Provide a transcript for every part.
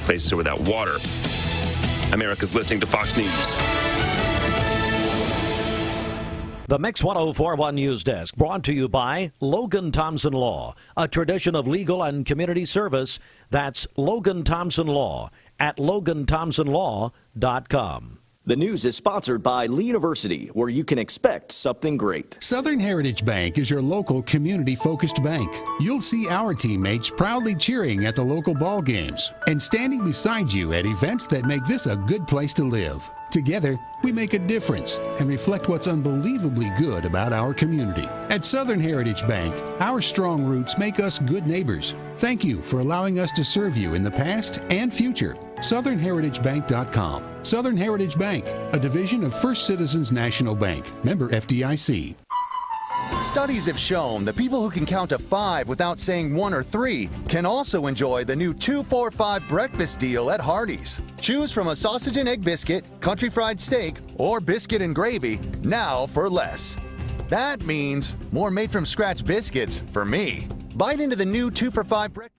Places are without water. America's listening to Fox News. The Mix 1041 News Desk brought to you by Logan Thompson Law, a tradition of legal and community service. That's Logan Thompson Law at LoganThompsonLaw.com. The news is sponsored by Lee University, where you can expect something great. Southern Heritage Bank is your local community-focused bank. You'll see our teammates proudly cheering at the local ball games and standing beside you at events that make this a good place to live. Together, we make a difference and reflect what's unbelievably good about our community. At Southern Heritage Bank, our strong roots make us good neighbors. Thank you for allowing us to serve you in the past and future. SouthernHeritageBank.com. Southern Heritage Bank, a division of First Citizens National Bank. Member FDIC. Studies have shown that people who can count to 5 without saying 1 or 3 can also enjoy the new 2-for-5 breakfast deal at Hardee's. Choose from a sausage and egg biscuit, country fried steak, or biscuit and gravy, now for less. That means more made from scratch biscuits for me. Bite into the new 2-for-5 breakfast.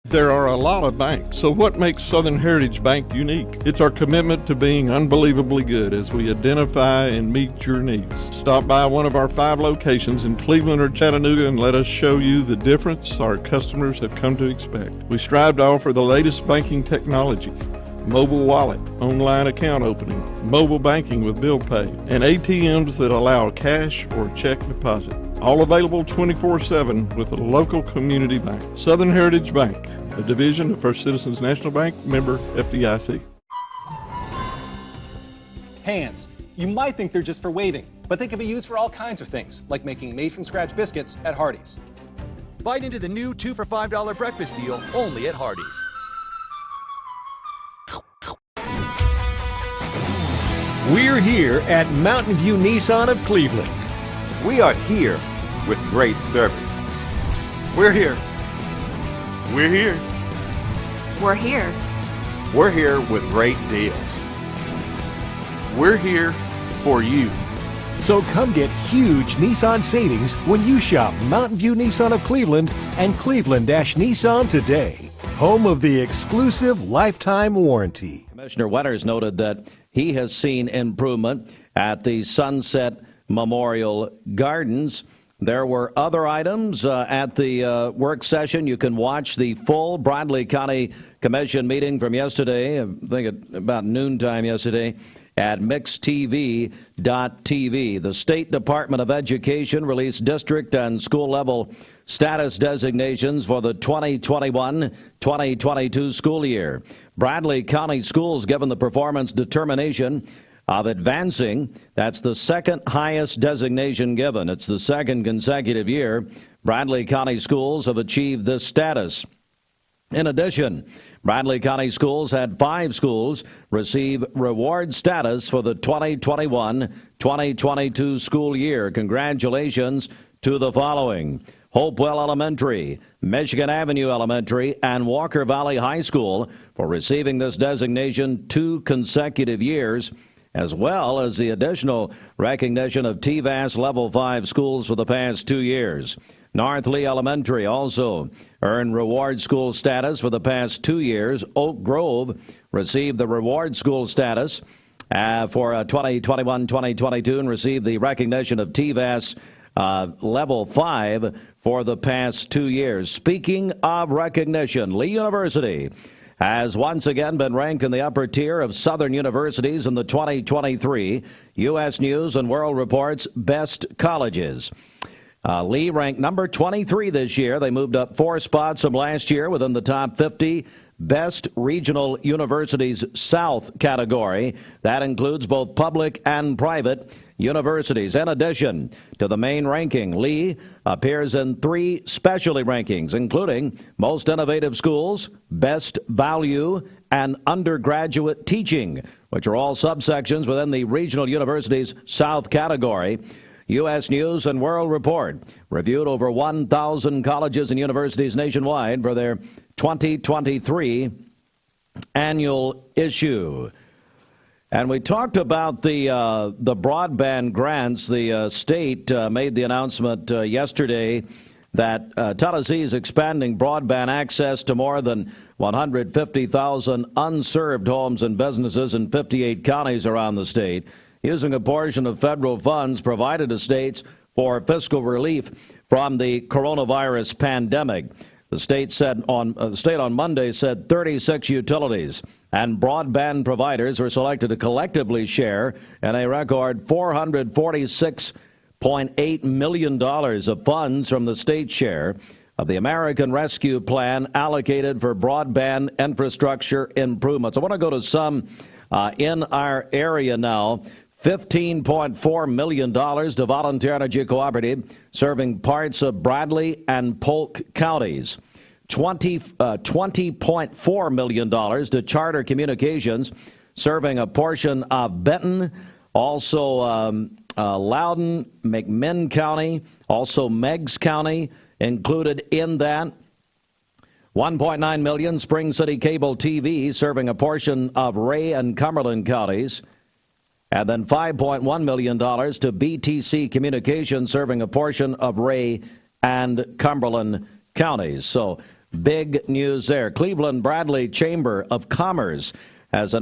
There are a lot of banks, so what makes Southern Heritage Bank unique? It's our commitment to being unbelievably good as we identify and meet your needs. Stop by one of our 5 locations in Cleveland or Chattanooga and let us show you the difference our customers have come to expect. We strive to offer the latest banking technology, mobile wallet, online account opening, mobile banking with bill pay, and ATMs that allow cash or check deposit. All available 24/7 with a local community bank. Southern Heritage Bank, a division of First Citizens National Bank, member FDIC. Hands. You might think they're just for waving, but they can be used for all kinds of things, like making made-from-scratch biscuits at Hardee's. Bite into the new 2 for $5 breakfast deal only at Hardee's. We're here at Mountain View Nissan of Cleveland. We are here with great service. We're here. We're here. We're here. We're here with great deals. We're here for you. So come get huge Nissan savings when you shop Mountain View Nissan of Cleveland and Cleveland-Nissan today. Home of the exclusive lifetime warranty. Commissioner Wetters noted that he has seen improvement at the Sunset Memorial Gardens. There were other items at the work session. You can watch the full Bradley County Commission meeting from yesterday, I think at about noontime yesterday, at mixtv.tv. The State Department of Education released district and school level status designations for the 2021-2022 school year. Bradley County Schools given the performance determination of advancing. That's the second highest designation given. It's the second consecutive year Bradley County Schools have achieved this status. In addition, Bradley County Schools had 5 schools receive reward status for the 2021-2022 school year. Congratulations to the following: Hopewell Elementary, Michigan Avenue Elementary, and Walker Valley High School for receiving this designation 2 consecutive years, as well as the additional recognition of TVAS Level 5 schools for the past 2 years. North Lee Elementary also earned reward school status for the past 2 years. Oak Grove received the reward school status for 2021-2022 and received the recognition of TVAS Level 5 for the past 2 years. Speaking of recognition, Lee University has once again been ranked in the upper tier of Southern universities in the 2023 U.S. News and World Report's Best Colleges. Lee ranked number 23 this year. They moved up 4 spots from last year within the top 50 Best Regional Universities South category. That includes both public and private universities. In addition to the main ranking, Lee appears in 3 specialty rankings, including Most Innovative Schools, Best Value, and Undergraduate Teaching, which are all subsections within the Regional Universities South category. U.S. News and World Report reviewed over 1,000 colleges and universities nationwide for their 2023 annual issue. And we talked about the broadband grants. The state made the announcement yesterday that Tennessee is expanding broadband access to more than 150,000 unserved homes and businesses in 58 counties around the state, using a portion of federal funds provided to states for fiscal relief from the coronavirus pandemic. The state on Monday said 36 utilities and broadband providers were selected to collectively share in a record $446.8 million of funds from the state share of the American Rescue Plan allocated for broadband infrastructure improvements. I want to go to some in our area now. $15.4 million to Volunteer Energy Cooperative, serving parts of Bradley and Polk counties. $20.4 million to Charter Communications, serving a portion of Benton, also Loudoun, McMinn County, also Meigs County included in that. $1.9 million, Spring City Cable TV, serving a portion of Ray and Cumberland counties. And then $5.1 million to BTC Communications, serving a portion of Ray and Cumberland counties. So big news there. Cleveland Bradley Chamber of Commerce has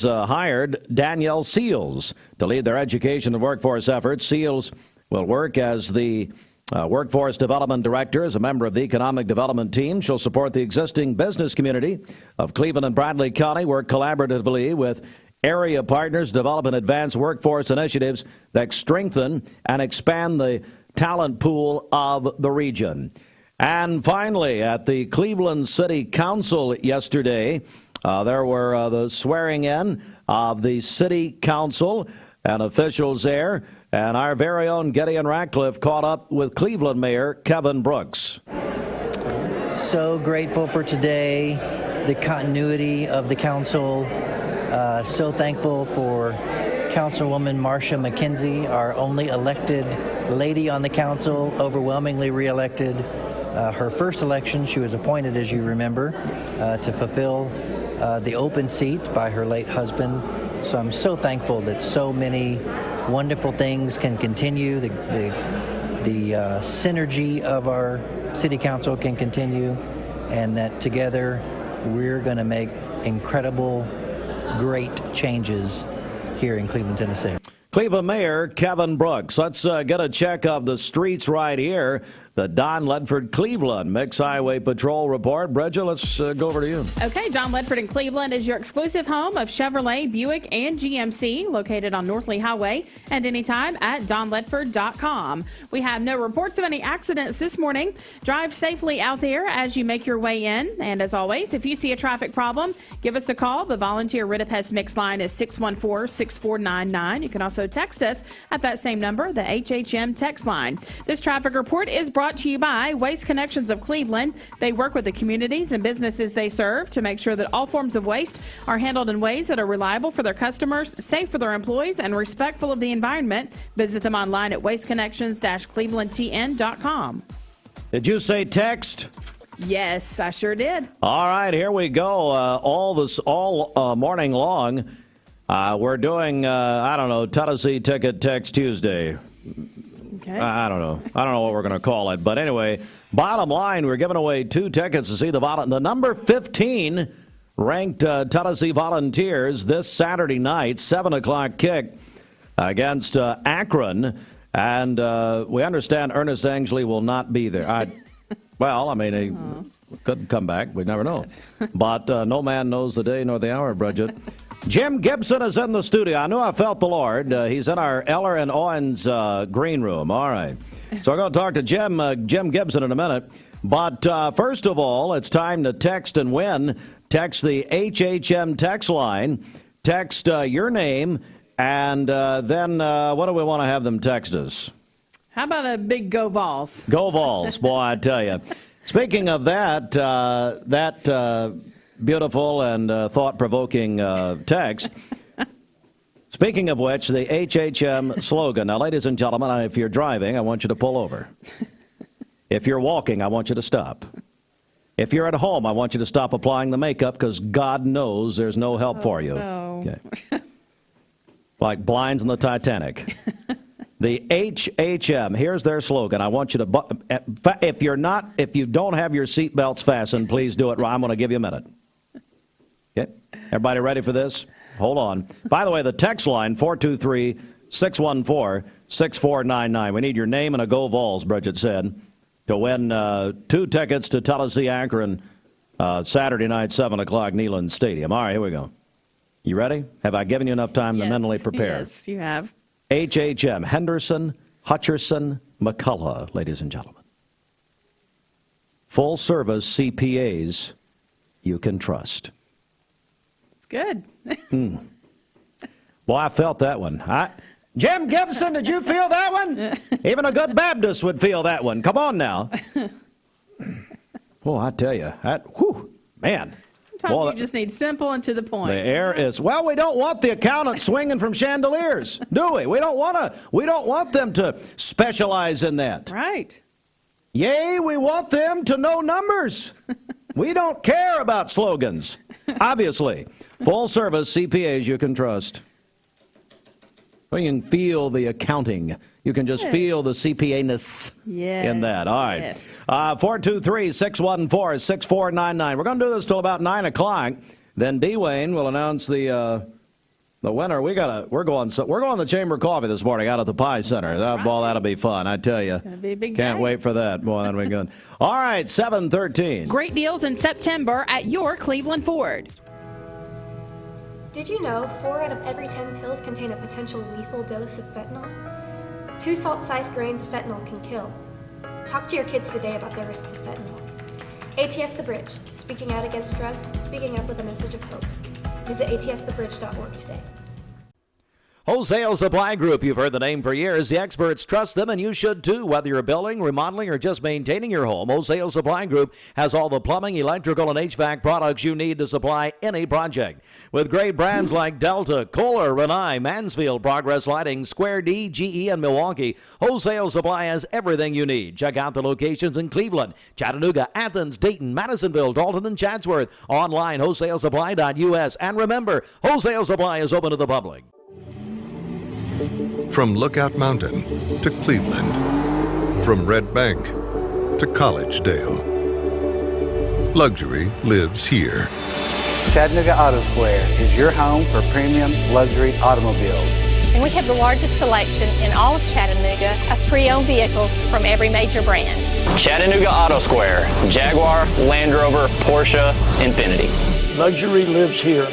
hired Danielle Seals to lead their education and workforce efforts. Seals will work as the Workforce Development Director. As a member of the Economic Development Team, she'll support the existing business community of Cleveland and Bradley County, work collaboratively with area partners, develop and advance workforce initiatives that strengthen and expand the talent pool of the region. And finally, at the Cleveland City Council yesterday, there were the swearing in of the City Council and officials there. And our very own Gideon Ratcliffe caught up with Cleveland Mayor Kevin Brooks. So grateful for today, the continuity of the council. So thankful for Councilwoman Marcia McKenzie, our only elected lady on the council, overwhelmingly reelected. Her first election, she was appointed, as you remember, to fulfill the open seat by her late husband. So I'm so thankful that so many wonderful things can continue. The synergy of our city council can continue, and that together we're going to make incredible, great changes here in Cleveland, Tennessee. Cleveland Mayor Kevin Brooks. Let's get a check of the streets right here. The Don Ledford Cleveland Mixed Highway Patrol report. Bridget, let's go over to you. Okay, Don Ledford in Cleveland is your exclusive home of Chevrolet, Buick, and GMC, located on North Lee Highway, and anytime at donledford.com. We have no reports of any accidents this morning. Drive safely out there as you make your way in. And as always, if you see a traffic problem, give us a call. The Volunteer Ridipest Mix line is 614-6499. You can also text us at that same number, the HHM text line. This traffic report is brought to you by Waste Connections of Cleveland. They work with the communities and businesses they serve to make sure that all forms of waste are handled in ways that are reliable for their customers, safe for their employees, and respectful of the environment. Visit them online at wasteconnections-clevelandtn.com. Did you say text? Yes, I sure did. All right, here we go. All morning long, we're doing, Tennessee Ticket Text Tuesday. Okay. I don't know what we're going to call it. But anyway, bottom line, we're giving away 2 tickets to see the number 15 ranked Tennessee Volunteers this Saturday night, 7 o'clock kick against Akron. And we understand Ernest Angley will not be there. He could come back. We never know. But no man knows the day nor the hour, Bridget. Jim Gibson is in the studio. I knew I felt the Lord. He's in our Eller and Owens green room. All right. So we're going to talk to Jim Gibson in a minute. But first of all, it's time to text and win. Text the HHM text line. Text your name. And then what do we want to have them text us? How about a big Go Vols? Go Vols. Boy, I tell you. Speaking of that, beautiful and thought-provoking text. Speaking of which, the HHM slogan. Now, ladies and gentlemen, if you're driving, I want you to pull over. If you're walking, I want you to stop. If you're at home, I want you to stop applying the makeup because God knows there's no help for you. No. Okay. Like blinds in the Titanic. The HHM, here's their slogan. I want you to, if you don't have your seatbelts fastened, please do it. I'm going to give you a minute. Okay. Everybody ready for this? Hold on. By the way, the text line, 423-614-6499. We need your name and a Go Vols, Bridget said, to win 2 tickets to Tennessee Akron Saturday night, 7 o'clock, Neyland Stadium. All right, here we go. You ready? Have I given you enough time to mentally prepare? Yes, you have. HHM, Henderson, Hutcherson, McCullough, ladies and gentlemen. Full service CPAs you can trust. It's good. Well, I felt that one. Jim Gibson, did you feel that one? Even a good Baptist would feel that one. Come on now. Well, I tell you, man. Sometimes you just need simple and to the point. The air is, we don't want the accountant swinging from chandeliers, do we? We don't want them to specialize in that. Right. Yay, we want them to know numbers. We don't care about slogans, obviously. Full service CPAs you can trust. Well, you can feel the accounting. You can just feel the CPA-ness in that. All right. Yes. 423-614-6499. We're going to do this till about 9 o'clock. Then D-Wayne will announce the winner. We're going to the Chamber of Coffee this morning out at the Pie Center. That'll be fun, I tell you. That'll be a big Can't day. wait for that. Boy, that'll be good. All right, 7:13. Great deals in September at your Cleveland Ford. Did you know 4 out of every 10 pills contain a potential lethal dose of fentanyl? 2 salt-sized grains of fentanyl can kill. Talk to your kids today about the risks of fentanyl. ATS The Bridge, speaking out against drugs, speaking up with a message of hope. Visit atsthebridge.org today. Wholesale Supply Group, you've heard the name for years. The experts trust them, and you should too. Whether you're building, remodeling, or just maintaining your home, Wholesale Supply Group has all the plumbing, electrical, and HVAC products you need to supply any project. With great brands like Delta, Kohler, Rinnai, Mansfield, Progress Lighting, Square D, GE, and Milwaukee, Wholesale Supply has everything you need. Check out the locations in Cleveland, Chattanooga, Athens, Dayton, Madisonville, Dalton, and Chatsworth. Online, wholesalesupply.us. And remember, Wholesale Supply is open to the public. From Lookout Mountain to Cleveland, from Red Bank to Collegedale, luxury lives here. Chattanooga Auto Square is your home for premium luxury automobiles. And we have the largest selection in all of Chattanooga of pre-owned vehicles from every major brand. Chattanooga Auto Square, Jaguar, Land Rover, Porsche, Infiniti. Luxury lives here.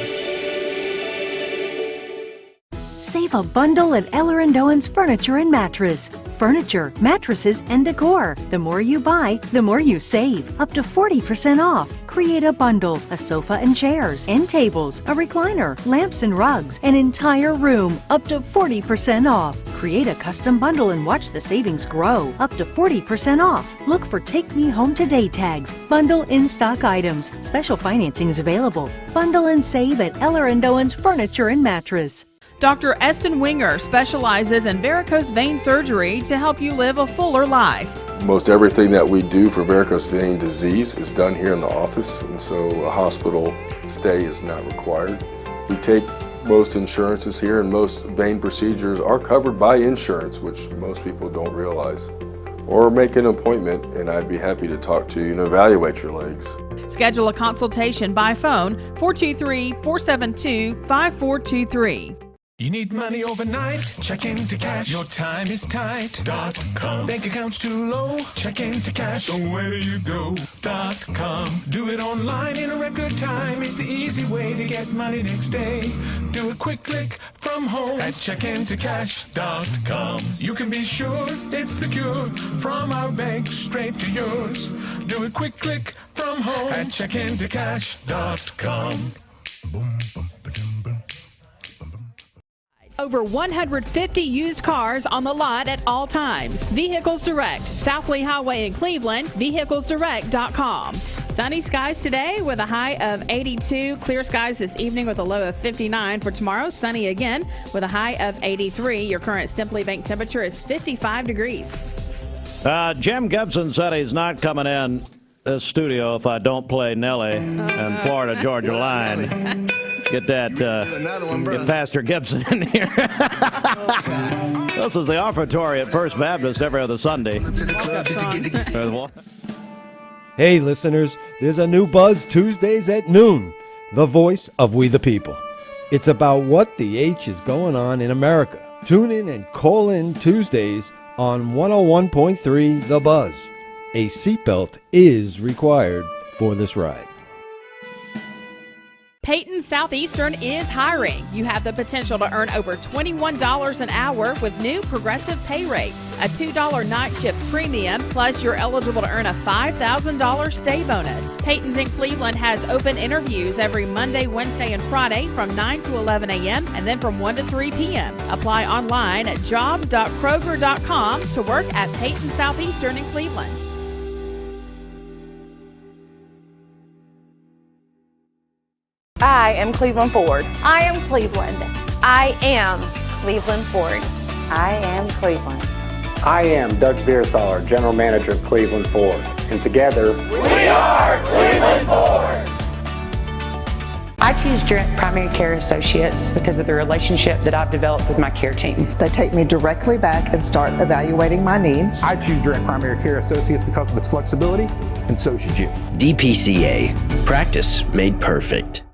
Save a bundle at Eller & Owen's Furniture and Mattress. Furniture, mattresses, and decor. The more you buy, the more you save. Up to 40% off. Create a bundle, a sofa and chairs, end tables, a recliner, lamps and rugs, an entire room. Up to 40% off. Create a custom bundle and watch the savings grow. Up to 40% off. Look for Take Me Home Today tags. Bundle in-stock items. Special financing is available. Bundle and save at Eller & Owen's Furniture and Mattress. Dr. Eston Winger specializes in varicose vein surgery to help you live a fuller life. Most everything that we do for varicose vein disease is done here in the office, and so a hospital stay is not required. We take most insurances here, and most vein procedures are covered by insurance, which most people don't realize. Or make an appointment, and I'd be happy to talk to you and evaluate your legs. Schedule a consultation by phone, 423-472-5423. You need money overnight? Check into cash. Your time is tight.com. Bank accounts too low? Check into cash. So where do you go.com? Do it online in a record time. It's the easy way to get money next day. Do a quick click from home at checkintocash.com. You can be sure it's secure from our bank straight to yours. Do a quick click from home at checkintocash.com. Boom, boom, ba-dum, boom. Over 150 used cars on the lot at all times. Vehicles Direct, South Lee Highway in Cleveland, vehiclesdirect.com. Sunny skies today with a high of 82. Clear skies this evening with a low of 59. For tomorrow, sunny again with a high of 83. Your current Simply Bank temperature is 55 degrees. Jim Gibson said he's not coming in this studio if I don't play Nelly and Florida Georgia Line. Get that, get Pastor Gibson in here. This is the offertory at First Baptist every other Sunday. Hey, listeners, there's a new Buzz Tuesdays at noon, the voice of We the People. It's about what the H is going on in America. Tune in and call in Tuesdays on 101.3 The Buzz. A seatbelt is required for this ride. Peyton Southeastern is hiring. You have the potential to earn over $21 an hour with new progressive pay rates, a $2 night shift premium, plus you're eligible to earn a $5,000 stay bonus. Peyton's in Cleveland has open interviews every Monday, Wednesday, and Friday from 9 to 11 a.m. and then from 1 to 3 p.m. Apply online at jobs.kroger.com to work at Peyton Southeastern in Cleveland. I am Cleveland Ford. I am Cleveland. I am Cleveland Ford. I am Cleveland. I am Doug Vierthaler, General Manager of Cleveland Ford. And together, we are Cleveland Ford. I choose Direct Primary Care Associates because of the relationship that I've developed with my care team. They take me directly back and start evaluating my needs. I choose Direct Primary Care Associates because of its flexibility, and so should you. DPCA. Practice made perfect.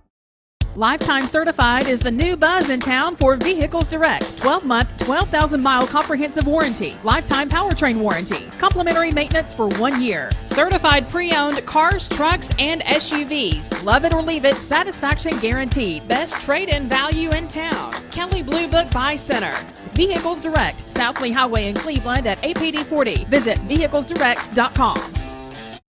Lifetime Certified is the new buzz in town for Vehicles Direct. 12-month, 12,000-mile comprehensive warranty. Lifetime powertrain warranty. Complimentary maintenance for 1 year. Certified pre-owned cars, trucks, and SUVs. Love it or leave it, satisfaction guaranteed. Best trade-in value in town. Kelly Blue Book Buy Center. Vehicles Direct, South Lee Highway in Cleveland at APD 40. Visit vehiclesdirect.com.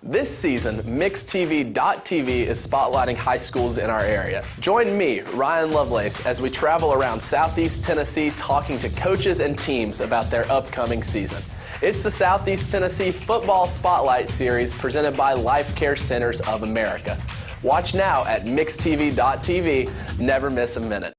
This season, MixedTV.tv is spotlighting high schools in our area. Join me, Ryan Lovelace, as we travel around Southeast Tennessee talking to coaches and teams about their upcoming season. It's the Southeast Tennessee Football Spotlight Series presented by Life Care Centers of America. Watch now at MixedTV.tv. Never miss a minute.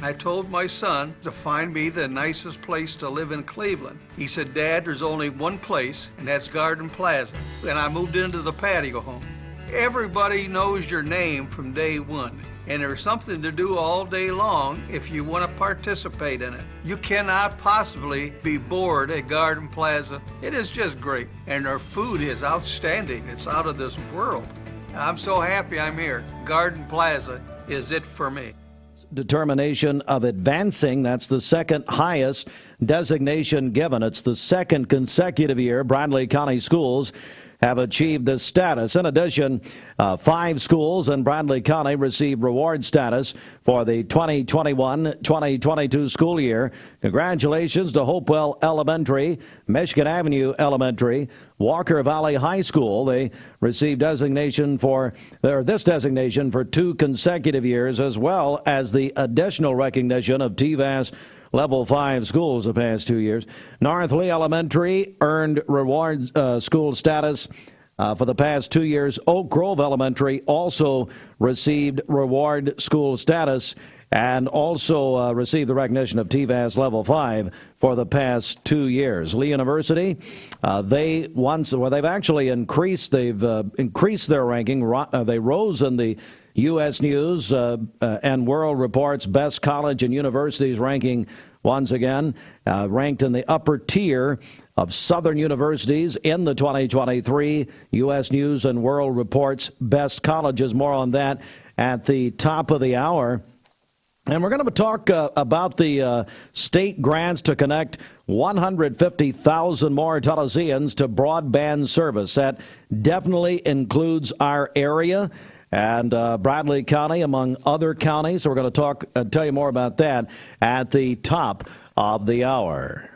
I told my son to find me the nicest place to live in Cleveland. He said, "Dad, there's only one place, and that's Garden Plaza." And I moved into the patio home. Everybody knows your name from day one, and there's something to do all day long if you want to participate in it. You cannot possibly be bored at Garden Plaza. It is just great, and their food is outstanding. It's out of this world. I'm so happy I'm here. Garden Plaza is it for me. Determination of advancing. That's the second highest designation given. It's the second consecutive year Bradley County schools have achieved this status. In addition, 5 schools in Bradley County received reward status for the 2021-2022 school year. Congratulations to Hopewell Elementary, Michigan Avenue Elementary, Walker Valley High School. They received this designation for 2 consecutive years, as well as the additional recognition of TVAS Level 5 schools the past 2 years. North Lee Elementary earned reward school status for the past 2 years. Oak Grove Elementary also received reward school status and also received the recognition of TVAS Level 5 for the past 2 years. Lee University, they've actually increased their ranking. They rose in the U.S. News and World Report's Best College and Universities ranking once again, ranked in the upper tier of Southern universities in the 2023 U.S. News and World Report's Best Colleges. More on that at the top of the hour. And we're going to talk about the state grants to connect 150,000 more Tennesseans to broadband service. That definitely includes our area and Bradley County, among other counties. So we're going to tell you more about that at the top of the hour.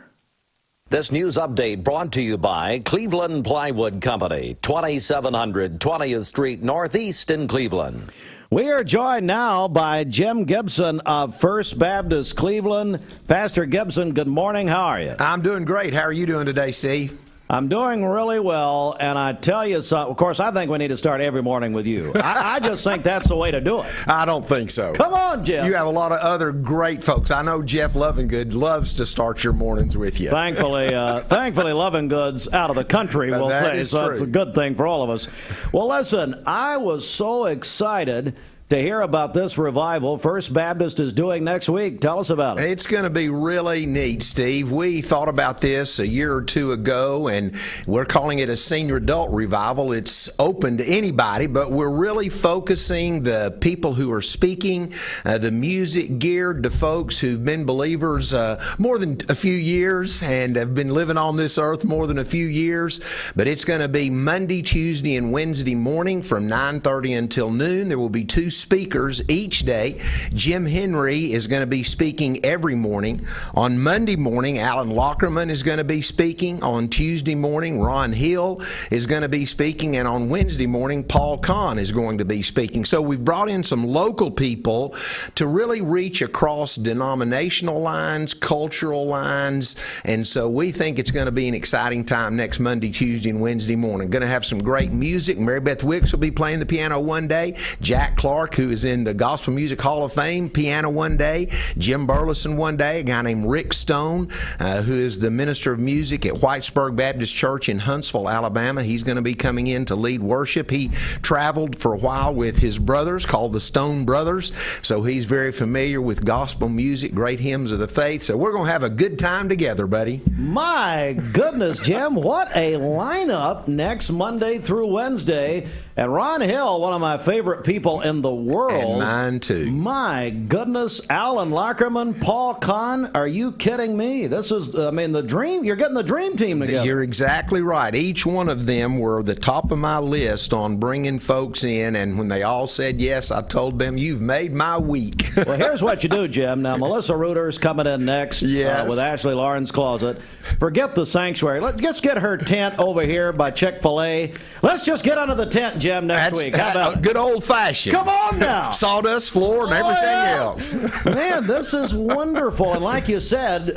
This news update brought to you by Cleveland Plywood Company, 2700 20th Street Northeast in Cleveland. We are joined now by Jim Gibson of First Baptist Cleveland. Pastor Gibson, good morning. How are you? I'm doing great. How are you doing today, Steve? I'm doing really well, and I tell you something. Of course, I think we need to start every morning with you. I just think that's the way to do it. I don't think so. Come on, Jeff. You have a lot of other great folks. I know Jeff Lovingood loves to start your mornings with you. Thankfully, Lovingood's out of the country, we'll say, so it's a good thing for all of us. Well, listen, I was so excited to hear about this revival First Baptist is doing next week. Tell us about it. It's going to be really neat, Steve. We thought about this a year or two ago, and we're calling it a senior adult revival. It's open to anybody, but we're really focusing the people who are speaking, the music geared to folks who've been believers more than a few years and have been living on this earth more than a few years. But it's going to be Monday, Tuesday, and Wednesday morning from 9:30 until noon. There will be two speakers each day. Jim Henry is going to be speaking every morning. On Monday morning, Alan Lockerman is going to be speaking. On Tuesday morning, Ron Hill is going to be speaking. And on Wednesday morning, Paul Kahn is going to be speaking. So we've brought in some local people to really reach across denominational lines, cultural lines. And so we think it's going to be an exciting time next Monday, Tuesday, and Wednesday morning. Going to have some great music. Mary Beth Wicks will be playing the piano one day. Jack Clark, who is in the Gospel Music Hall of Fame, piano one day. Jim Burleson one day. A guy named Rick Stone, who is the minister of music at Whitesburg Baptist Church in Huntsville, Alabama. He's going to be coming in to lead worship. He traveled for a while with his brothers called the Stone Brothers, so he's very familiar with gospel music, great hymns of the faith. So we're going to have a good time together, buddy. My goodness, Jim, what a lineup next Monday through Wednesday. And Ron Hill, one of my favorite people in the world. And mine too. My goodness, Alan Lockerman, Paul Kahn, are you kidding me? This is, the dream. You're getting the dream team together. You're exactly right. Each one of them were the top of my list on bringing folks in, and when they all said yes, I told them, you've made my week. Well, here's what you do, Jim. Now, Melissa Reuter's coming in next with Ashley Lauren's Closet. Forget the sanctuary. Let's get her tent over here by Chick-fil-A. Let's just get under the tent, Jim, next week. How about good old-fashioned? Come on now. Sawdust floor and everything else. Man, this is wonderful. And like you said,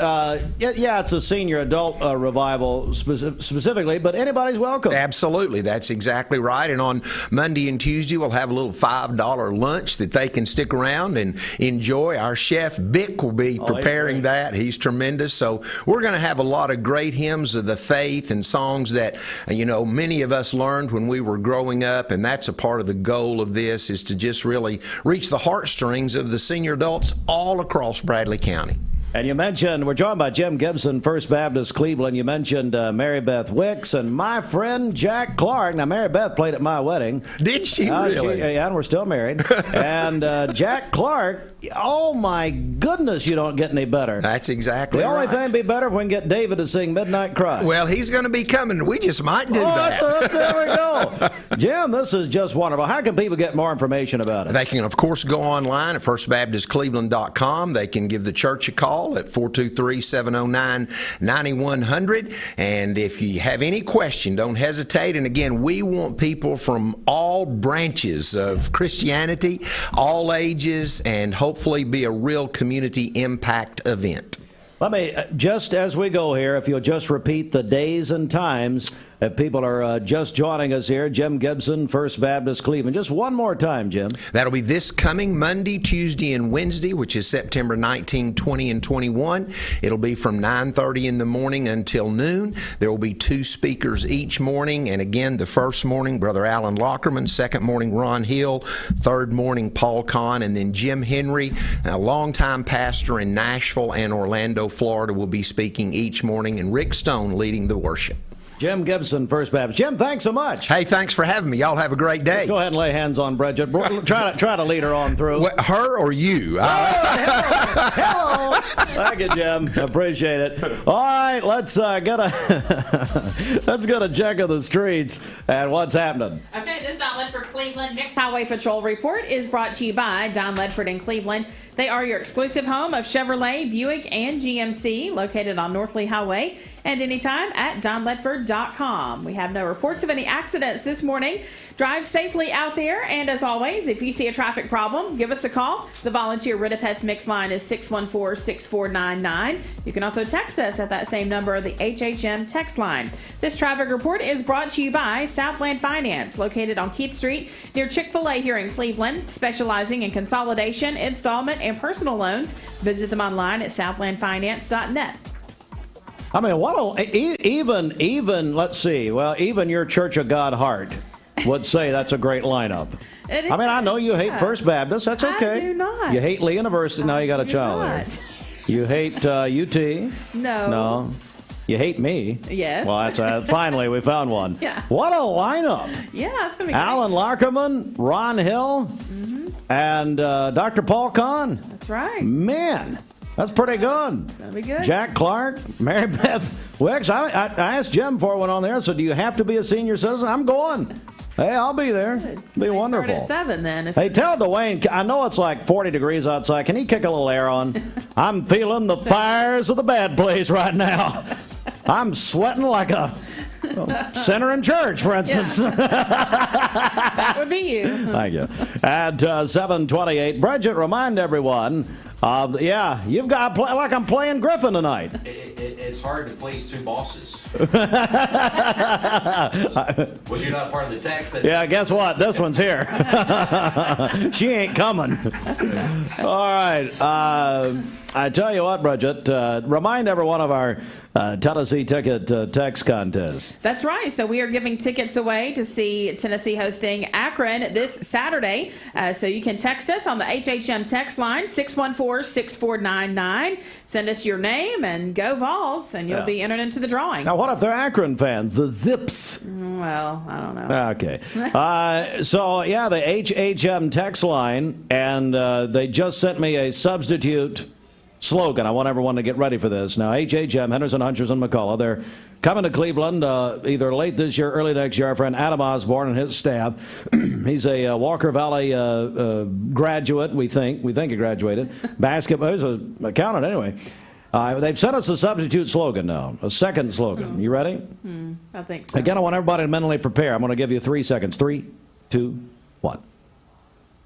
it's a senior adult revival specifically, but anybody's welcome. Absolutely. That's exactly right. And on Monday and Tuesday, we'll have a little $5 lunch that they can stick around and enjoy. Our chef, Bick, will be preparing that. He's tremendous. So we're going to have a lot of great hymns of the faith and songs that, many of us learned when we were growing up, and that's a part of the goal of this, is to just really reach the heartstrings of the senior adults all across Bradley County. And you mentioned, we're joined by Jim Gibson, First Baptist Cleveland. You mentioned Mary Beth Wicks and my friend Jack Clark. Now, Mary Beth played at my wedding. Did she really? And we're still married. And Jack Clark, oh my goodness, you don't get any better. That's exactly right. The only thing would be better if we can get David to sing Midnight Cry. Well, he's going to be coming. We just might do that. There we go. Jim, this is just wonderful. How can people get more information about it? They can, of course, go online at firstbaptistcleveland.com. They can give the church a call at 423-709-9100. And if you have any question, don't hesitate. And again, we want people from all branches of Christianity, all ages, and hopefully be a real community impact event. Let me, just as we go here, if you'll just repeat the days and times If people are just joining us here, Jim Gibson, First Baptist Cleveland. Just one more time, Jim. That'll be this coming Monday, Tuesday, and Wednesday, which is September 19, 20, and 21. It'll be from 9:30 in the morning until noon. There will be 2 speakers each morning. And again, the first morning, Brother Alan Lockerman. Second morning, Ron Hill. Third morning, Paul Kahn. And then Jim Henry, a longtime pastor in Nashville and Orlando, Florida, will be speaking each morning. And Rick Stone leading the worship. Jim Gibson, First Baptist. Jim, thanks so much. Hey, thanks for having me. Y'all have a great day. Let's go ahead and lay hands on Bridget. Try to lead her on through. What, her or you? Hello. Thank you, Jim. Appreciate it. All right, let's get a check of the streets and what's happening. Okay, this Don Ledford Cleveland Mixed Highway Patrol report is brought to you by Don Ledford in Cleveland. They are your exclusive home of Chevrolet, Buick, and GMC, located on North Lee Highway, and anytime at donledford.com. We have no reports of any accidents this morning. Drive safely out there, and as always, if you see a traffic problem, give us a call. The volunteer Ridipest Mix line is 614-6499. You can also text us at that same number, the HHM text line. This traffic report is brought to you by Southland Finance, located on Keith Street near Chick-fil-A here in Cleveland, specializing in consolidation, installment, and personal loans. Visit them online at southlandfinance.net. I mean, even let's see. Well, even your Church of God Heart would say that's a great lineup. I mean, I know you hate First Baptist. That's okay. I do not. You hate Lee University. Now you got a child there. You hate UT. No. You hate me. Yes. Well, that's finally we found one. Yeah. What a lineup. Yeah, it's gonna be Alan Larkerman, Ron Hill, and Dr. Paul Kahn. That's right. Man. That's pretty good. That'll be good. Jack Clark, Mary Beth Wicks. I asked Jim before I went on there, so do you have to be a senior citizen? I'm going. Hey, I'll be there. Good. Be wonderful. Start at 7 then. Hey, tell Dwayne, I know it's like 40 degrees outside. Can he kick a little air on? I'm feeling the fires of the bad place right now. I'm sweating like a sinner in church, for instance. Yeah. That would be you. Thank you. At 7:28, Bridget, remind everyone you've got to play like I'm playing Griffin tonight. It's hard to please 2 bosses. Was you not part of the text? Yeah, guess what? This one's here. She ain't coming. All right. I tell you what, Bridget, remind everyone of our Tennessee ticket text contest. That's right. So we are giving tickets away to see Tennessee hosting Akron this Saturday. So you can text us on the HHM text line, 614-6499. Send us your name and go Vols, and you'll be entered into the drawing. Now, what if they're Akron fans? The Zips. Well, I don't know. Okay. So, the HHM text line, and they just sent me a substitute slogan. I want everyone to get ready for this. Now, HHM, Henderson, Hunchers, and McCullough, they're coming to Cleveland either late this year, early next year. Our friend Adam Osborne and his staff. He's a Walker Valley graduate, we think. We think he graduated. Basketball. He's an accountant anyway. They've sent us a substitute slogan now, a second slogan. You ready? I think so. Again, I want everybody to mentally prepare. I'm going to give you 3 seconds. 3, 2, 1.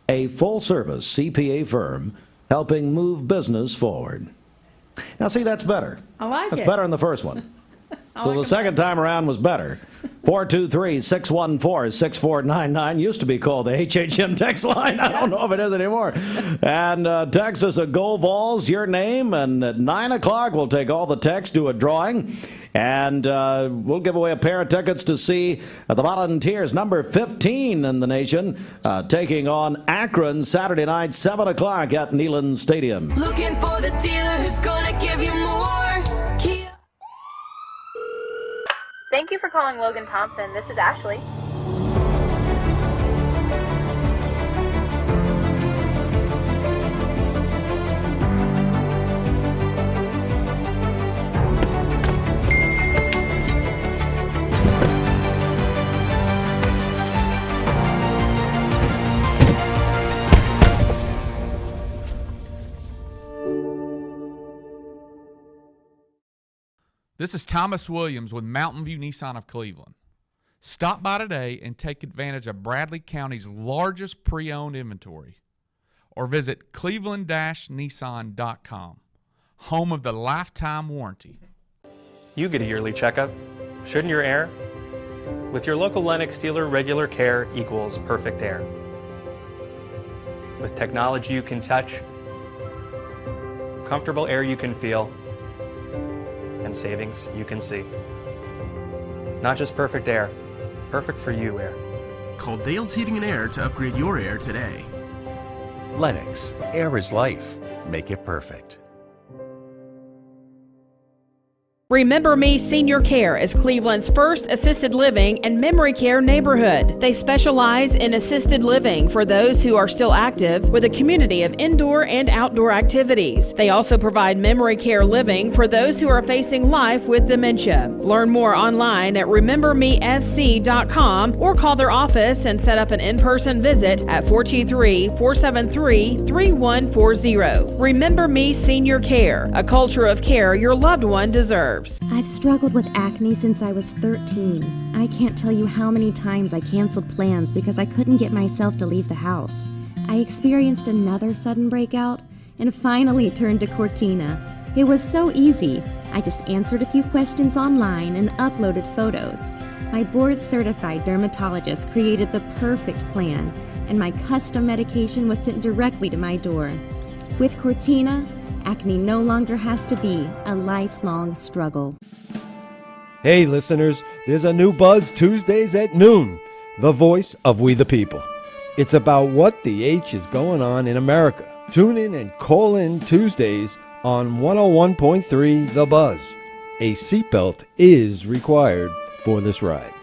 A full-service CPA firm helping move business forward. Now, see, that's better. I like it. That's better than the first one. So the second time around was better. 423-614-6499 used to be called the HHM text line. I don't know if it is anymore. And text us at Go Vols, your name, and at 9 o'clock we'll take all the text, do a drawing, and we'll give away a pair of tickets to see the Volunteers, number 15 in the nation, taking on Akron Saturday night, 7 o'clock at Neyland Stadium. Looking for the dealer who's gonna give you more. Thank you for calling Logan Thompson. This is Ashley. This is Thomas Williams with Mountain View Nissan of Cleveland. Stop by today and take advantage of Bradley County's largest pre-owned inventory. Or visit cleveland-nissan.com, home of the lifetime warranty. You get a yearly checkup. Shouldn't your air? With your local Lennox dealer, regular care equals perfect air. With technology you can touch, comfortable air you can feel, and savings you can see. Not just perfect air, perfect for you air. Call Dale's Heating and Air to upgrade your air today. Lennox, air is life. Make it perfect. Remember Me Senior Care is Cleveland's first assisted living and memory care neighborhood. They specialize in assisted living for those who are still active with a community of indoor and outdoor activities. They also provide memory care living for those who are facing life with dementia. Learn more online at remembermesc.com or call their office and set up an in-person visit at 423-473-3140. Remember Me Senior Care, a culture of care your loved one deserves. I've struggled with acne since I was 13. I can't tell you how many times I canceled plans because I couldn't get myself to leave the house. I experienced another sudden breakout and finally turned to Cortina. It was so easy. I just answered a few questions online and uploaded photos. My board-certified dermatologist created the perfect plan, and my custom medication was sent directly to my door. With Cortina, acne no longer has to be a lifelong struggle. Hey listeners, there's a new buzz Tuesdays at noon, the voice of We the People. It's about what the H is going on in America. Tune in and call in Tuesdays on 101.3 The Buzz. A seatbelt is required for this ride.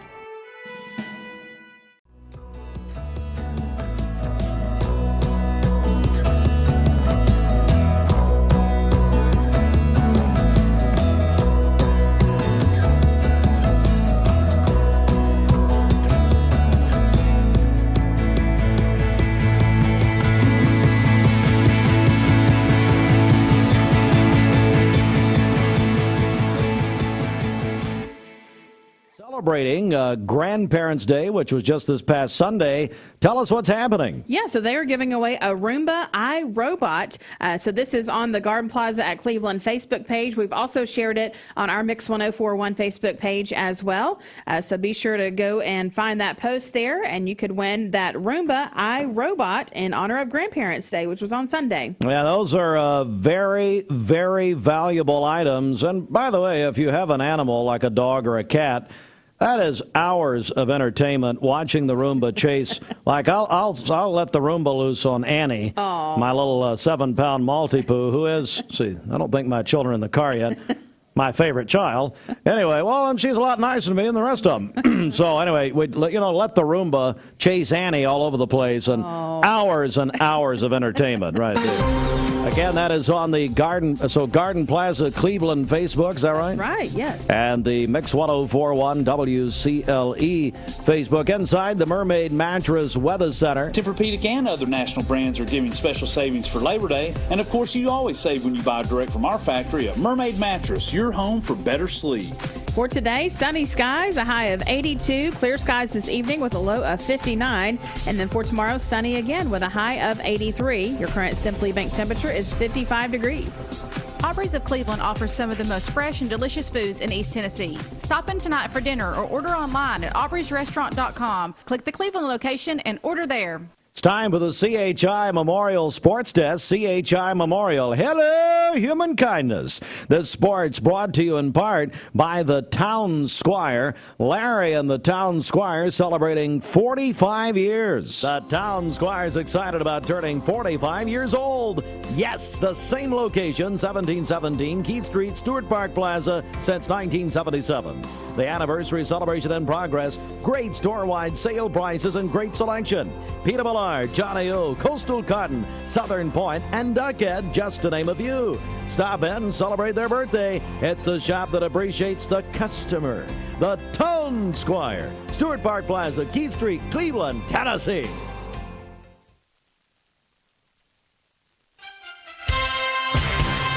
Celebrating Grandparents' Day, which was just this past Sunday. Tell us what's happening. Yeah, so they are giving away a Roomba iRobot. So this is on the Garden Plaza at Cleveland Facebook page. We've also shared it on our Mix 104.1 Facebook page as well. So be sure to go and find that post there, and you could win that Roomba iRobot in honor of Grandparents' Day, which was on Sunday. Yeah, those are very, very valuable items. And by the way, if you have an animal like a dog or a cat, that is hours of entertainment watching the Roomba chase. Like I'll let the Roomba loose on Annie, my little 7-pound Maltipoo, who is, I don't think my children are in the car yet, my favorite child. Anyway, well, and she's a lot nicer to me than the rest of them. So anyway, let the Roomba chase Annie all over the place, and hours and hours of entertainment right there. Again, that is on the Garden Plaza Cleveland Facebook, is that right? Right, yes. And the Mix 104.1 WCLE Facebook. Inside the Mermaid Mattress Weather Center. Tempur-Pedic and other national brands are giving special savings for Labor Day. And of course, you always save when you buy direct from our factory at Mermaid Mattress, your home for better sleep. For today, sunny skies, a high of 82. Clear skies this evening with a low of 59. And then for tomorrow, sunny again with a high of 83. Your current Simply Bank temperature is 55 degrees. Aubrey's of Cleveland offers some of the most fresh and delicious foods in East Tennessee. Stop in tonight for dinner or order online at aubreysrestaurant.com. Click the Cleveland location and order there. It's time for the CHI Memorial Sports Desk. CHI Memorial. Hello, human kindness. This sports brought to you in part by the Town Squire. Larry and the Town Squire celebrating 45 years. The Town Squire is excited about turning 45 years old. Yes, the same location, 1717 Keith Street, Stewart Park Plaza, since 1977. The anniversary celebration in progress. Great store-wide sale prices and great selection. Peter Millard, Johnny O, Coastal Cotton, Southern Point, and Duckhead, just to name a few. Stop in and celebrate their birthday. It's the shop that appreciates the customer. The Town Squire, Stewart Park Plaza, Keith Street, Cleveland, Tennessee.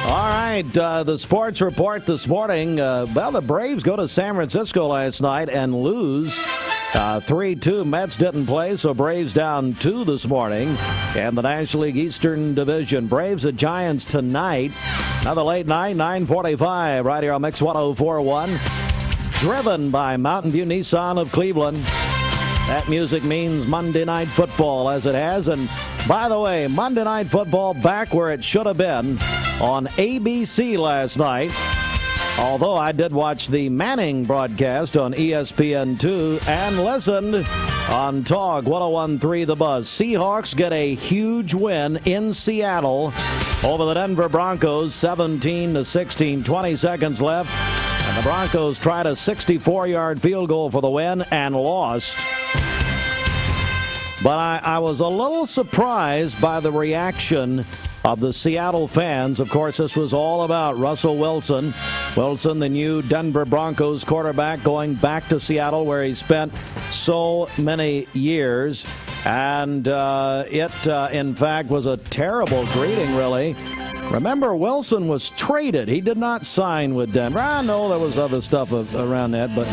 All right, the sports report this morning. The Braves go to San Francisco last night and lose 3-2. Mets didn't play, so Braves down 2 this morning. And the National League Eastern Division, Braves at Giants tonight. Another late night, 9:45, right here on Mix 104.1. driven by Mountain View Nissan of Cleveland. That music means Monday Night Football, as it has. And by the way, Monday Night Football back where it should have been on ABC last night. Although I did watch the Manning broadcast on ESPN2 and listened on Talk 101.3 The Buzz. Seahawks get a huge win in Seattle over the Denver Broncos, 17-16, 20 seconds left. And the Broncos tried a 64-yard field goal for the win and lost. But I was a little surprised by the reaction of the Seattle fans. Of course, this was all about Russell Wilson. Wilson, the new Denver Broncos quarterback, going back to Seattle where he spent so many years. And it, in fact, was a terrible greeting, really. Remember, Wilson was traded. He did not sign with Denver. I know there was other stuff around that, but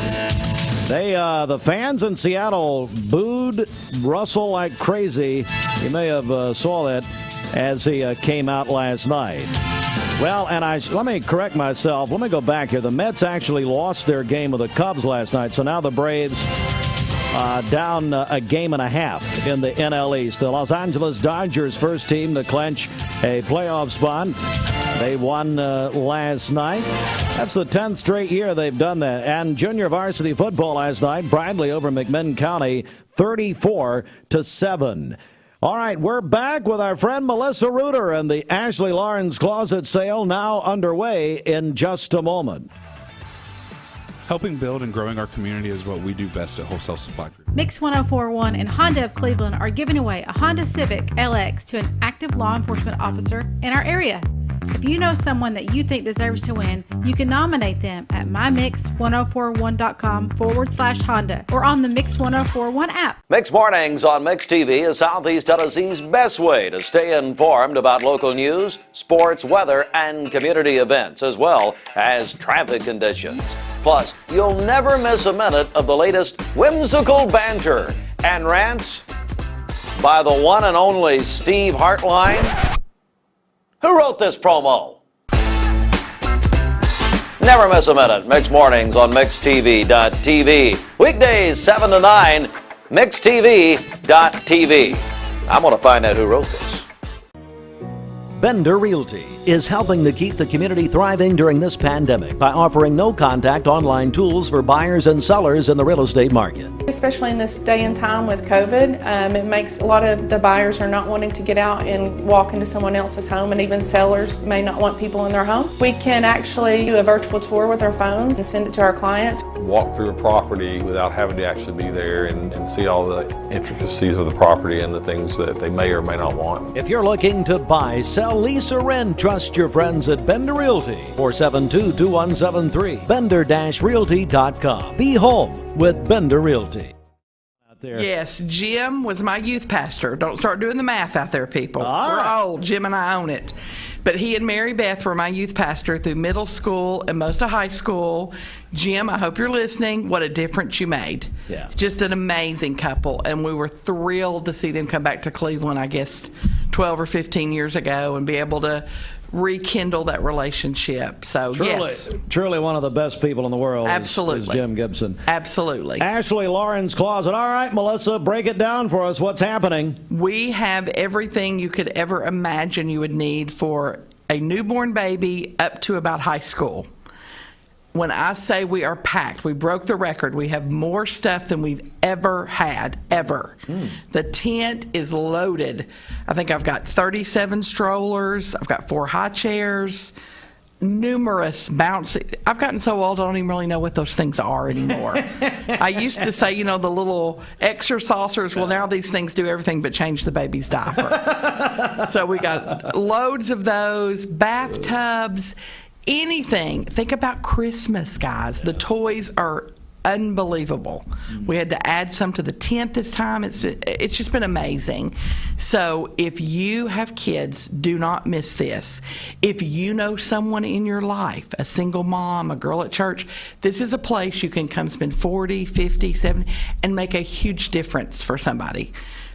the fans in Seattle booed Russell like crazy. You may have saw that as he came out last night. Well, and let me correct myself. Let me go back here. The Mets actually lost their game with the Cubs last night, so now the Braves down a game and a half in the NL East. The Los Angeles Dodgers, first team to clinch a playoff spot. They won last night. That's the 10th straight year they've done that. And junior varsity football last night, Bradley over McMinn County, 34-7. All right, we're back with our friend Melissa Reuter and the Ashley Lawrence Closet Sale now underway in just a moment. Helping build and growing our community is what we do best at Wholesale Supply Group. Mix 1041 and Honda of Cleveland are giving away a Honda Civic LX to an active law enforcement officer in our area. If you know someone that you think deserves to win, you can nominate them at mymix1041.com/Honda or on the Mix 1041 app. Mix Mornings on Mix TV is Southeast Tennessee's best way to stay informed about local news, sports, weather, and community events, as well as traffic conditions. Plus, you'll never miss a minute of the latest whimsical banter and rants by the one and only Steve Hartline. Who wrote this promo? Never miss a minute. Mix Mornings on MixTV.tv. Weekdays 7 to 9, MixTV.tv. I'm going to find out who wrote this. Bender Realty is helping to keep the community thriving during this pandemic by offering no-contact online tools for buyers and sellers in the real estate market. Especially in this day and time with COVID, it makes a lot of the buyers are not wanting to get out and walk into someone else's home, and even sellers may not want people in their home. We can actually do a virtual tour with our phones and send it to our clients. Walk through a property without having to actually be there and see all the intricacies of the property and the things that they may or may not want. If you're looking to buy, sell, lease, or rent, trust your friends at Bender Realty. 472-2173. Bender-Realty.com. Be home with Bender Realty. There. Yes, Jim was my youth pastor. Don't start doing the math out there, people. We're old. Jim and I own it. But he and Mary Beth were my youth pastor through middle school and most of high school. Jim, I hope you're listening. What a difference you made. Yeah. Just an amazing couple. And we were thrilled to see them come back to Cleveland, I guess, 12 or 15 years ago and be able to rekindle that relationship. So truly one of the best people in the world. Absolutely. is Jim Gibson. Absolutely. Ashley Lawrence Closet. All right, Melissa, break it down for us. What's happening? We have everything you could ever imagine you would need for a newborn baby up to about high school. When I say we are packed, we broke the record. We have more stuff than we've ever had, ever. The tent is loaded. I think I've got 37 strollers. I've got 4 high chairs, numerous bouncy. I've gotten so old I don't even really know what those things are anymore. I used to say, the little extra saucers. Well, now these things do everything but change the baby's diaper. So we got loads of those, bathtubs, anything. Think about Christmas, guys. The toys are unbelievable. We had to add some to the tent this time. It's just been amazing. So if you have kids, do not miss this. If you know someone in your life, a single mom, a girl at church, this is a place you can come spend 40, 50, 70 and make a huge difference for somebody.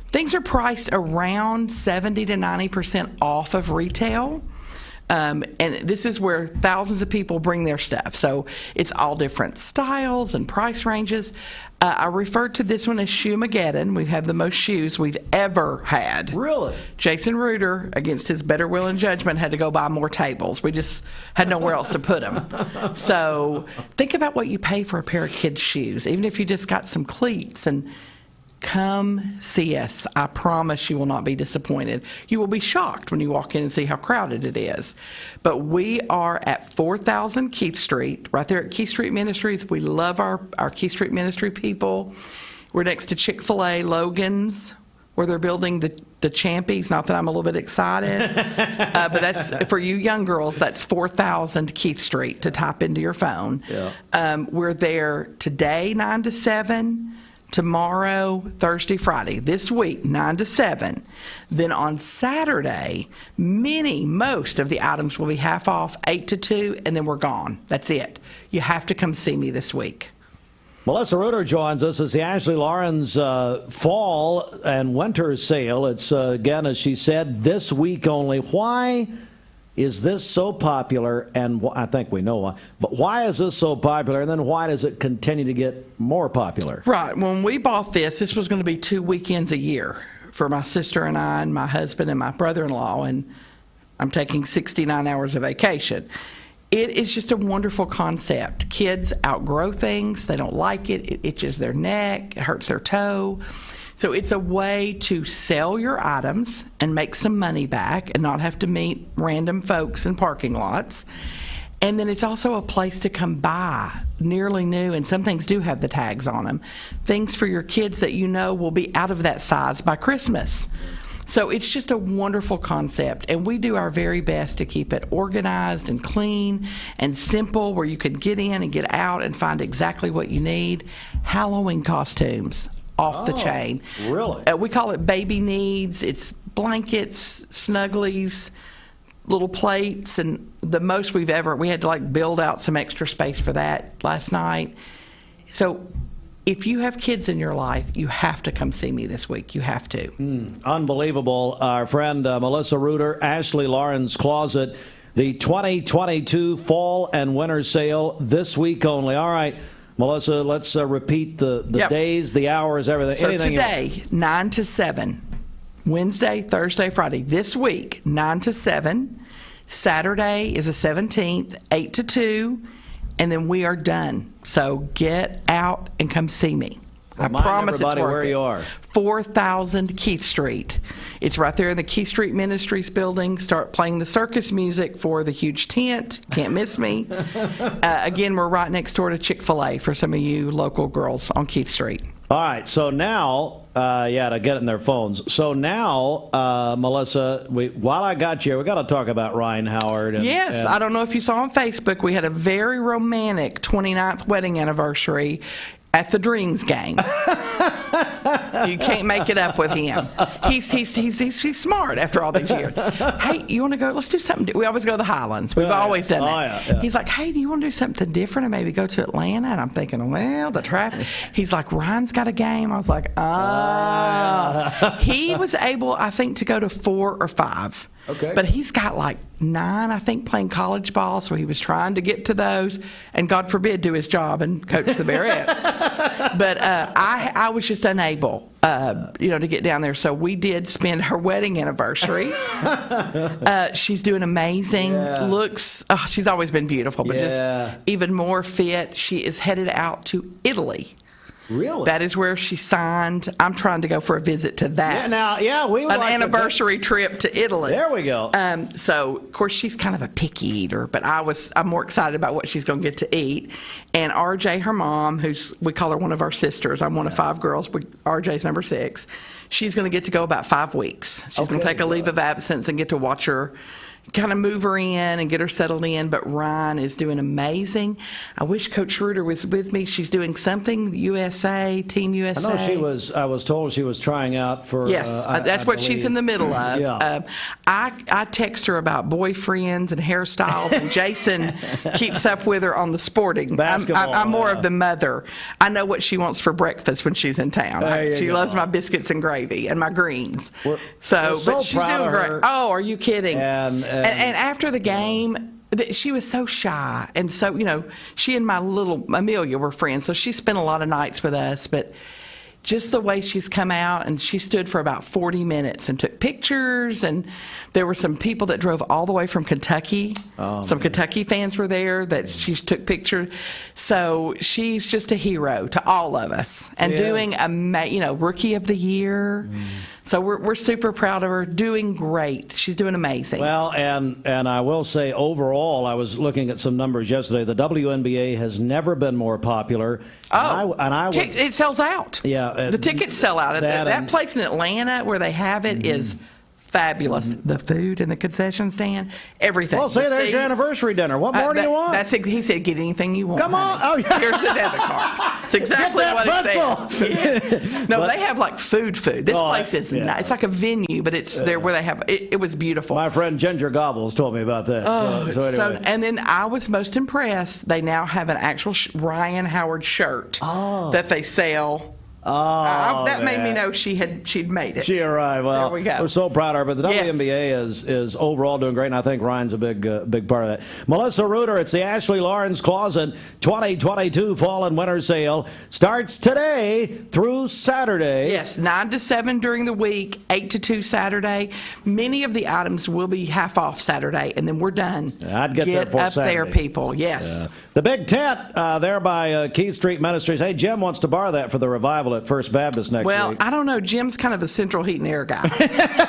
Things are priced around 70 to 90% off of retail. And this is where thousands of people bring their stuff. So it's all different styles and price ranges. I referred to this one as Shoemageddon. We have the most shoes we've ever had. Really? Jason Reuter, against his better will and judgment, had to go buy more tables. We just had nowhere else to put them. So think about what you pay for a pair of kids' shoes, even if you just got some cleats, and come see us. I promise you will not be disappointed. You will be shocked when you walk in and see how crowded it is. But we are at 4000 Keith Street, right there at Keith Street Ministries. We love our Keith Street Ministry people. We're next to Chick-fil-A, Logan's, where they're building the Champies. Not that I'm a little bit excited, but that's for you young girls. That's 4000 Keith Street to type into your phone. Yeah. We're there today, 9 to 7. Tomorrow, Thursday, Friday, this week, 9 to 7. Then on Saturday, most of the items will be half off, 8 to 2, and then we're gone. That's it. You have to come see me this week. Melissa Reuter joins us as the Ashley Lawrence fall and winter sale. It's, again, as she said, this week only. Why is this so popular? And I think we know why. But why is this so popular? And then why does it continue to get more popular? Right. When we bought this was going to be 2 weekends a year for my sister and I and my husband and my brother-in-law. And I'm taking 69 hours of vacation. It is just a wonderful concept. Kids outgrow things. They don't like it. It itches their neck. It hurts their toe. So it's a way to sell your items and make some money back and not have to meet random folks in parking lots. And then it's also a place to come buy nearly new, and some things do have the tags on them, things for your kids that you know will be out of that size by Christmas. So it's just a wonderful concept, and we do our very best to keep it organized and clean and simple, where you can get in and get out and find exactly what you need. Halloween costumes, off the chain. Really? We call it baby needs. It's blankets, snugglies, little plates, and the most we had to build out some extra space for that last night. So if you have kids in your life, you have to come see me this week. You have to. Unbelievable. Our friend Melissa Reuter, Ashley Lawrence Closet, the 2022 fall and winter sale this week only. All right, Melissa, let's repeat the days, the hours, everything. So today, 9 to 7. Wednesday, Thursday, Friday. This week, 9 to 7. Saturday is the 17th, 8 to 2. And then we are done. So get out and come see me. Remind I promise everybody it's worth where it. you are. 4000 Keith Street. It's right there in the Keith Street Ministries building. Start playing the circus music for the huge tent. Can't miss me. Again, we're right next door to Chick-fil-A for some of you local girls on Keith Street. All right, so now, to get in their phones. So now, Melissa, while I got you, we got to talk about Ryan Howard. Yes, I don't know if you saw on Facebook, we had a very romantic 29th wedding anniversary at the Dreams game. You can't make it up with him. He's smart after all these years. Hey, you want to go? Let's do something. We always go to the Highlands. We've always done that. Yeah. He's like, hey, do you want to do something different and maybe go to Atlanta? And I'm thinking, well, the traffic. He's like, Ryan's got a game. I was like, He was able, I think, to go to 4 or 5. Okay. But he's got 9, I think, playing college ball, so he was trying to get to those, and God forbid, do his job and coach the Bearettes. But I was just unable, to get down there. So we did spend her wedding anniversary. She's doing amazing. Looks, she's always been beautiful, but just even more fit. She is headed out to Italy. Really? That is where she signed. I'm trying to go for a visit to that. We would an anniversary trip to Italy. There we go. So of course she's kind of a picky eater, but I'm more excited about what she's going to get to eat. And RJ, her mom, we call her one of our sisters. I'm one of 5 girls. RJ's number 6. She's going to get to go about 5 weeks. She's going to take a leave of absence and get to watch her, kind of move her in and get her settled in. But Ryan is doing amazing. I wish Coach Reuter was with me. She's doing something, Team USA. I know I was told she was trying out for. Yes, that's what she's in the middle of. Yeah. I text her about boyfriends and hairstyles, and Jason keeps up with her on the sporting. Basketball, I'm more of the mother. I know what she wants for breakfast when she's in town. She loves my biscuits and gravy and my greens. We're but she's proud doing of great. her. Oh, are you kidding? And And after the game, she was so shy. And so, she and my little Amelia were friends, so she spent a lot of nights with us. But just the way she's come out, and she stood for about 40 minutes and took pictures, and there were some people that drove all the way from Kentucky. Some Kentucky fans were there that she took pictures. So she's just a hero to all of us, and doing Rookie of the Year. So we're super proud of her, doing great. She's doing amazing. Well, and I will say overall, I was looking at some numbers yesterday. The WNBA has never been more popular. It sells out. Yeah, the tickets sell out. That place in Atlanta where they have it is fabulous. The food and the concession stand, everything. Well, say there's your anniversary dinner. What more do you want? He said, get anything you want. Come on. Honey. Oh, yeah. Here's the debit card. That's exactly what he said. Yeah. No, they have like food. This place is nice. It's like a venue, but it's there where they have it was beautiful. My friend Ginger Gobbles told me about that. So anyway. And then I was most impressed. They now have an actual Ryan Howard shirt that they sell. That made me know she'd made it. She arrived. Well, there we go. We're so proud of her. But the WNBA is overall doing great, and I think Ryan's a big part of that. Melissa Reuter, it's the Ashley Lawrence Closet 2022 Fall and Winter Sale. Starts today through Saturday. Yes, 9 to 7 during the week, 8 to 2 Saturday. Many of the items will be half off Saturday, and then we're done. I'd get there for up Saturday. there, people. Yes. The big tent there by Keith Street Ministries. Hey, Jim wants to borrow that for the revival at First Baptist next week. Well, I don't know. Jim's kind of a central heat and air guy.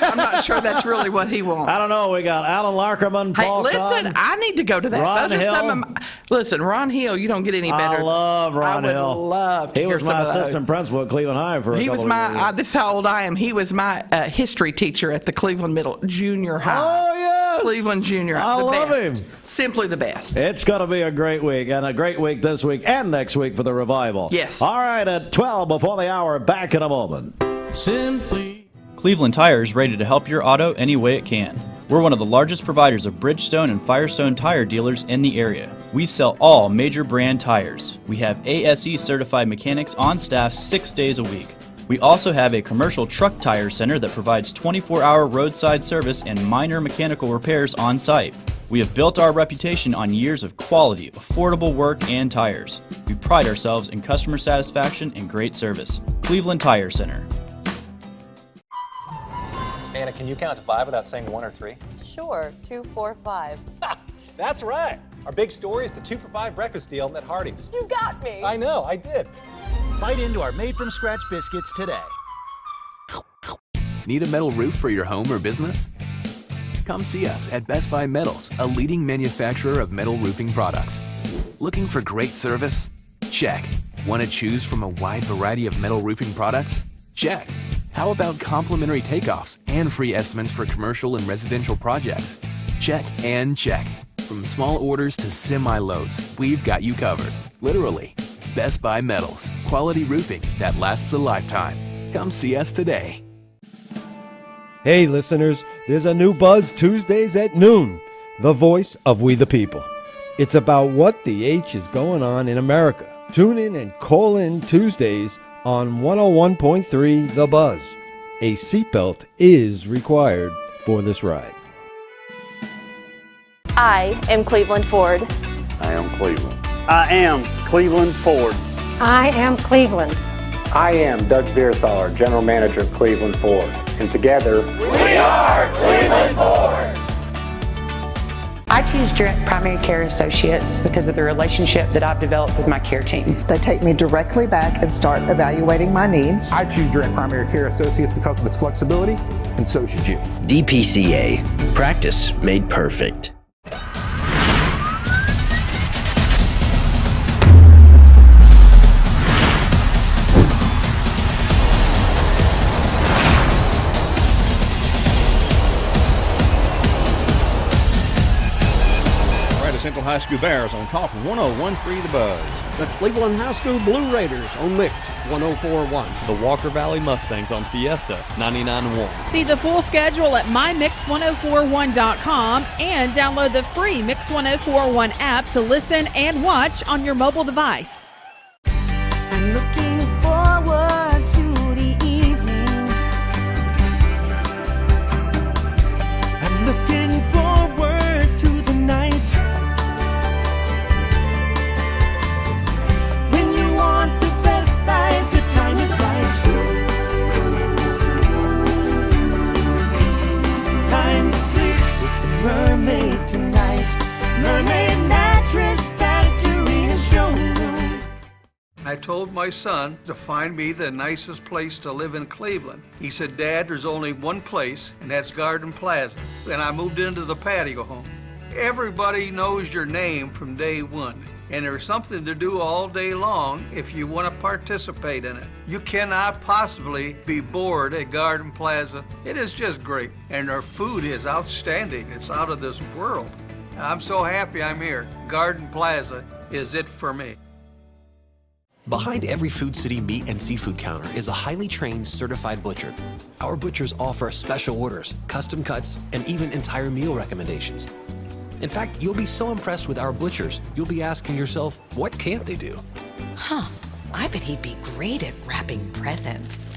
I'm not sure that's really what he wants. I don't know. We got Alan Larkerman, Paul listen, Kahn, I need to go to that. Ron Hill. Listen, Ron Hill, you don't get any better. I love Ron Hill. I would love to He hear was some my of those. assistant principal at Cleveland High for a He couple was of years. this is how old I am. He was my history teacher at the Cleveland Junior High. Oh, yes. Cleveland Junior High. I love best. him. Simply the best. It's going to be a great week, and a great week this week and next week for the revival. Yes. All right, at 12 before the hour, back in a moment. Simply Cleveland Tire is ready to help your auto any way it can. We're one of the largest providers of Bridgestone and Firestone tire dealers in the area. We sell all major brand tires. We have ASE certified mechanics on staff 6 days a week. We also have a commercial truck tire center that provides 24-hour roadside service and minor mechanical repairs on site. We have built our reputation on years of quality, affordable work and tires. We pride ourselves in customer satisfaction and great service. Cleveland Tire Center. Anna, can you count to 5 without saying 1 or 3? Sure, 2, 4, 5. That's right. Our big story is the 2 for $5 breakfast deal at Hardee's. You got me. I know, I did. Bite into our made-from-scratch biscuits today. Need a metal roof for your home or business? Come see us at Best Buy Metals, a leading manufacturer of metal roofing products. Looking for great service? Check. Want to choose from a wide variety of metal roofing products? Check. How about complimentary takeoffs and free estimates for commercial and residential projects? Check and check. From small orders to semi-loads, we've got you covered. Literally. Best Buy Metals. Quality roofing that lasts a lifetime. Come see us today. Hey, listeners, there's a new Buzz Tuesdays at noon, the voice of We the People. It's about what the H is going on in America. Tune in and call in Tuesdays on 101.3 The Buzz. A seatbelt is required for this ride. I am Cleveland Ford. I am Cleveland. I am Cleveland Ford. I am Cleveland. I am Doug Vierthar, General Manager of Cleveland Ford. And together, we are Cleveland Ford. I choose Direct Primary Care Associates because of the relationship that I've developed with my care team. They take me directly back and start evaluating my needs. I choose Direct Primary Care Associates because of its flexibility, and so should you. DPCA. Practice made perfect. Central High School Bears on top of 101.3 The Buzz. The Cleveland High School Blue Raiders on Mix 104.1. The Walker Valley Mustangs on Fiesta 99.1. See the full schedule at mymix1041.com and download the free Mix 1041 app to listen and watch on your mobile device. I'm looking forward to the evening. I'm looking forward I told my son to find me the nicest place to live in Cleveland. He said, Dad, there's only one place, and that's Garden Plaza. And I moved into the patio home. Everybody knows your name from day one, and there's something to do all day long if you want to participate in it. You cannot possibly be bored at Garden Plaza. It is just great, and their food is outstanding. It's out of this world. I'm so happy I'm here. Garden Plaza is it for me. Behind every Food City meat and seafood counter is a highly trained, certified butcher. Our butchers offer special orders, custom cuts, and even entire meal recommendations. In fact, you'll be so impressed with our butchers, you'll be asking yourself, what can't they do? Huh, I bet he'd be great at wrapping presents.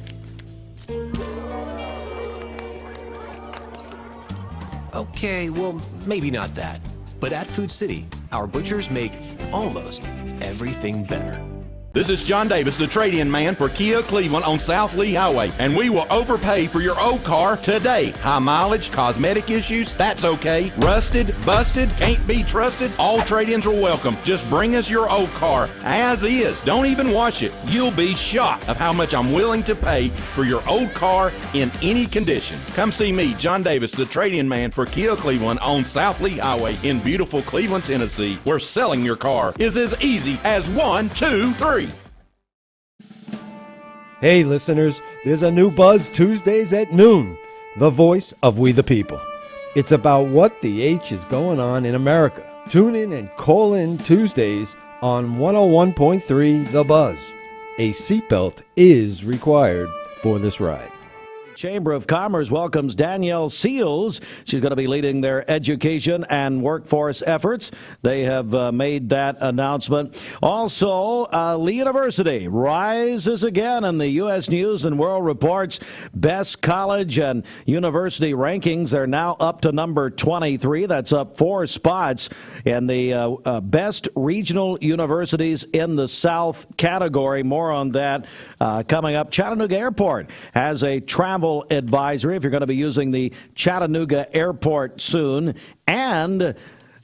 Okay, well, maybe not that. But at Food City, our butchers make almost everything better. This is John Davis, the trade-in man for Kia Cleveland on South Lee Highway, and we will overpay for your old car today. High mileage, cosmetic issues, that's okay. Rusted, busted, can't be trusted, all trade-ins are welcome. Just bring us your old car as is. Don't even wash it. You'll be shocked of how much I'm willing to pay for your old car in any condition. Come see me, John Davis, the trade-in man for Kia Cleveland on South Lee Highway in beautiful Cleveland, Tennessee, where selling your car is as easy as 1, 2, 3. Hey, listeners, there's a new Buzz Tuesdays at noon, the voice of we the people. It's about what the H is going on in America. Tune in and call in Tuesdays on 101.3 The Buzz. A seatbelt is required for this ride. Chamber of Commerce welcomes Danielle Seals. She's going to be leading their education and workforce efforts. They have made that announcement. Also, Lee University rises again in the U.S. News and World Report's best college and university rankings. They're now up to number 23. That's up 4 spots in the best regional universities in the South category. More on that coming up. Chattanooga Airport has a travel advisory if you're going to be using the Chattanooga Airport soon. And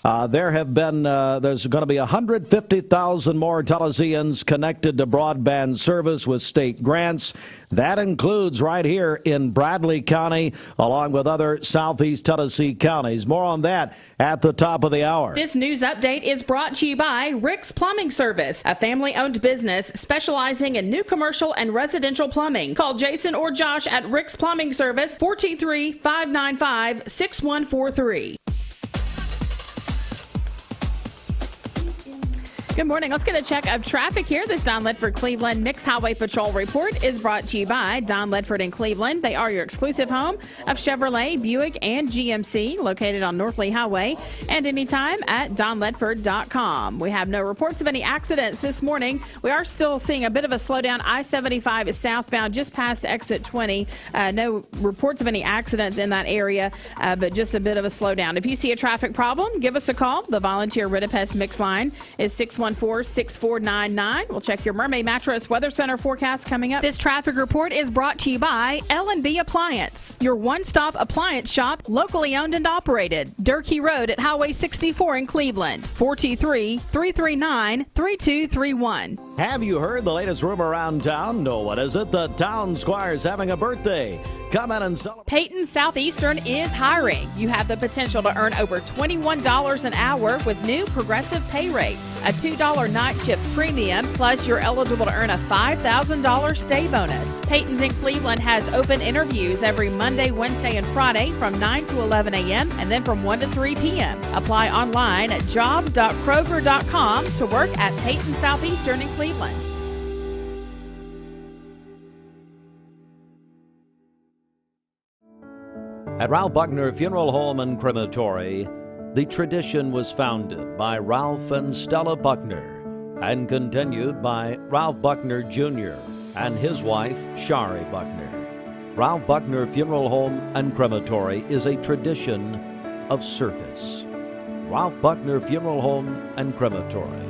there's going to be 150,000 more Tennesseans connected to broadband service with state grants. That includes right here in Bradley County, along with other southeast Tennessee counties. More on that at the top of the hour. This news update is brought to you by Rick's Plumbing Service, a family-owned business specializing in new commercial and residential plumbing. Call Jason or Josh at Rick's Plumbing Service, 423-595-6143. Good morning. Let's get a check of traffic here. This Don Ledford Cleveland Mixed Highway Patrol Report is brought to you by Don Ledford in Cleveland. They are your exclusive home of Chevrolet, Buick, and GMC, located on North Lee Highway, and anytime at donledford.com. We have no reports of any accidents this morning. We are still seeing a bit of a slowdown. I-75 is southbound just past exit 20. No reports of any accidents in that area, but just a bit of a slowdown. If you see a traffic problem, give us a call. The volunteer Ridipest Mix line is 614-6499. We'll check your Mermaid Mattress Weather Center forecast coming up. This traffic report is brought to you by L&B Appliance, your one-stop appliance shop, locally owned and operated. Durkee Road at Highway 64 in Cleveland, 423-339-3231. Have you heard the latest rumor around town? No, what is it? The town squire's having a birthday. Come in and celebrate. Peyton Southeastern is hiring. You have the potential to earn over $21 an hour with new progressive pay rates. A $2 night shift premium, plus you're eligible to earn a $5,000 stay bonus. Peyton's in Cleveland has open interviews every Monday, Wednesday, and Friday from 9 to 11 a.m. and then from 1 to 3 p.m. Apply online at jobs.kroger.com to work at Peyton Southeastern in Cleveland. At Ralph Buckner Funeral Home and Crematory, the tradition was founded by Ralph and Stella Buckner and continued by Ralph Buckner Jr. and his wife, Shari Buckner. Ralph Buckner Funeral Home and Crematory is a tradition of service. Ralph Buckner Funeral Home and Crematory,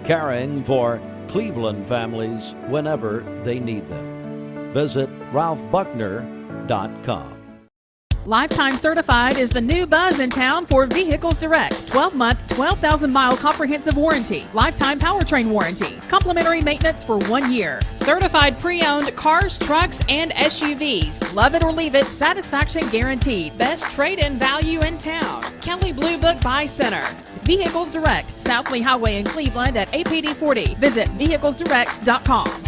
caring for Cleveland families whenever they need them. Visit ralphbuckner.com. Lifetime Certified is the new buzz in town for Vehicles Direct. 12-month, 12,000-mile comprehensive warranty. Lifetime powertrain warranty. Complimentary maintenance for 1 year. Certified pre-owned cars, trucks, and SUVs. Love it or leave it, satisfaction guaranteed. Best trade-in value in town. Kelly Blue Book Buy Center. Vehicles Direct, South Lee Highway in Cleveland at APD 40. Visit vehiclesdirect.com.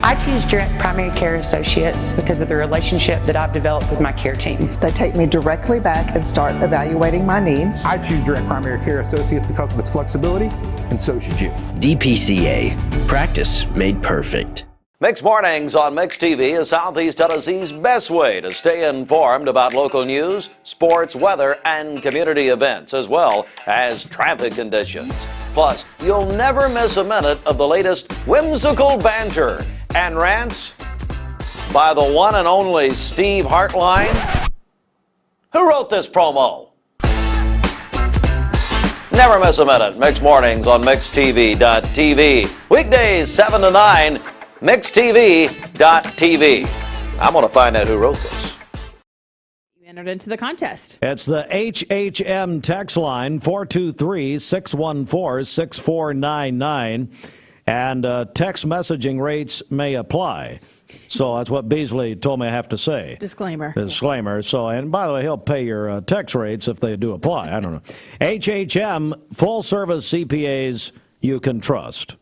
I choose Direct Primary Care Associates because of the relationship that I've developed with my care team. They take me directly back and start evaluating my needs. I choose Direct Primary Care Associates because of its flexibility, and so should you. DPCA. Practice made perfect. Mixed Mornings on Mixed TV is Southeast Tennessee's best way to stay informed about local news, sports, weather, and community events, as well as traffic conditions. Plus, you'll never miss a minute of the latest whimsical banter and rants by the one and only Steve Hartline. Who wrote this promo? Never miss a minute. Mixed Mornings on MixedTV.tv. Weekdays 7 to 9. MixedTV.tv. I'm going to find out who wrote this. You entered into the contest. It's the HHM text line, 423-614-6499. And text messaging rates may apply. So that's what Beasley told me I have to say. Disclaimer. So, and by the way, he'll pay your text rates if they do apply. I don't know. HHM, full service CPAs you can trust.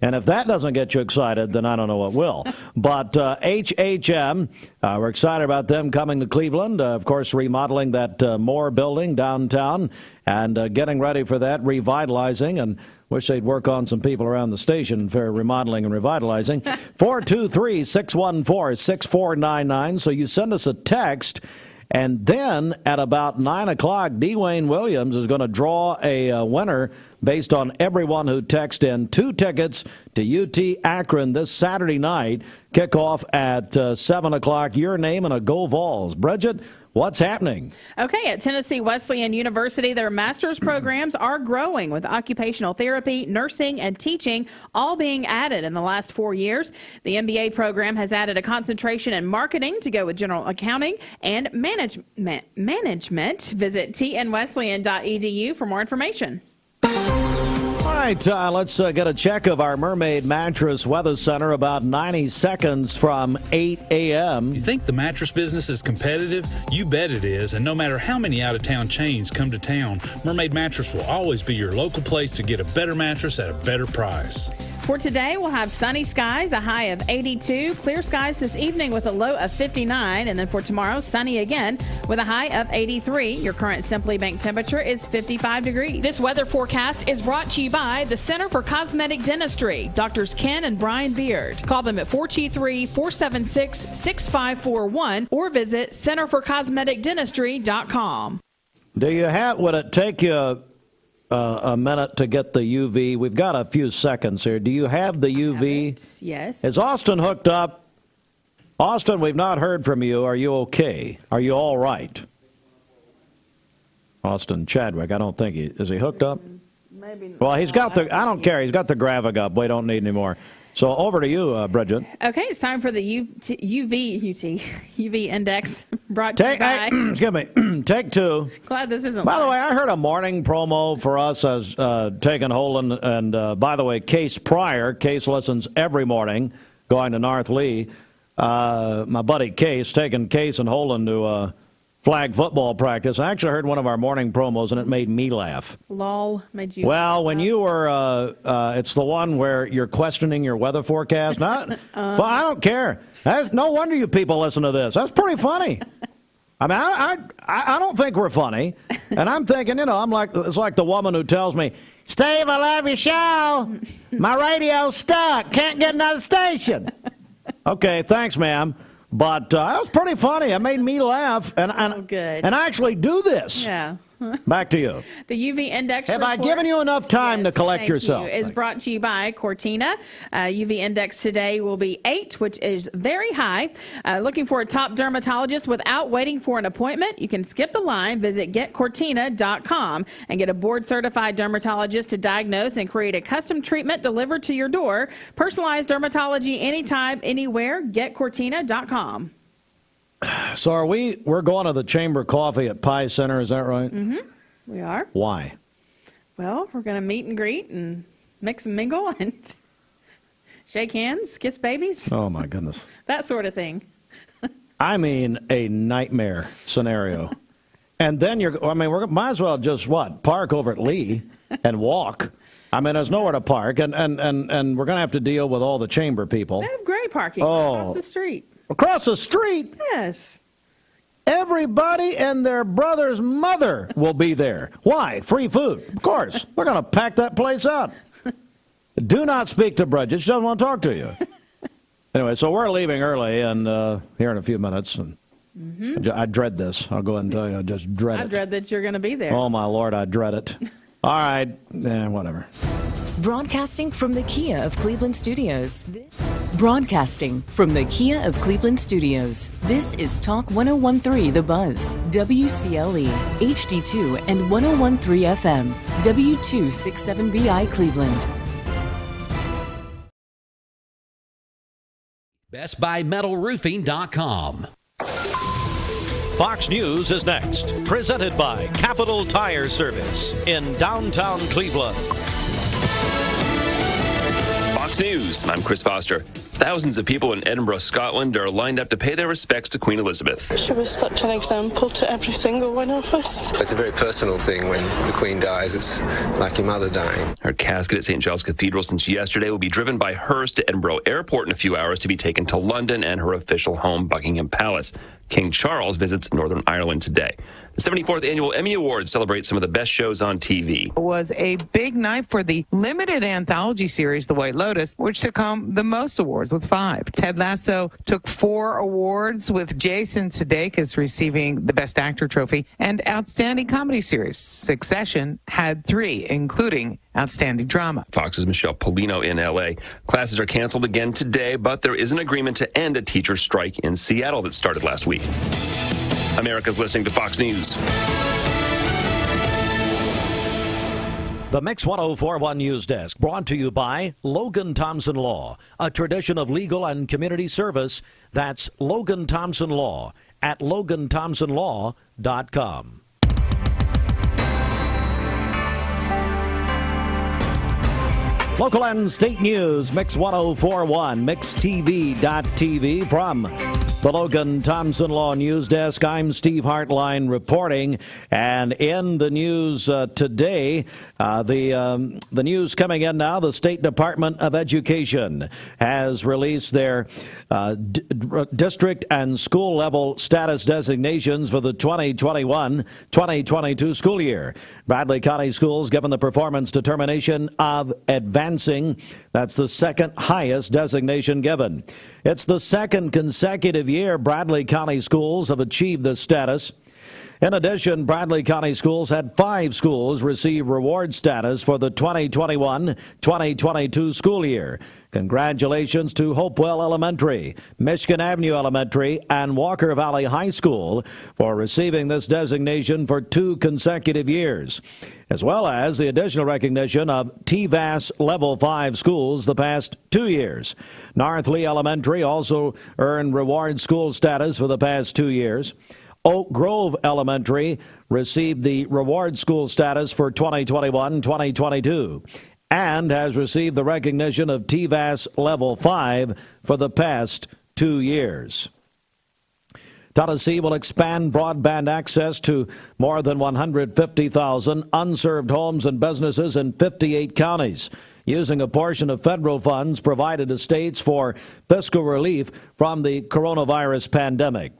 And if that doesn't get you excited, then I don't know what will. But HHM, we're excited about them coming to Cleveland. Of course, remodeling that Moore building downtown and getting ready for that, revitalizing. And wish they'd work on some people around the station for remodeling and revitalizing. 423-614-6499. So you send us a text. And then at about 9 o'clock, Dwayne Williams is going to draw a winner based on everyone who texted in. 2 tickets to UT Akron this Saturday night. Kickoff at 7 o'clock. Your name and a Go Vols. Bridget, what's happening? Okay, at Tennessee Wesleyan University, their master's programs are growing with occupational therapy, nursing, and teaching all being added in the last 4 years. The MBA program has added a concentration in marketing to go with general accounting and management. Visit tnwesleyan.edu for more information. All right, let's get a check of our Mermaid Mattress Weather Center about 90 seconds from 8 a.m. You think the mattress business is competitive? You bet it is, and no matter how many out-of-town chains come to town, Mermaid Mattress will always be your local place to get a better mattress at a better price. For today, we'll have sunny skies, a high of 82, clear skies this evening with a low of 59, and then for tomorrow, sunny again with a high of 83. Your current Simply Bank temperature is 55 degrees. This weather forecast is brought to you by the Center for Cosmetic Dentistry, Doctors Ken and Brian Beard. Call them at 423-476-6541 or visit centerforcosmeticdentistry.com. Would it take you a minute to get the UV? We've got a few seconds here. Do you have the UV? Yes. Is Austin hooked up? Austin, we've not heard from you. Are you okay? Are you all right? Austin Chadwick, I don't think is he hooked up? Maybe. Well, he's got the, I don't care. He's got the graphic up. We don't need any more. So over to you, Bridget. Okay, it's time for the UV index brought to you by. Excuse me. Take 2. Glad this isn't. By the way, I heard a morning promo for us as taking hold, and by the way, Case Pryor. Case listens every morning, going to North Lee. My buddy Case taking Case and Holden to flag football practice. I actually heard one of our morning promos, and it made me laugh. Lol, made you. Well, when you were, it's the one where you're questioning your weather forecast. Well, I don't care. No wonder you people listen to this. That's pretty funny. I mean, I don't think we're funny, and I'm thinking, it's like the woman who tells me, Steve, I love your show. My radio's stuck. Can't get another station. Okay, thanks, ma'am. But that was pretty funny. It made me laugh. And good. And I actually do this. Yeah. Back to you. The UV index Have report, I given you enough time to collect yourself? Is brought to you by Cortina. UV index today will be 8, which is very high. Looking for a top dermatologist without waiting for an appointment? You can skip the line. Visit getcortina.com and get a board-certified dermatologist to diagnose and create a custom treatment delivered to your door. Personalized dermatology anytime, anywhere. Getcortina.com. So we're going to the Chamber Coffee at Pie Center, is that right? Mm-hmm. We are. Why? Well, we're going to meet and greet and mix and mingle and shake hands, kiss babies. Oh, my goodness. That sort of thing. I mean, a nightmare scenario. And then we might as well just, park over at Lee and walk. I mean, there's nowhere to park, and we're going to have to deal with all the chamber people. They have great parking across the street. Across the street? Yes. Everybody and their brother's mother will be there. Why? Free food. Of course. They're going to pack that place out. Do not speak to Bridget. She doesn't want to talk to you. Anyway, so we're leaving early and here in a few minutes. And I dread this. I'll go ahead and tell you, I just dread it. I dread that you're going to be there. Oh, my Lord, I dread it. All right. Whatever. Broadcasting from the Kia of Cleveland Studios. Broadcasting from the Kia of Cleveland Studios. This is Talk 101.3 The Buzz. WCLE, HD2 and 101.3 FM. W267BI Cleveland. BestBuyMetalRoofing.com. Fox News is next, presented by Capital Tire Service in downtown Cleveland. Fox News, I'm Chris Foster. Thousands of people in Edinburgh, Scotland are lined up to pay their respects to Queen Elizabeth. She was such an example to every single one of us. It's a very personal thing when the Queen dies. It's like your mother dying. Her casket at St. Giles Cathedral since yesterday will be driven by hearse to Edinburgh Airport in a few hours to be taken to London and her official home, Buckingham Palace. King Charles visits Northern Ireland today. The 74th Annual Emmy Awards celebrate some of the best shows on TV. It was a big night for the limited anthology series The White Lotus, which took home the most awards with 5. Ted Lasso took 4 awards, with Jason Sudeikis receiving the Best Actor trophy, and Outstanding Comedy Series. Succession had 3, including Outstanding Drama. Fox's Michelle Polino in L.A. Classes are canceled again today, but there is an agreement to end a teacher strike in Seattle that started last week. America's listening to Fox News. The Mix 1041 News Desk, brought to you by Logan Thompson Law, a tradition of legal and community service. That's Logan Thompson Law at LoganThompsonLaw.com. Local and state news, Mix 1041, MixTV.tv from the Logan Thompson Law News Desk. I'm Steve Hartline reporting, and in the news today, the news coming in now, the State Department of Education has released their district and school level status designations for the 2021-2022 school year. Bradley County Schools given the performance determination of advancing. That's the second highest designation given. It's the second consecutive year Bradley County Schools have achieved this status. In addition, Bradley County Schools had 5 schools receive reward status for the 2021-2022 school year. Congratulations to Hopewell Elementary, Michigan Avenue Elementary, and Walker Valley High School for receiving this designation for 2 consecutive years, as well as the additional recognition of TVAS Level 5 schools the past 2 years. North Lee Elementary also earned reward school status for the past 2 years. Oak Grove Elementary received the reward school status for 2021-2022 and has received the recognition of TVAS Level 5 for the past 2 years. Tennessee will expand broadband access to more than 150,000 unserved homes and businesses in 58 counties, using a portion of federal funds provided to states for fiscal relief from the coronavirus pandemic.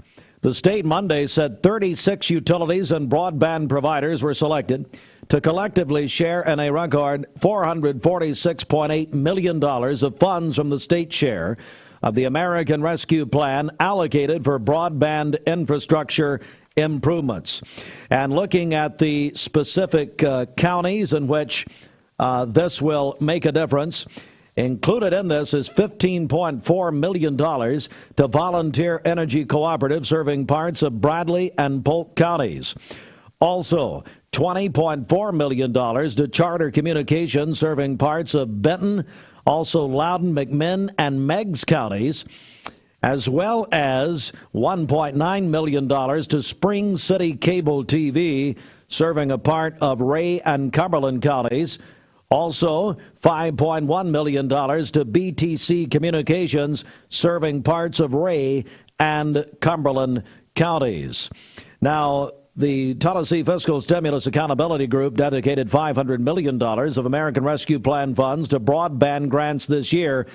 The state Monday said 36 utilities and broadband providers were selected to collectively share in a record $446.8 million of funds from the state share of the American Rescue Plan allocated for broadband infrastructure improvements. And looking at the specific counties in which this will make a difference, included in this is $15.4 million to Volunteer Energy Cooperative serving parts of Bradley and Polk counties. Also, $20.4 million to Charter Communications serving parts of Benton, also Loudoun, McMinn, and Meigs counties. as well as $1.9 million to Spring City Cable TV, serving a part of Ray and Cumberland counties. Also, $5.1 million to BTC Communications, serving parts of Ray and Cumberland counties. Now, the Tennessee Fiscal Stimulus Accountability Group dedicated $500 million of American Rescue Plan funds to broadband grants this year.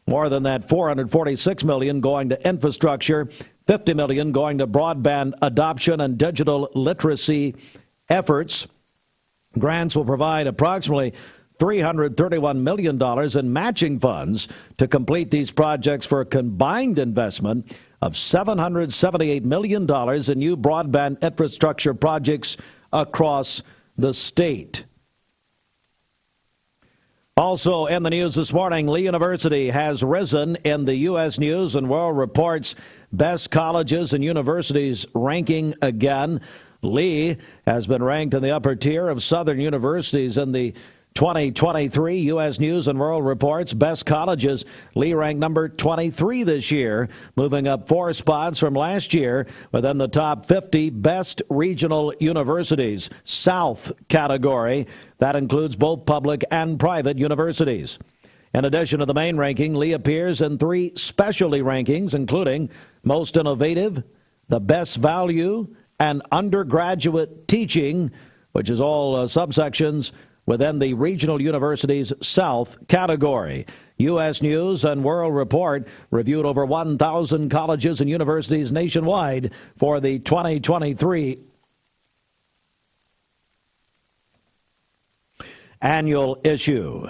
More than that, $446 million going to infrastructure, $50 million going to broadband adoption and digital literacy efforts. Grants will provide approximately $331 million in matching funds to complete these projects for a combined investment of $778 million in new broadband infrastructure projects across the state. Also in the news this morning, Lee University has risen in the U.S. News and World Report's Best Colleges and Universities ranking again. Lee has been ranked in the upper tier of Southern universities in the 2023 U.S. News and World Report's Best Colleges. Lee ranked number 23 this year, moving up 4 spots from last year within the top 50 best regional universities, South category. That includes both public and private universities. In addition to the main ranking, Lee appears in 3 specialty rankings, including Most Innovative, the Best Value, and Undergraduate Teaching, which is all subsections within the Regional Universities South category. U.S. News and World Report reviewed over 1,000 colleges and universities nationwide for the 2023 annual issue.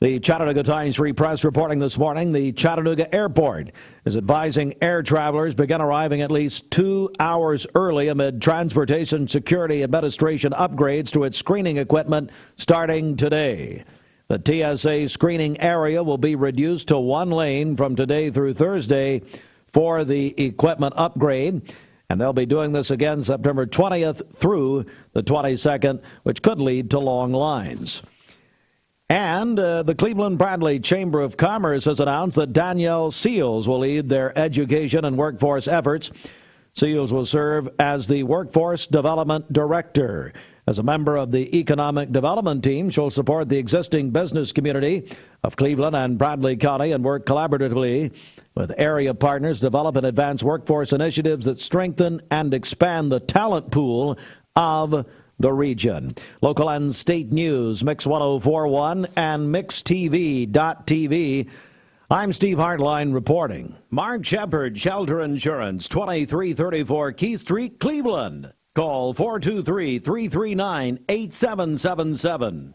The Chattanooga Times Free Press reporting this morning, the Chattanooga Airport is advising air travelers begin arriving at least 2 hours early amid Transportation Security Administration upgrades to its screening equipment starting today. The TSA screening area will be reduced to 1 lane from today through Thursday for the equipment upgrade. And they'll be doing this again September 20th through the 22nd, which could lead to long lines. And the Cleveland Bradley Chamber of Commerce has announced that Danielle Seals will lead their education and workforce efforts. Seals will serve as the Workforce Development Director. As a member of the Economic Development Team, she'll support the existing business community of Cleveland and Bradley County and work collaboratively with area partners, develop and advance workforce initiatives that strengthen and expand the talent pool of the region. Local and state news, Mix 1041 and MixTV.tv. I'm Steve Hartline reporting. Mark Shepard, Shelter Insurance, 2334 Keith Street, Cleveland. Call 423-339-8777.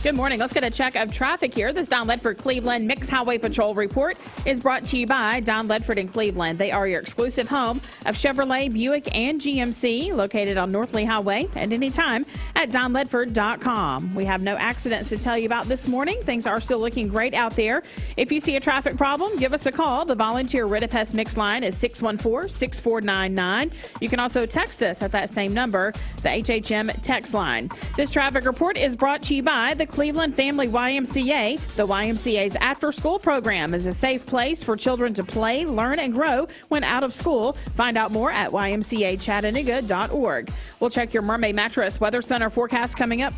Good morning. Let's get a check of traffic here. This Don Ledford Cleveland Mixed Highway Patrol report is brought to you by Don Ledford in Cleveland. They are your exclusive home of Chevrolet, Buick, and GMC, located on North Lee Highway and anytime at donledford.com. We have no accidents to tell you about this morning. Things are still looking great out there. If you see a traffic problem, give us a call. The volunteer Ridipest Mix line is 614-6499. You can also text us at that same number, the HHM text line. This traffic report is brought to you by the Cleveland Family YMCA. The YMCA's after-school program is a safe place for children to play, learn, and grow when out of school. Find out more at ymcachattanooga.org. We'll check your Mermaid Mattress Weather Center forecast coming up.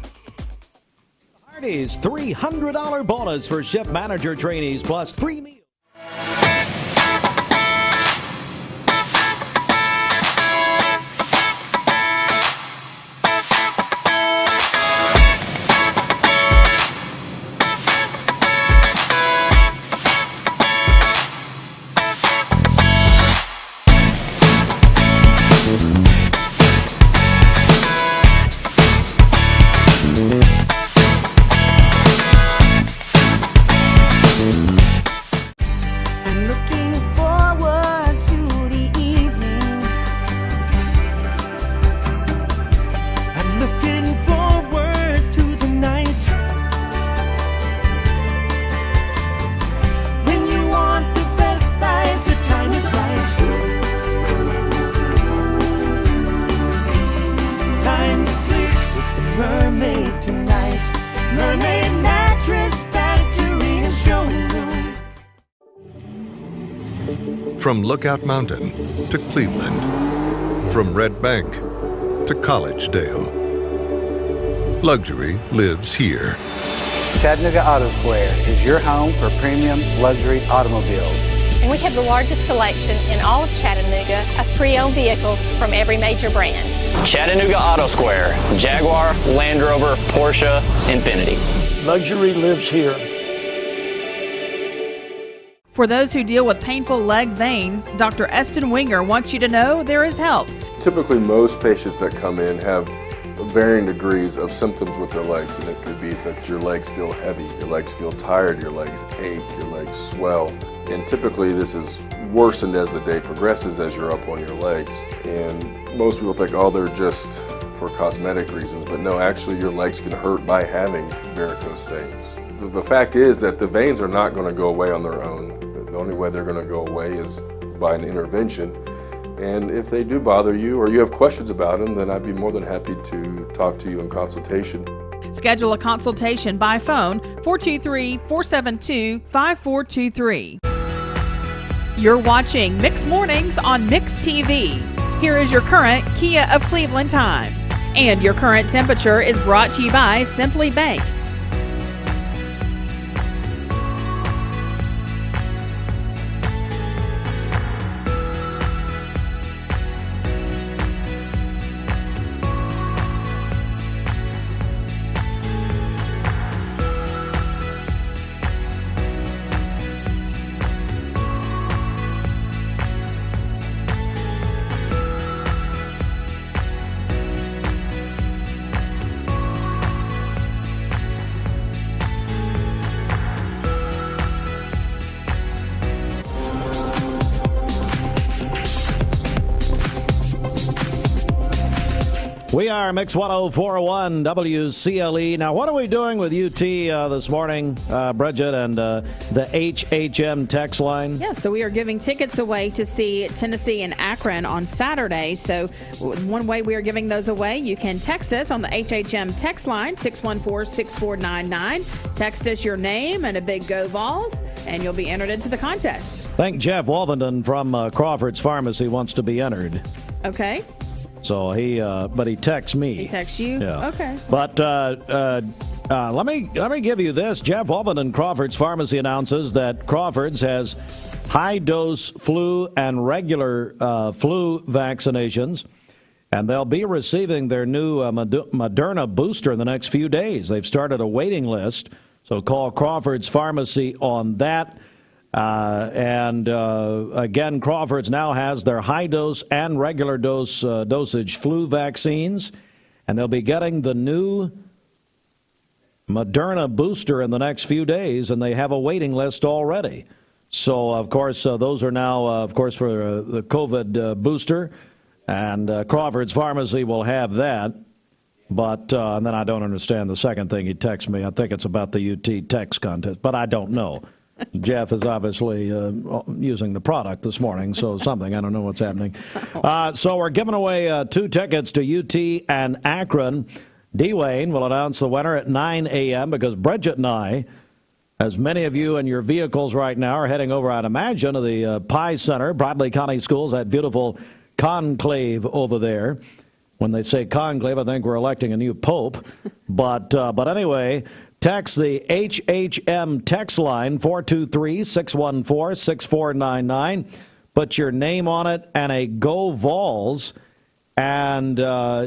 Hardee's $300 bonus for shift manager trainees plus free meals. From Lookout Mountain to Cleveland. From Red Bank to Collegedale. Luxury lives here. Chattanooga Auto Square is your home for premium luxury automobiles. And we have the largest selection in all of Chattanooga of pre-owned vehicles from every major brand. Chattanooga Auto Square, Jaguar, Land Rover, Porsche, Infiniti. Luxury lives here. For those who deal with painful leg veins, Dr. Eston Winger wants you to know there is help. Typically, most patients that come in have varying degrees of symptoms with their legs, and it could be that your legs feel heavy, your legs feel tired, your legs ache, your legs swell. And typically this is worsened as the day progresses as you're up on your legs. And most people think, oh, they're just for cosmetic reasons, but no, actually your legs can hurt by having varicose veins. The fact is that the veins are not going to go away on their own. The only way they're going to go away is by an intervention. And if they do bother you or you have questions about them, then I'd be more than happy to talk to you in consultation. Schedule a consultation by phone 423-472-5423. You're watching Mix Mornings on Mix TV. Here is your current Kia of Cleveland time. And your current temperature is brought to you by Simply Bank. We are Mix 104.1 WCLE. Now, what are we doing with UT this morning, Bridget, and the HHM text line? Yeah, so we are giving tickets away to see Tennessee and Akron on Saturday. So one way we are giving those away, you can text us on the HHM text line, 614-6499. Text us your name and a big Go Vols, and you'll be entered into the contest. I think Jeff Wolvenden from Crawford's Pharmacy wants to be entered. Okay. So but he texts me. He texts you? Yeah. Okay. But let me give you this. Jeff Wolvenden in Crawford's Pharmacy announces that Crawford's has high-dose flu and regular flu vaccinations, and they'll be receiving their new Moderna booster in the next few days. They've started a waiting list, so call Crawford's Pharmacy on that. Again, Crawford's now has their high-dose and regular dosage flu vaccines, and they'll be getting the new Moderna booster in the next few days, and they have a waiting list already. So, of course, those are now, of course, for the COVID booster, and Crawford's Pharmacy will have that. But and then I don't understand the second thing he texts me. I think it's about the UT text contest, but I don't know. Jeff is obviously using the product this morning, so something. I don't know what's happening. So we're giving away 2 tickets to UT and Akron. D-Wayne will announce the winner at 9 a.m. because Bridget and I, as many of you in your vehicles right now, are heading over, I'd imagine, to the Pie Center, Bradley County Schools, that beautiful conclave over there. When they say conclave, I think we're electing a new pope. But anyway, text the HHM text line, 423-614-6499. Put your name on it and a Go Vols, and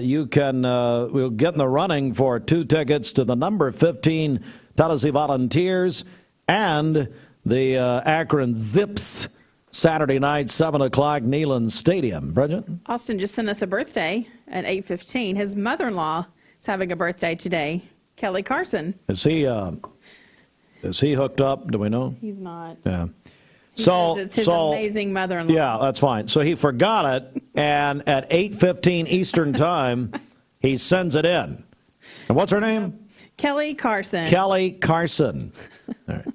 you can we'll get in the running for 2 tickets to the number 15 Tennessee Volunteers and the Akron Zips Saturday night, 7 o'clock, Neyland Stadium. Bridget? Austin just sent us a birthday at 8:15. His mother-in-law is having a birthday today, Kelly Carson. Is he hooked up? Do we know? He's not. Yeah. He says it's his amazing mother-in-law. Yeah, that's fine. So he forgot it, and at 8:15 Eastern Time, he sends it in. And what's her name? Kelly Carson. Kelly Carson. All right.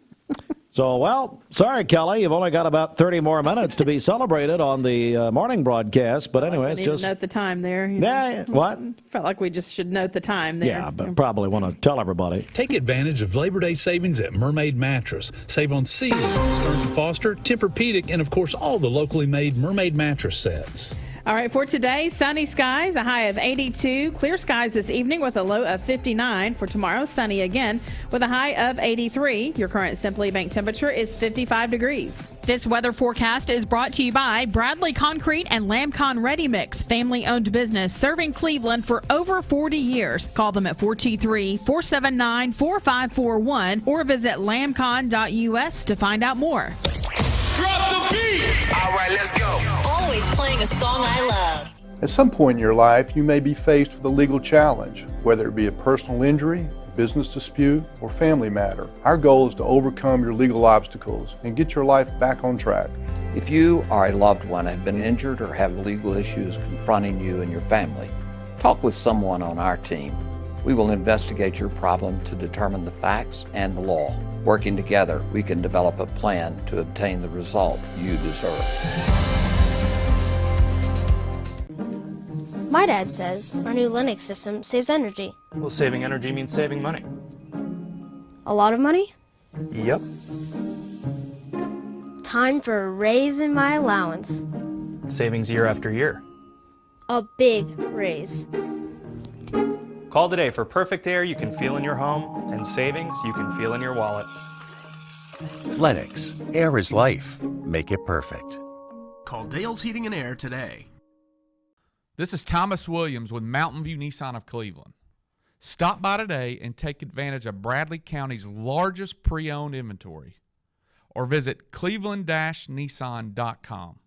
So, well, sorry, Kelly, you've only got about 30 more minutes to be celebrated on the morning broadcast. But anyway, it's just note the time there. Yeah, what? Felt like we just should note the time there. Yeah, but probably want to tell everybody. Take advantage of Labor Day savings at Mermaid Mattress. Save on Sealy, Stearns & Foster, Tempur-Pedic, and of course all the locally made Mermaid mattress sets. All right, for today, sunny skies, a high of 82. Clear skies this evening with a low of 59. For tomorrow, sunny again with a high of 83. Your current Simply Bank temperature is 55 degrees. This weather forecast is brought to you by Bradley Concrete and Lamcon Ready Mix, family-owned business serving Cleveland for over 40 years. Call them at 423-479-4541 or visit lamcon.us to find out more. Drop the beat! All right, let's go. Always playing a song I love. At some point in your life, you may be faced with a legal challenge, whether it be a personal injury, business dispute, or family matter. Our goal is to overcome your legal obstacles and get your life back on track. If you or a loved one have been injured or have legal issues confronting you and your family, talk with someone on our team. We will investigate your problem to determine the facts and the law. Working together, we can develop a plan to obtain the result you deserve. My dad says our new Linux system saves energy. Well, saving energy means saving money. A lot of money? Yep. Time for a raise in my allowance. Savings year after year. A big raise. Call today for perfect air you can feel in your home and savings you can feel in your wallet. Lennox. Air is life. Make it perfect. Call Dale's Heating and Air today. This is Thomas Williams with Mountain View Nissan of Cleveland. Stop by today and take advantage of Bradley County's largest pre-owned inventory. Or visit cleveland-nissan.com,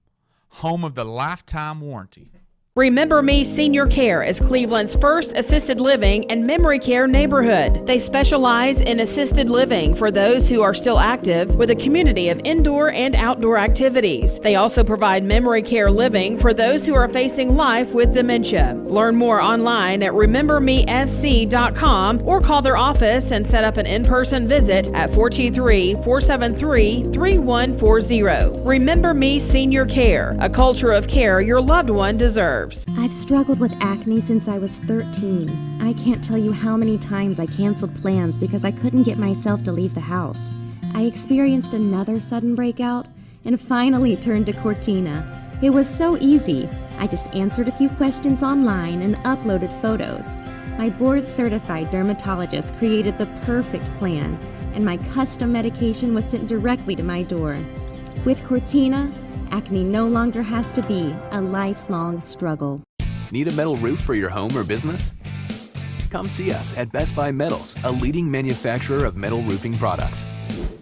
home of the lifetime warranty. Remember Me Senior Care is Cleveland's first assisted living and memory care neighborhood. They specialize in assisted living for those who are still active with a community of indoor and outdoor activities. They also provide memory care living for those who are facing life with dementia. Learn more online at remembermesc.com or call their office and set up an in-person visit at 423-473-3140. Remember Me Senior Care, a culture of care your loved one deserves. I've struggled with acne since I was 13. I can't tell you how many times I canceled plans because I couldn't get myself to leave the house. I experienced another sudden breakout and finally turned to Cortina. It was so easy. I just answered a few questions online and uploaded photos. My board-certified dermatologist created the perfect plan, and my custom medication was sent directly to my door. With Cortina, acne no longer has to be a lifelong struggle. Need a metal roof for your home or business? Come see us at Best Buy Metals, a leading manufacturer of metal roofing products.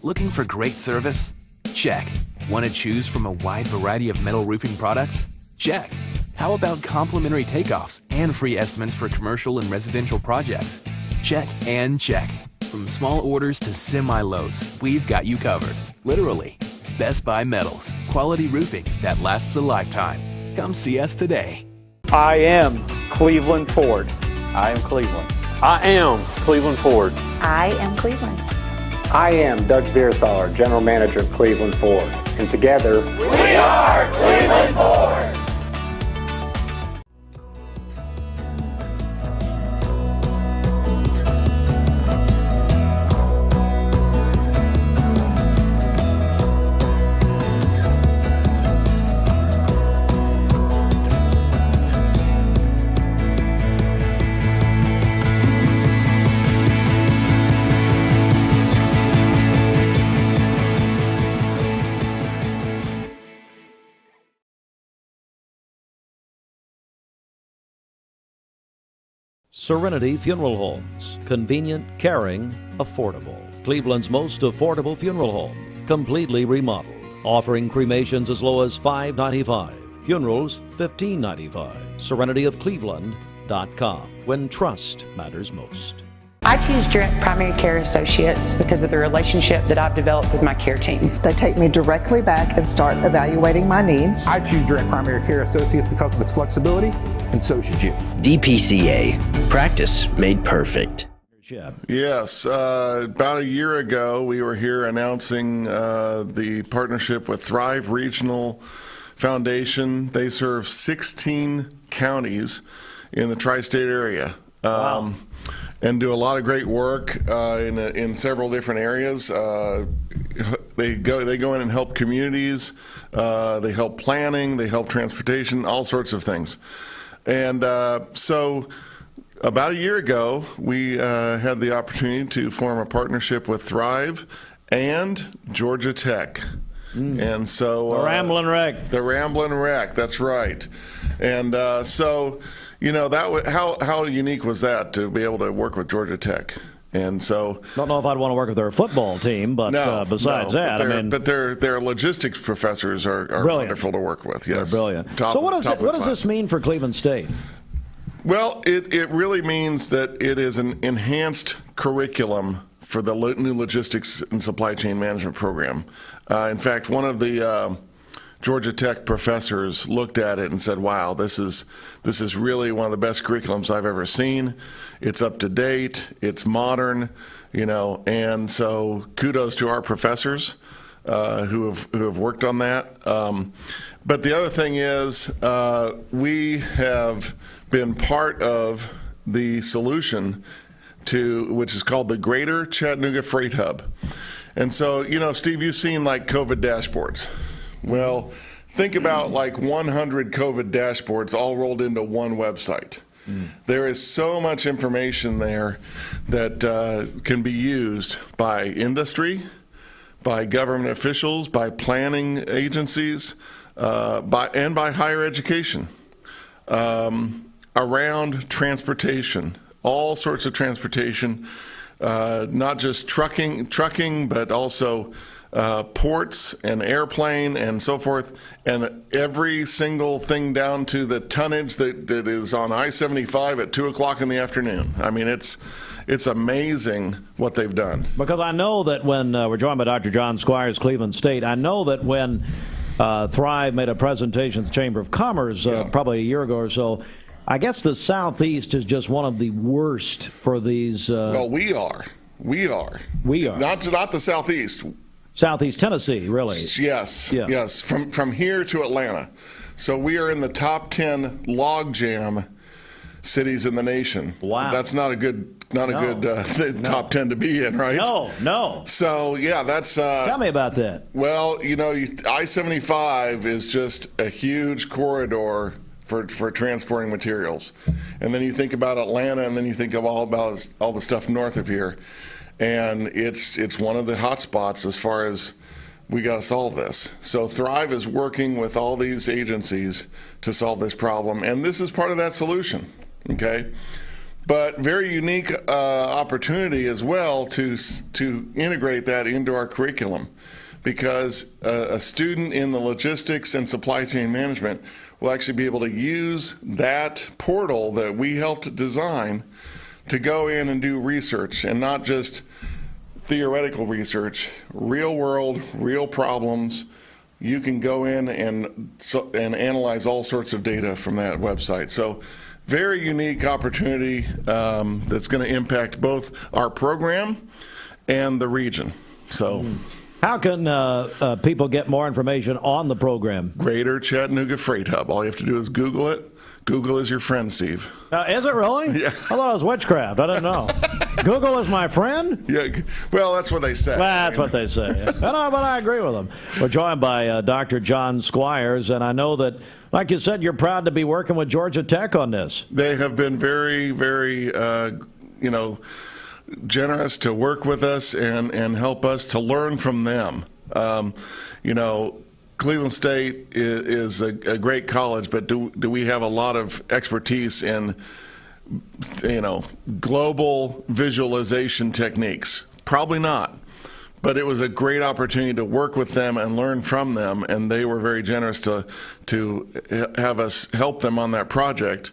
Looking for great service? Check. Want to choose from a wide variety of metal roofing products? Check. How about complimentary takeoffs and free estimates for commercial and residential projects? Check and check. From small orders to semi-loads, we've got you covered. Literally. Best Buy Metals, quality roofing that lasts a lifetime. Come see us today. I am Cleveland Ford. I am Cleveland. I am Cleveland Ford. I am Cleveland. I am Doug Vierthaler, General Manager of Cleveland Ford. And together, we are Cleveland Ford. Serenity Funeral Homes. Convenient, caring, affordable. Cleveland's most affordable funeral home. Completely remodeled. Offering cremations as low as $5.95. Funerals, $15.95. SerenityofCleveland.com. When trust matters most. I choose Direct Primary Care Associates because of the relationship that I've developed with my care team. They take me directly back and start evaluating my needs. I choose Direct Primary Care Associates because of its flexibility, and so should you. DPCA. Practice made perfect. Chip. Yes. About a year ago, we were here announcing the partnership with Thrive Regional Foundation. They serve 16 counties in the tri-state area. Wow. And do a lot of great work in several different areas. They go in and help communities. They help planning. They help transportation. All sorts of things. And so, about a year ago, we had the opportunity to form a partnership with Thrive and Georgia Tech. And so the Ramblin' Wreck. The Ramblin' Wreck. That's right. And so. How unique was that to be able to work with Georgia Tech? And so, don't know if I'd want to work with their football team, but besides that, but their logistics professors are wonderful to work with. Yes, they're brilliant. So what does this mean for Cleveland State? Well, it really means that it is an enhanced curriculum for the new logistics and supply chain management program. In fact, one of the Georgia Tech professors looked at it and said, wow, this is really one of the best curriculums I've ever seen. It's up to date, it's modern, and so kudos to our professors who have worked on that. But the other thing is we have been part of the solution which is called the Greater Chattanooga Freight Hub. And so, Steve, you've seen like COVID dashboards. Well, think about like 100 COVID dashboards all rolled into one website. There is so much information there that can be used by industry, by government officials, by planning agencies, by higher education, around transportation, all sorts of transportation, not just trucking, but also ports and airplane and so forth, and every single thing down to the tonnage that is on I-75 at 2 o'clock in the afternoon. I mean, it's amazing what they've done. Because I know that when we're joined by Dr. John Squires, Cleveland State, I know that when Thrive made a presentation at the Chamber of Commerce probably a year ago or so, I guess the Southeast is just one of the worst for these. Well, we are. Not the Southeast. Southeast Tennessee, really. Yes, yes. From here to Atlanta. So we are in the top 10 logjam cities in the nation. Wow. That's not a good top 10 to be in, right? No. So, yeah, that's... Tell me about that. Well, I-75 is just a huge corridor for transporting materials. And then you think about Atlanta, and then you think of all the stuff north of here. And it's one of the hot spots as far as we got to solve this. So Thrive is working with all these agencies to solve this problem, and this is part of that solution, okay? But very unique opportunity as well to integrate that into our curriculum, because a student in the logistics and supply chain management will actually be able to use that portal that we helped design to go in and do research, and not just theoretical research, real world, real problems. You can go in and analyze all sorts of data from that website. So very unique opportunity that's going to impact both our program and the region. So. How can people get more information on the program? Greater Chattanooga Freight Hub. All you have to do is Google it. Google is your friend, Steve. Is it really? Yeah. I thought it was witchcraft. I didn't know. Google is my friend? Yeah. Well, that's what they say. Well, that's what they say. Yeah. But I agree with them. We're joined by Dr. John Squires, and I know that, like you said, you're proud to be working with Georgia Tech on this. They have been very, very, generous to work with us and help us to learn from them. Cleveland State is a great college, but do we have a lot of expertise in, global visualization techniques? Probably not. But it was a great opportunity to work with them and learn from them, and they were very generous to have us help them on that project.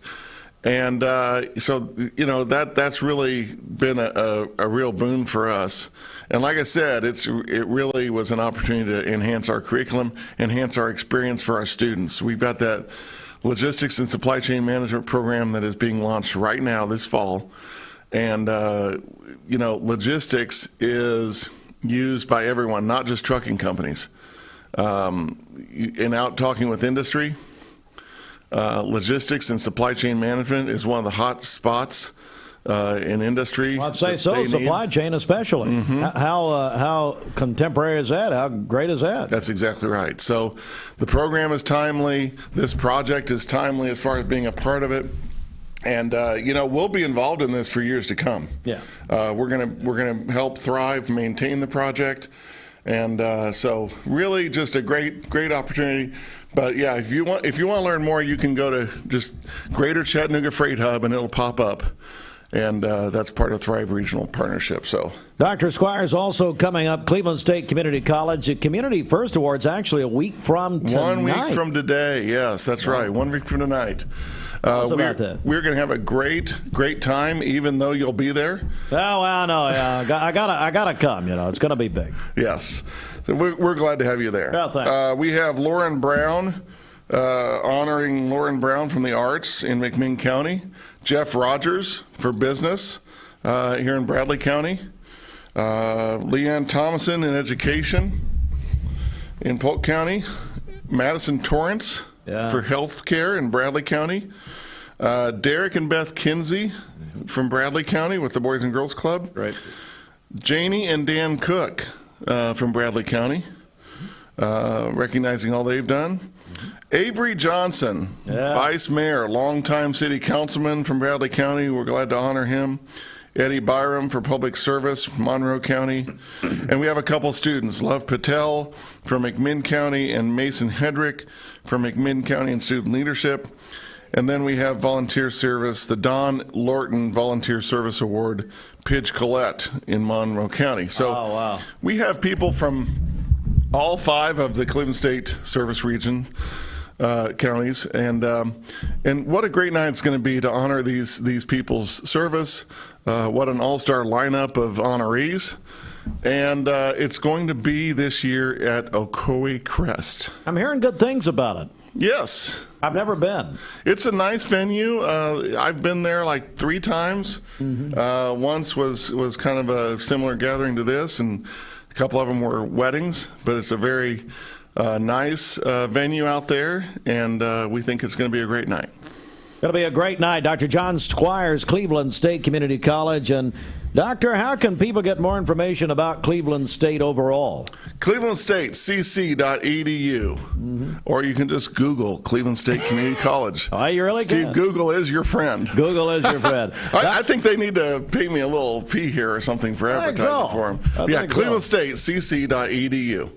And that's really been a real boon for us. And like I said, it really was an opportunity to enhance our curriculum, enhance our experience for our students. We've got that logistics and supply chain management program that is being launched right now this fall. And, logistics is used by everyone, not just trucking companies. And out talking with industry, logistics and supply chain management is one of the hot spots in industry. Well, I'd say so, supply chain especially. Mm-hmm. How contemporary is that? How great is that? That's exactly right. So the program is timely. This project is timely as far as being a part of it. And we'll be involved in this for years to come. Yeah, we're gonna help Thrive maintain the project, and so really just a great opportunity. But yeah, if you want to learn more, you can go to just Greater Chattanooga Freight Hub, and it'll pop up. And that's part of Thrive Regional Partnership. So, Dr. Squires, also coming up, Cleveland State Community College. The Community First Awards actually a week from tonight. 1 week from today. Yes, that's right. 1 week from tonight. About that. We're going to have a great time, even though you'll be there. Oh, well, no, yeah, I gotta come. It's going to be big. Yes, so we're glad to have you there. Yeah, thanks. We have Lauren Brown, honoring Lauren Brown from the arts in McMinn County. Jeff Rogers for business here in Bradley County. Leanne Thomason in education in Polk County. Madison Torrance for health care in Bradley County. Derek and Beth Kinsey from Bradley County with the Boys and Girls Club. Right. Janie and Dan Cook from Bradley County, recognizing all they've done. Avery Johnson, Vice Mayor, longtime City Councilman from Bradley County. We're glad to honor him. Eddie Byram for Public Service, Monroe County. And we have a couple students, Love Patel from McMinn County and Mason Hedrick from McMinn County in Student Leadership. And then we have volunteer service, the Don Lorton Volunteer Service Award, Pidge Collette in Monroe County. So we have people from all 5 of the Cleveland State Service Region counties, and what a great night it's going to be to honor these people's service. What an all-star lineup of honorees. And it's going to be this year at Ocoee Crest. I'm hearing good things about it. Yes. I've never been. It's a nice venue. I've been there like 3 times. Mm-hmm. Once was kind of a similar gathering to this, and a couple of them were weddings, but it's a very nice venue out there, and we think it's going to be a great night. It'll be a great night. Dr. John Squires, Cleveland State Community College. And Doctor, how can people get more information about Cleveland State overall? ClevelandStateCC.edu. Mm-hmm. Or you can just Google Cleveland State Community College. Oh, you really Steve, can. Google is your friend. Google is your friend. I think they need to pay me a little fee here or something for advertising for them. Yeah, ClevelandStateCC.edu.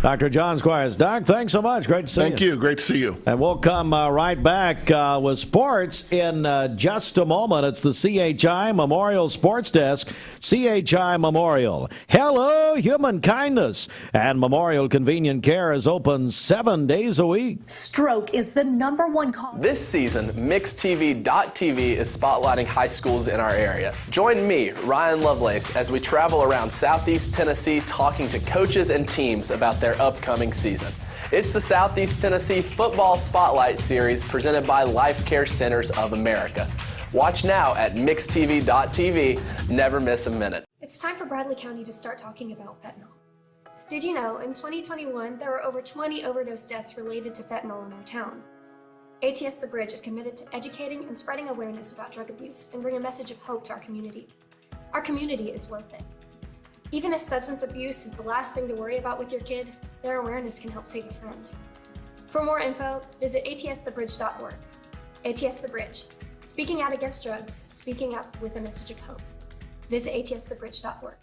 Dr. John Squires. Doc, thanks so much. Great to see you. Thank you. Great to see you. And we'll come right back with sports in just a moment. It's the CHI Memorial Sports Desk. CHI Memorial. Hello, human kindness. And Memorial Convenient Care is open 7 days a week. Stroke is the #1 cause. This season, MixedTV.tv is spotlighting high schools in our area. Join me, Ryan Lovelace, as we travel around Southeast Tennessee talking to coaches and teams about their upcoming season. It's the Southeast Tennessee Football Spotlight Series presented by Life Care Centers of America. Watch now at MixedTV.tv. Never miss a minute. It's time for Bradley County to start talking about fentanyl. Did you know in 2021 there were over 20 overdose deaths related to fentanyl in our town? ATS The Bridge is committed to educating and spreading awareness about drug abuse and bring a message of hope to our community. Our community is worth it. Even if substance abuse is the last thing to worry about with your kid, their awareness can help save a friend. For more info, visit atsthebridge.org. ATS The Bridge. Speaking out against drugs, speaking up with a message of hope. Visit atsthebridge.org.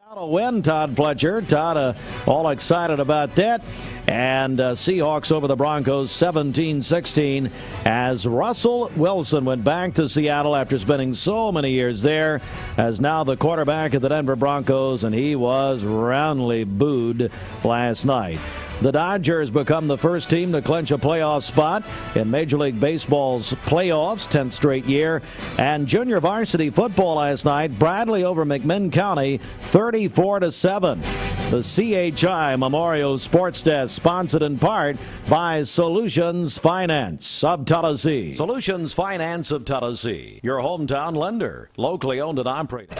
Got a win, Todd Fletcher. Todd all excited about that. And Seahawks over the Broncos 17-16 as Russell Wilson went back to Seattle after spending so many years there as now the quarterback of the Denver Broncos, and he was roundly booed last night. The Dodgers become the first team to clinch a playoff spot in Major League Baseball's playoffs, 10th straight year. And junior varsity football last night, Bradley over McMinn County, 34-7. The CHI Memorial Sports Desk, sponsored in part by Solutions Finance of Tennessee. Solutions Finance of Tennessee, your hometown lender, locally owned and operated.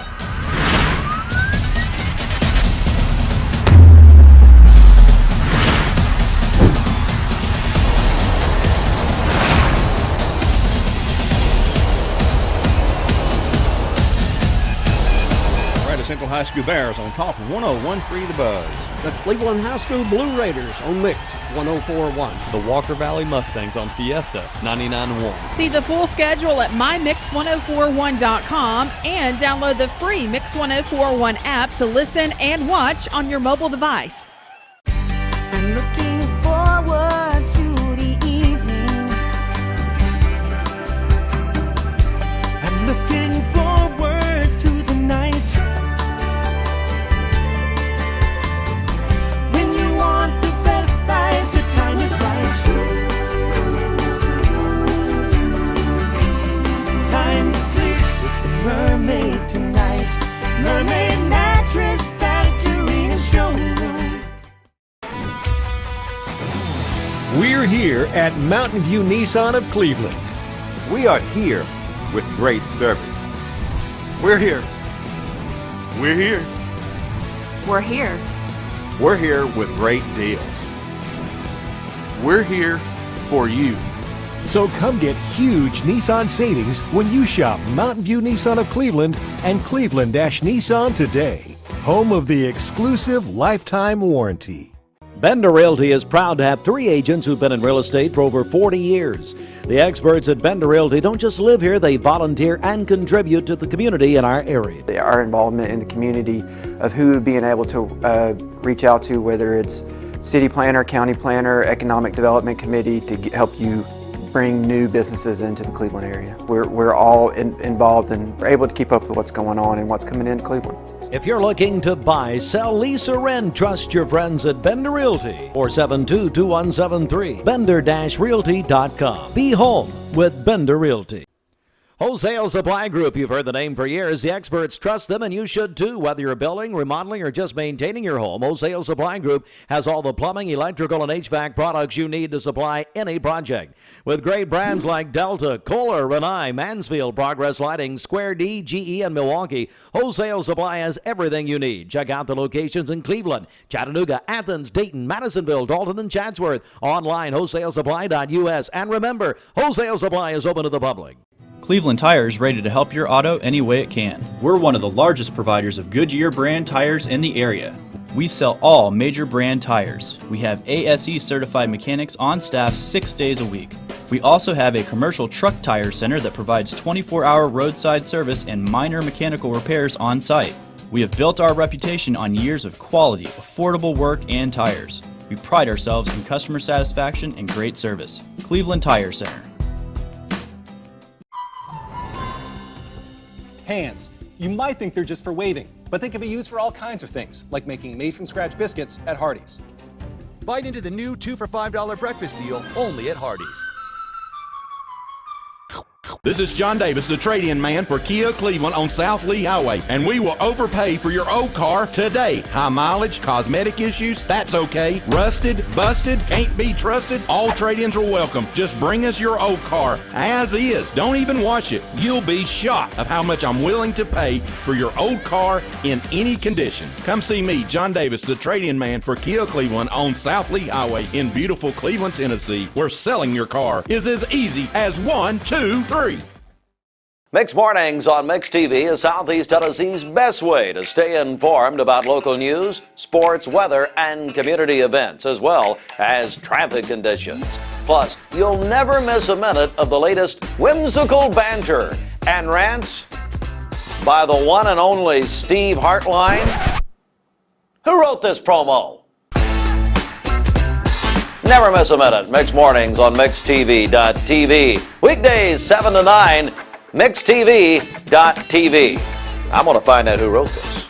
Central High School Bears on top of 101.3 The Buzz. The Cleveland High School Blue Raiders on Mix 104.1. The Walker Valley Mustangs on Fiesta 99.1. See the full schedule at mymix1041.com and download the free Mix 1041 app to listen and watch on your mobile device. I'm looking forward to the evening. I'm looking forward to the night. Mermaid tonight, Mermaid Mattress Factory and Showroom. We're here at Mountain View Nissan of Cleveland. We are here with great service. We're here. We're here. We're here. We're here with great deals. We're here for you. So come get huge Nissan savings when you shop Mountain View Nissan of Cleveland and Cleveland-Nissan today, home of the exclusive lifetime warranty. Bender Realty is proud to have 3 agents who've been in real estate for over 40 years. The experts at Bender Realty don't just live here, they volunteer and contribute to the community in our area. Our involvement in the community of who being able to reach out to, whether it's city planner, county planner, economic development committee, to help you bring new businesses into the Cleveland area. We're all involved and we're able to keep up with what's going on and what's coming into Cleveland. If you're looking to buy, sell, lease, or rent, trust your friends at Bender Realty. 472-2173. Bender-Realty.com. Be home with Bender Realty. Wholesale Supply Group, you've heard the name for years. The experts trust them, and you should too. Whether you're building, remodeling, or just maintaining your home, Wholesale Supply Group has all the plumbing, electrical, and HVAC products you need to supply any project. With great brands like Delta, Kohler, Rinnai, Mansfield, Progress Lighting, Square D, GE, and Milwaukee, Wholesale Supply has everything you need. Check out the locations in Cleveland, Chattanooga, Athens, Dayton, Madisonville, Dalton, and Chatsworth. Online, wholesalesupply.us. And remember, Wholesale Supply is open to the public. Cleveland Tire is ready to help your auto any way it can. We're one of the largest providers of Goodyear brand tires in the area. We sell all major brand tires. We have ASE certified mechanics on staff 6 days a week. We also have a commercial truck tire center that provides 24-hour roadside service and minor mechanical repairs on site. We have built our reputation on years of quality, affordable work and tires. We pride ourselves in customer satisfaction and great service. Cleveland Tire Center. Hands. You might think they're just for waving, but they can be used for all kinds of things, like making made-from-scratch biscuits at Hardee's. Bite into the new 2 for $5 breakfast deal only at Hardee's. This is John Davis, the trade-in man for Kia Cleveland on South Lee Highway, and we will overpay for your old car today. High mileage, cosmetic issues, that's okay. Rusted, busted, can't be trusted, all trade-ins are welcome. Just bring us your old car as is. Don't even wash it. You'll be shocked of how much I'm willing to pay for your old car in any condition. Come see me, John Davis, the trade-in man for Kia Cleveland on South Lee Highway in beautiful Cleveland, Tennessee, where selling your car is as easy as 1, 2, 3. Mix Mornings on Mix TV is Southeast Tennessee's best way to stay informed about local news, sports, weather, and community events, as well as traffic conditions. Plus, you'll never miss a minute of the latest whimsical banter and rants by the one and only Steve Hartline. Who wrote this promo? Never miss a minute. Mix Mornings on MixTV.tv. Weekdays 7 to 9. MixTV.tv. I'm going to find out who wrote this.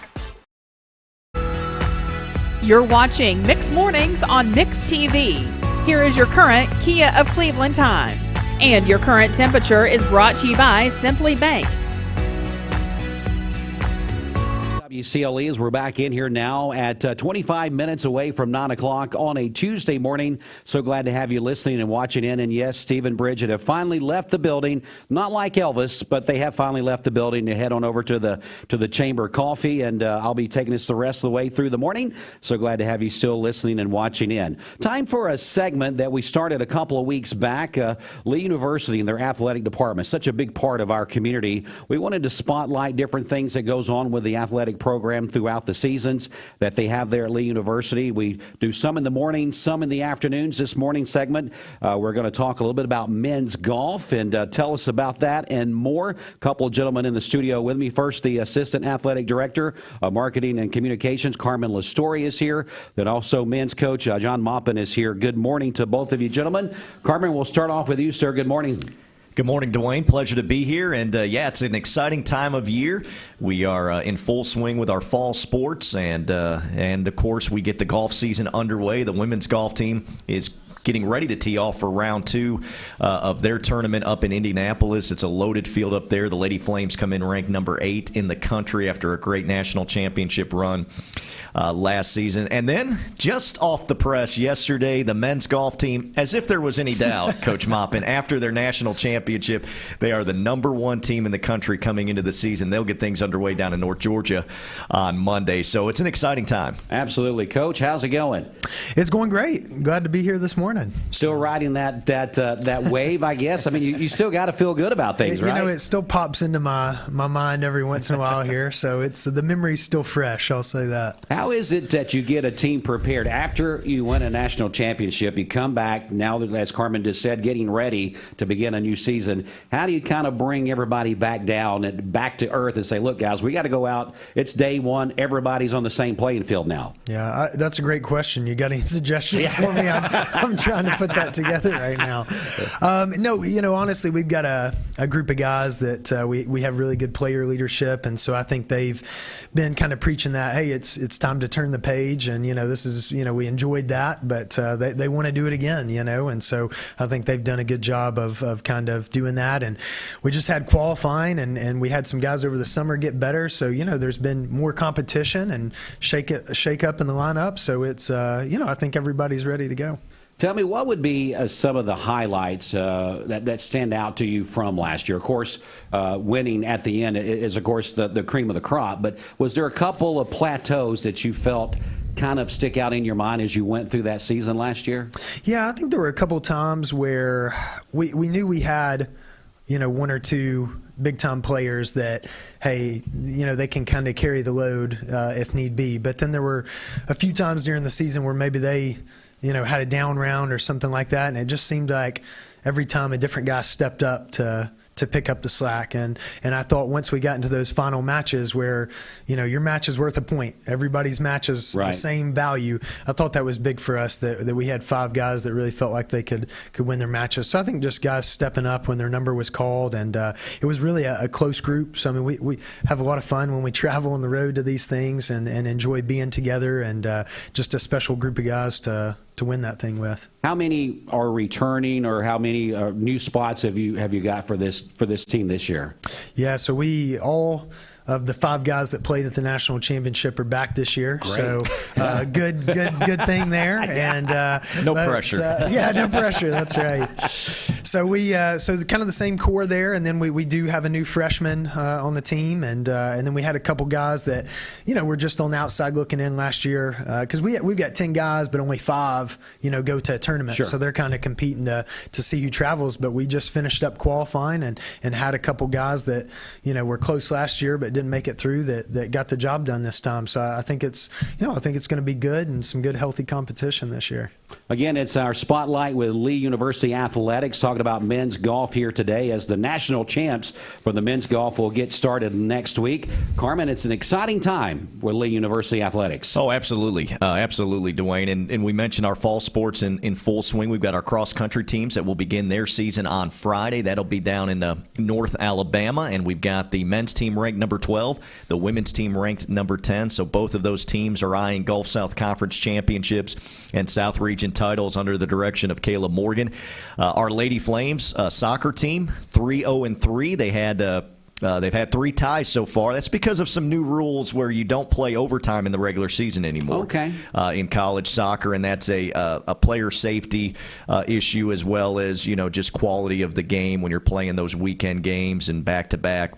You're watching Mix Mornings on Mix TV. Here is your current Kia of Cleveland time. And your current temperature is brought to you by Simply Bank. WCLE, as we're back in here now at 25 minutes away from 9 o'clock on a Tuesday morning. So glad to have you listening and watching in. And yes, Steve and Bridget have finally left the building. Not like Elvis, but they have finally left the building to head on over to the Chamber Coffee. And I'll be taking us the rest of the way through the morning. So glad to have you still listening and watching in. Time for a segment that we started a couple of weeks back. Lee University and their athletic department, such a big part of our community. We wanted to spotlight different things that goes on with the athletic program throughout the seasons that they have there at Lee University. We do some in the morning, some in the afternoons. This morning segment, we're going to talk a little bit about men's golf and tell us about that and more. A couple of gentlemen in the studio with me. First, the Assistant Athletic Director of Marketing and Communications, Carmen Listori, is here. Then also men's coach, John Maupin, is here. Good morning to both of you, gentlemen. Carmen, we'll start off with you, sir. Good morning. Good morning, Dwayne. Pleasure to be here. And, it's an exciting time of year. We are in full swing with our fall sports. And, of course, we get the golf season underway. The women's golf team is getting ready to tee off for round 2 of their tournament up in Indianapolis. It's a loaded field up there. The Lady Flames come in ranked number 8 in the country after a great national championship run last season. And then, just off the press yesterday, the men's golf team, as if there was any doubt, Coach Maupin, after their national championship, they are the number 1 team in the country coming into the season. They'll get things underway down in North Georgia on Monday. So it's an exciting time. Absolutely. Coach, how's it going? It's going great. Glad to be here this morning. Still riding that wave, I guess. I mean, you still got to feel good about things, right? You know, it still pops into my mind every once in a while here, so the memory's still fresh, I'll say that. How is it that you get a team prepared after you win a national championship? You come back, now that, as Carmen just said, getting ready to begin a new season. How do you kind of bring everybody back down and back to earth and say, look, guys, we got to go out. It's day one. Everybody's on the same playing field now. Yeah, that's a great question. You got any suggestions for me? I'm trying to put that together right now. No, honestly, we've got a group of guys that we have really good player leadership, and so I think they've been kind of preaching that, hey, it's time to turn the page, and this is, we enjoyed that, but they want to do it again, and so I think they've done a good job of kind of doing that. And we just had qualifying, and we had some guys over the summer get better, so there's been more competition and shake up in the lineup, so it's I think everybody's ready to go. Tell me, what would be some of the highlights that stand out to you from last year? Of course, winning at the end is, of course, the cream of the crop. But was there a couple of plateaus that you felt kind of stick out in your mind as you went through that season last year? Yeah, I think there were a couple times where we knew we had, one or two big-time players that, hey, they can kind of carry the load if need be. But then there were a few times during the season where maybe they had a down round or something like that, and it just seemed like every time a different guy stepped up to pick up the slack. And I thought once we got into those final matches where, your match is worth a point, everybody's match is the same value, I thought that was big for us, that we had 5 guys that really felt like they could win their matches. So I think just guys stepping up when their number was called, and it was really a close group. So, I mean, we have a lot of fun when we travel on the road to these things and enjoy being together, and just a special group of guys to win that thing with. How many are returning, or how many new spots have you got for this team this year? Yeah, so we all of the 5 guys that played at the national championship are back this year. Great. So good thing there. And no pressure. No pressure. That's right. So so kind of the same core there, and then we do have a new freshman on the team, and then we had a couple guys that were just on the outside looking in last year, because we've got 10 guys, but only 5 go to a tournament. Sure. So they're kind of competing to see who travels. But we just finished up qualifying and had a couple guys that were close last year but didn't make it through that got the job done this time. So I think it's going to be good and some good healthy competition this year. Again, it's our Spotlight with Lee University Athletics, talking about men's golf here today as the national champs for the men's golf will get started next week. Carmen, it's an exciting time with Lee University Athletics. Oh, absolutely. Absolutely, Dwayne. And we mentioned our fall sports in full swing. We've got our cross-country teams that will begin their season on Friday. That'll be down in North Alabama. And we've got the men's team ranked number 12, the women's team ranked number 10. So both of those teams are eyeing Gulf South Conference championships and South Region titles under the direction of Caleb Morgan. Our Lady Flames soccer team, 3-0-3. They had They've had 3 ties so far. That's because of some new rules where you don't play overtime in the regular season anymore. In college soccer, and that's a player safety issue, as well as just quality of the game when you're playing those weekend games and back-to-back.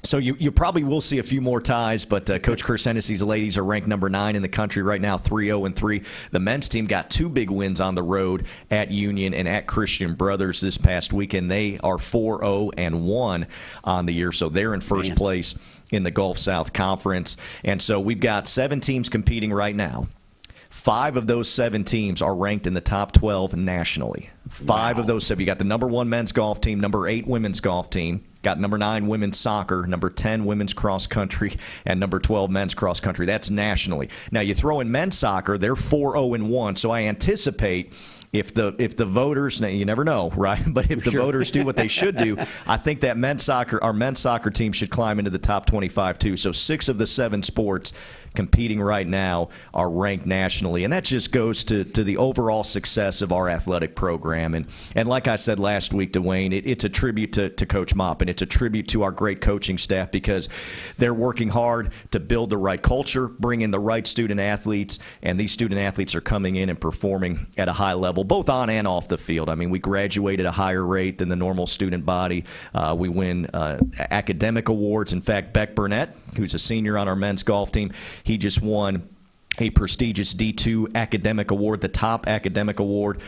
So you probably will see a few more ties, but Coach Chris Hennessy's ladies are ranked number 9 in the country right now, 3-0-3. The men's team got 2 big wins on the road at Union and at Christian Brothers this past weekend. They are 4-0-1 on the year, so they're in first place in the Gulf South Conference. And so we've got 7 teams competing right now. 5 of those 7 teams are ranked in the top 12 nationally. 5 of those 7. You got the number 1 men's golf team, number 8 women's golf team, got number 9 women's soccer, number 10 women's cross country, and number 12 men's cross country. That's nationally. Now you throw in men's soccer, they're 4-0-1. So I anticipate if the voters, now you never know, right? But if the voters do what they should do, I think that our men's soccer team should climb into the top 25 too. So 6 of the 7 sports competing right now are ranked nationally, and that just goes to the overall success of our athletic program. And like I said last week, Dwayne, it's a tribute to Coach Mop, and it's a tribute to our great coaching staff, because they're working hard to build the right culture, bring in the right student athletes, and these student athletes are coming in and performing at a high level, both on and off the field. I mean, we graduate at a higher rate than the normal student body. We win academic awards. In fact, Beck Burnett, who's a senior on our men's golf team, he just won a prestigious D2 academic award, the top academic award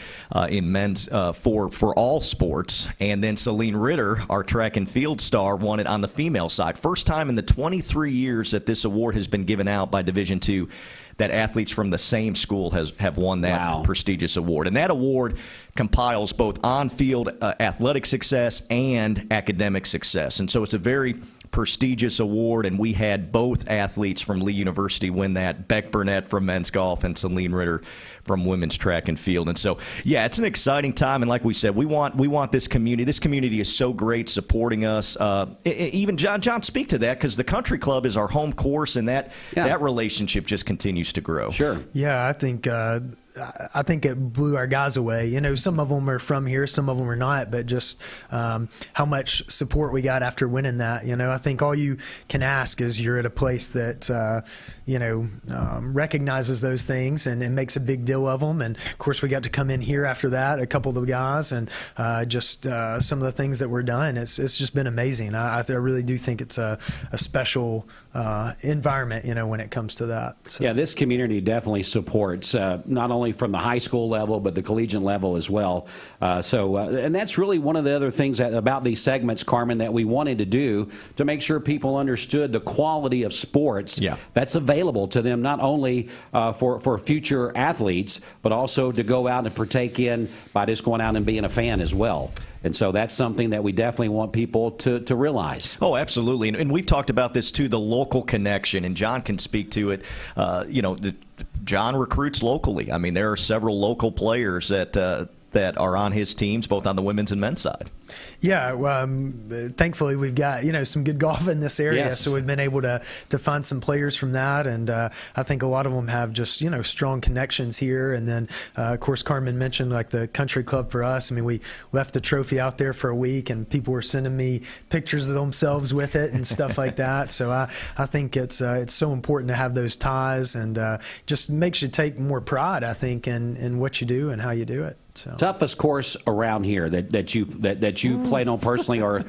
in men's for all sports. And then Celine Ritter, our track and field star, won it on the female side. First time in the 23 years that this award has been given out by Division II that athletes from the same school have won that prestigious award. And that award compiles both on-field athletic success and academic success. And so it's a very prestigious award, and we had both athletes from Lee University win that, Beck Burnett from men's golf and Celine Ritter from women's track and field. And so, yeah, it's an exciting time, and like we said, we want this community. This community is so great supporting us. Even John, speak to that, because the country club is our home course, and that relationship just continues to grow. Yeah, I think it blew our guys away. Some of them are from here, some of them are not, but just how much support we got after winning that. I think all you can ask is you're at a place that, recognizes those things and makes a big deal of them. And, of course, we got to come in here after that, a couple of the guys, and just some of the things that were done. It's just been amazing. I really do think it's a special environment, when it comes to that. So. Yeah, this community definitely supports not only from the high school level, but the collegiate level as well. And that's really one of the other things about these segments, Carmen, that we wanted to do to make sure people understood the quality of sports that's available to them, not only for future athletes, but also to go out and partake in by just going out and being a fan as well. And so that's something that we definitely want people to realize. Oh, absolutely. And we've talked about this, too, the local connection, and John can speak to it. John recruits locally. I mean, there are several local players that are on his teams, both on the women's and men's side. Yeah, thankfully we've got some good golf in this area, so we've been able to find some players from that, and I think a lot of them have just strong connections here. And then of course Carmen mentioned like the country club for us. I mean, we left the trophy out there for a week, and people were sending me pictures of themselves with it and stuff like that. So I think it's so important to have those ties, and just makes you take more pride, I think, in what you do and how you do it. So. Toughest course around here that you played on personally, or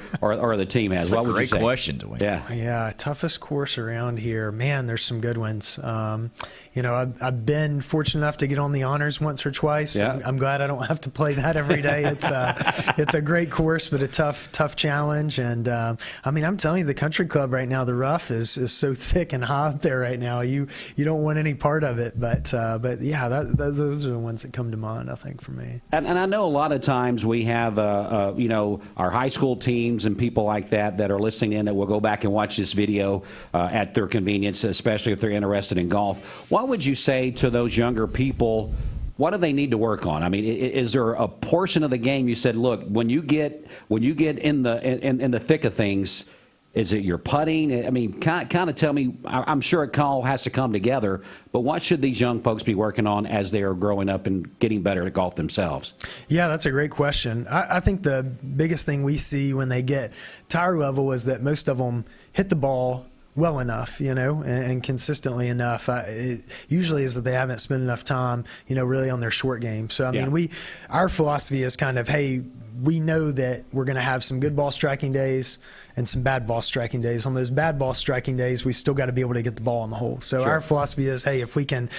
the team has? That's a great question, Dwayne. Yeah, toughest course around here. Man, there's some good ones. I've been fortunate enough to get on the honors once or twice. Yeah. I'm glad I don't have to play that every day. It's a great course, but a tough challenge. And I'm telling you, the country club right now, the rough is so thick and hot up there right now. You don't want any part of it. But yeah, those are the ones that come to mind, I think, for me. And I know a lot of times we have, our high school teams and people like that are listening in that will go back and watch this video at their convenience, especially if they're interested in golf. What would you say to those younger people? What do they need to work on? I mean, is there a portion of the game you said, look, when you get in the thick of things, is it your putting? I mean, kind of tell me. I'm sure it all has to come together, but what should these young folks be working on as they are growing up and getting better at golf themselves? Yeah, that's a great question. I think the biggest thing we see when they get to our level is that most of them hit the ball well enough, and consistently enough. It usually is that they haven't spent enough time, really on their short game. So, I mean, our philosophy is kind of, hey, we know that we're going to have some good ball striking days and some bad ball striking days. On those bad ball striking days, we still got to be able to get the ball in the hole. So our philosophy is, hey, if we can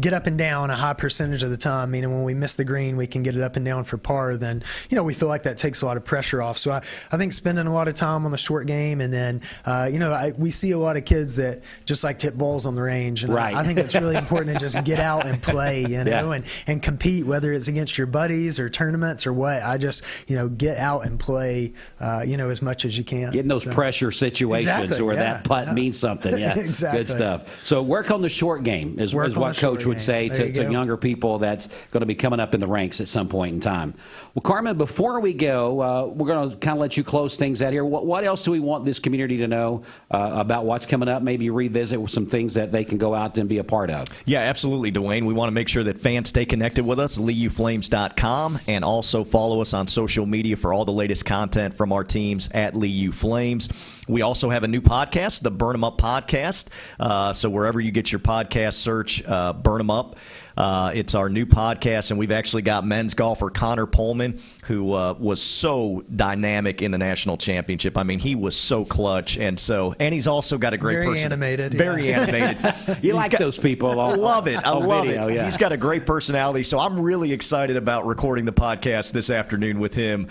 get up and down a high percentage of the time, meaning when we miss the green, we can get it up and down for par, then, we feel like that takes a lot of pressure off. So I think spending a lot of time on the short game, and then, we see a lot of kids that just like to hit balls on the range. And I think it's really important to just get out and play, and compete, whether it's against your buddies or tournaments or what. I just, get out and play, as much as you can. In those pressure situations where that putt means something. Yeah, exactly. Good stuff. So work on the short game is what Coach would say to younger people that's going to be coming up in the ranks at some point in time. Well, Carmen, before we go, we're going to kind of let you close things out here. What else do we want this community to know about what's coming up? Maybe revisit with some things that they can go out and be a part of. Yeah, absolutely, Dwayne. We want to make sure that fans stay connected with us, LeeUFlames.com, and also follow us on social media for all the latest content from our teams at LeeU Flames. We also have a new podcast, the Burn 'Em Up Podcast. So wherever you get your podcast, search Burn 'Em Up. It's our new podcast, and we've actually got men's golfer Connor Pullman, who was so dynamic in the national championship. I mean, he was so clutch, and he's also got a great very animated. You like those people? I love it. I love video, it. Yeah. He's got a great personality, so I'm really excited about recording the podcast this afternoon with him.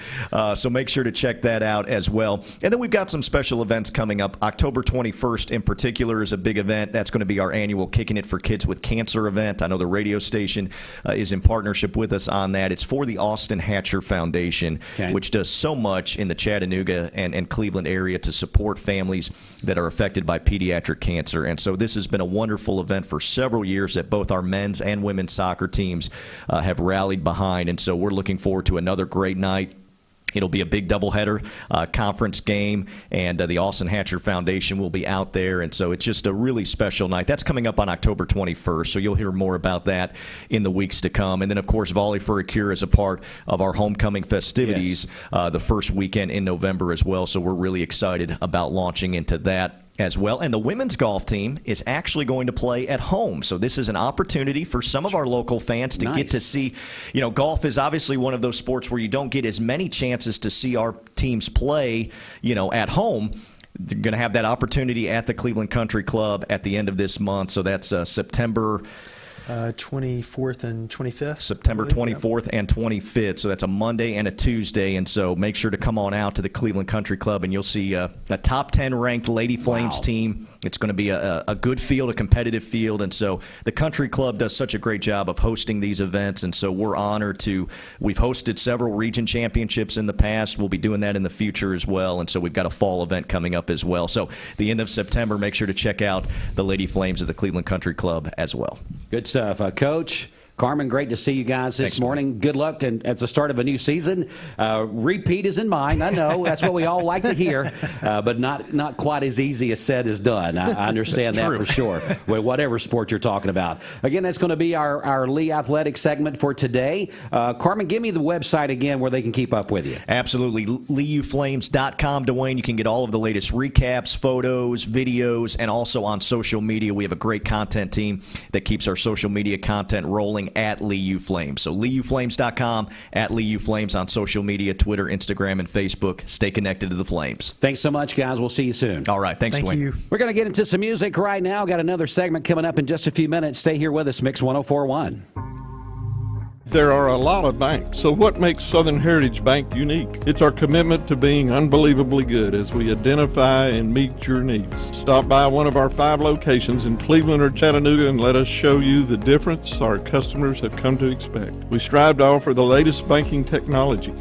So make sure to check that out as well. And then we've got some special events coming up. October 21st in particular is a big event. That's going to be our annual Kicking It for Kids with Cancer event. I know the radio station is in partnership with us on that. It's for the Austin Hatcher Foundation, which does so much in the Chattanooga and Cleveland area to support families that are affected by pediatric cancer. And so this has been a wonderful event for several years that both our men's and women's soccer teams have rallied behind. And so we're looking forward to another great night. It'll be a big doubleheader conference game, and the Austin Hatcher Foundation will be out there, and so it's just a really special night. That's coming up on October 21st, so you'll hear more about that in the weeks to come. And then, of course, Volley for a Cure is a part of our homecoming festivities the first weekend in November as well, so we're really excited about launching into that as well. And the women's golf team is actually going to play at home. So this is an opportunity for some of our local fans to get to see, golf is obviously one of those sports where you don't get as many chances to see our teams play, at home. They're going to have that opportunity at the Cleveland Country Club at the end of this month. So that's September 24th and 25th. September 24th and 25th. So that's a Monday and a Tuesday. And so make sure to come on out to the Cleveland Country Club, and you'll see a top 10 ranked Lady Flames team. It's going to be a good field, a competitive field. And so the Country Club does such a great job of hosting these events. And so we're honored to, we've hosted several region championships in the past. We'll be doing that in the future as well. And so we've got a fall event coming up as well. So the end of September, make sure to check out the Lady Flames at the Cleveland Country Club as well. Good stuff. Coach, Carmen, great to see you guys this morning. Good luck and at the start of a new season. Repeat is in mind. I know that's what we all like to hear, but not quite as easy as said as done. I understand that for sure. With whatever sport you're talking about. Again, that's going to be our Lee Athletic segment for today. Carmen, give me the website again where they can keep up with you. Absolutely. LeeUFlames.com, Dwayne. You can get all of the latest recaps, photos, videos, and also on social media. We have a great content team that keeps our social media content rolling at LeeU Flames. So LeeUFlames.com, at LeeU Flames on social media, Twitter, Instagram, and Facebook. Stay connected to the Flames. Thanks so much, guys. We'll see you soon. All right. Thanks, Thank Dwayne. you. We're going to get into some music right now. Got another segment coming up in just a few minutes. Stay here with us, Mix 104.1. There are a lot of banks, so what makes Southern Heritage Bank unique? It's our commitment to being unbelievably good as we identify and meet your needs. Stop by one of our 5 locations in Cleveland or Chattanooga and let us show you the difference our customers have come to expect. We strive to offer the latest banking technology,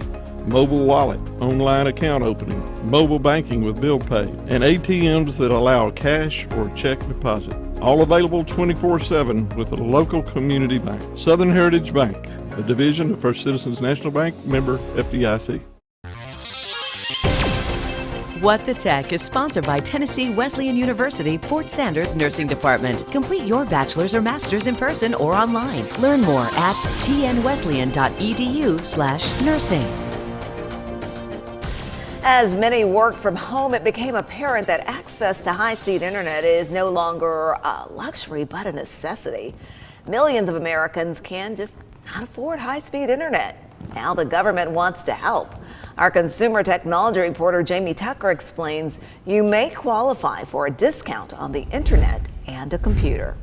mobile wallet, online account opening, mobile banking with bill pay, and ATMs that allow cash or check deposit. All available 24/7 with a local community bank. Southern Heritage Bank, a division of First Citizens National Bank, member FDIC. What the Tech is sponsored by Tennessee Wesleyan University Fort Sanders Nursing Department. Complete your bachelor's or master's in person or online. Learn more at tnwesleyan.edu/nursing. As many work from home, it became apparent that access to high-speed internet is no longer a luxury but a necessity. Millions of Americans can't afford high-speed internet. Now the government wants to help. Our consumer technology reporter Jamie Tucker explains you may qualify for a discount on the internet and a computer.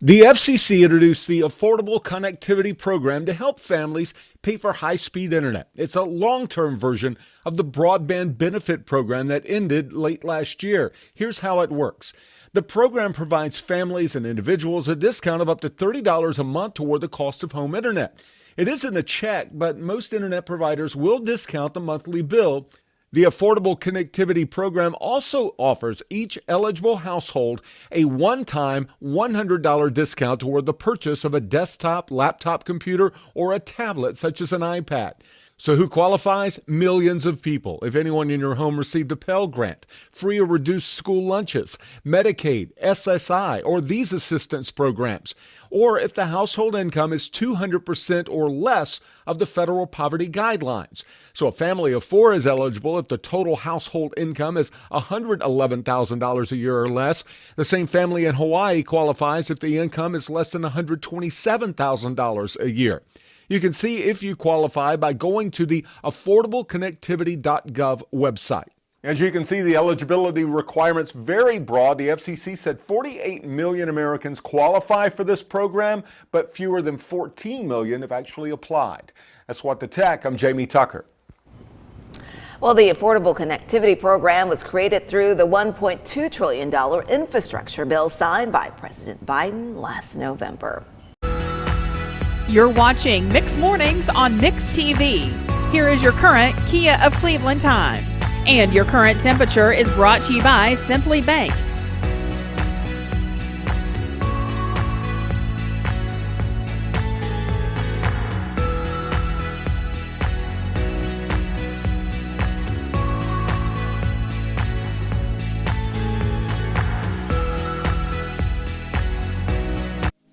The FCC introduced the Affordable Connectivity Program to help families pay for high-speed internet. It's a long-term version of the Broadband Benefit Program that ended late last year. Here's how it works. The program provides families and individuals a discount of up to $30 a month toward the cost of home internet. It isn't a check, but most internet providers will discount the monthly bill. The Affordable Connectivity Program also offers each eligible household a one-time $100 discount toward the purchase of a desktop, laptop computer, or a tablet such as an iPad. So who qualifies? Millions of people. If anyone in your home received a Pell Grant, free or reduced school lunches, Medicaid, SSI, or these assistance programs, or if the household income is 200% or less of the federal poverty guidelines. So a family of four is eligible if the total household income is $111,000 a year or less. The same family in Hawaii qualifies if the income is less than $127,000 a year. You can see if you qualify by going to the affordableconnectivity.gov website. As you can see, the eligibility requirements very broad. The FCC said 48 million Americans qualify for this program, but fewer than 14 million have actually applied. That's What the Tech. I'm Jamie Tucker. Well, the Affordable Connectivity Program was created through the $1.2 trillion infrastructure bill signed by President Biden last November. You're watching Mix Mornings on Mix TV. Here is your current Kia of Cleveland time. And your current temperature is brought to you by Simply Bank.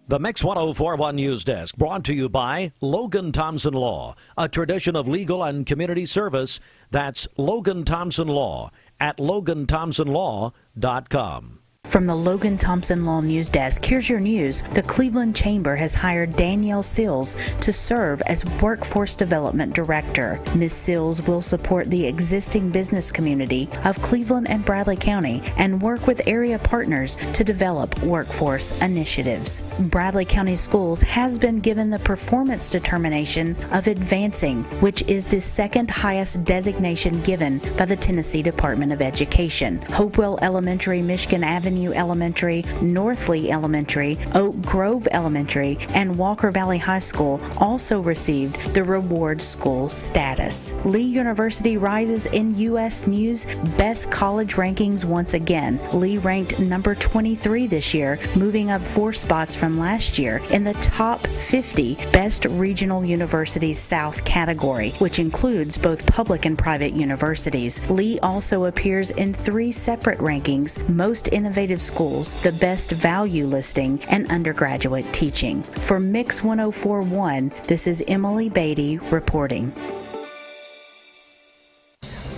The Mix 1041 News Desk brought to you by Logan Thompson Law, a tradition of legal and community service. That's Logan Thompson Law at LoganThompsonLaw.com. From the Logan Thompson Law News Desk, here's your news. The Cleveland Chamber has hired Danielle Sills to serve as Workforce Development Director. Ms. Sills will support the existing business community of Cleveland and Bradley County and work with area partners to develop workforce initiatives. Bradley County Schools has been given the performance determination of advancing, which is the second highest designation given by the Tennessee Department of Education. Hopewell Elementary, Michigan Avenue Elementary, North Lee Elementary, Oak Grove Elementary, and Walker Valley High School also received the Reward School status. Lee University rises in U.S. News Best College Rankings once again. Lee ranked number 23 this year, moving up 4 spots from last year in the top 50 Best Regional Universities South category, which includes both public and private universities. Lee also appears in 3 separate rankings: Most Innovative Schools, the Best Value Listing, and Undergraduate Teaching. For Mix 1041, this is Emily Beatty reporting.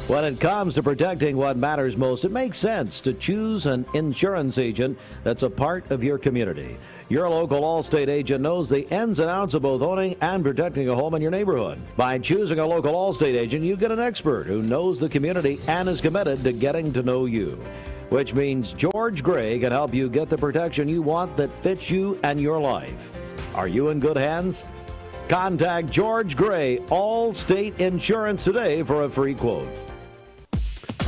When it comes to protecting what matters most, it makes sense to choose an insurance agent that's a part of your community. Your local Allstate agent knows the ins and outs of both owning and protecting a home in your neighborhood. By choosing a local Allstate agent, you get an expert who knows the community and is committed to getting to know you. Which means George Gray can help you get the protection you want that fits you and your life. Are you in good hands? Contact George Gray, Allstate Insurance today for a free quote.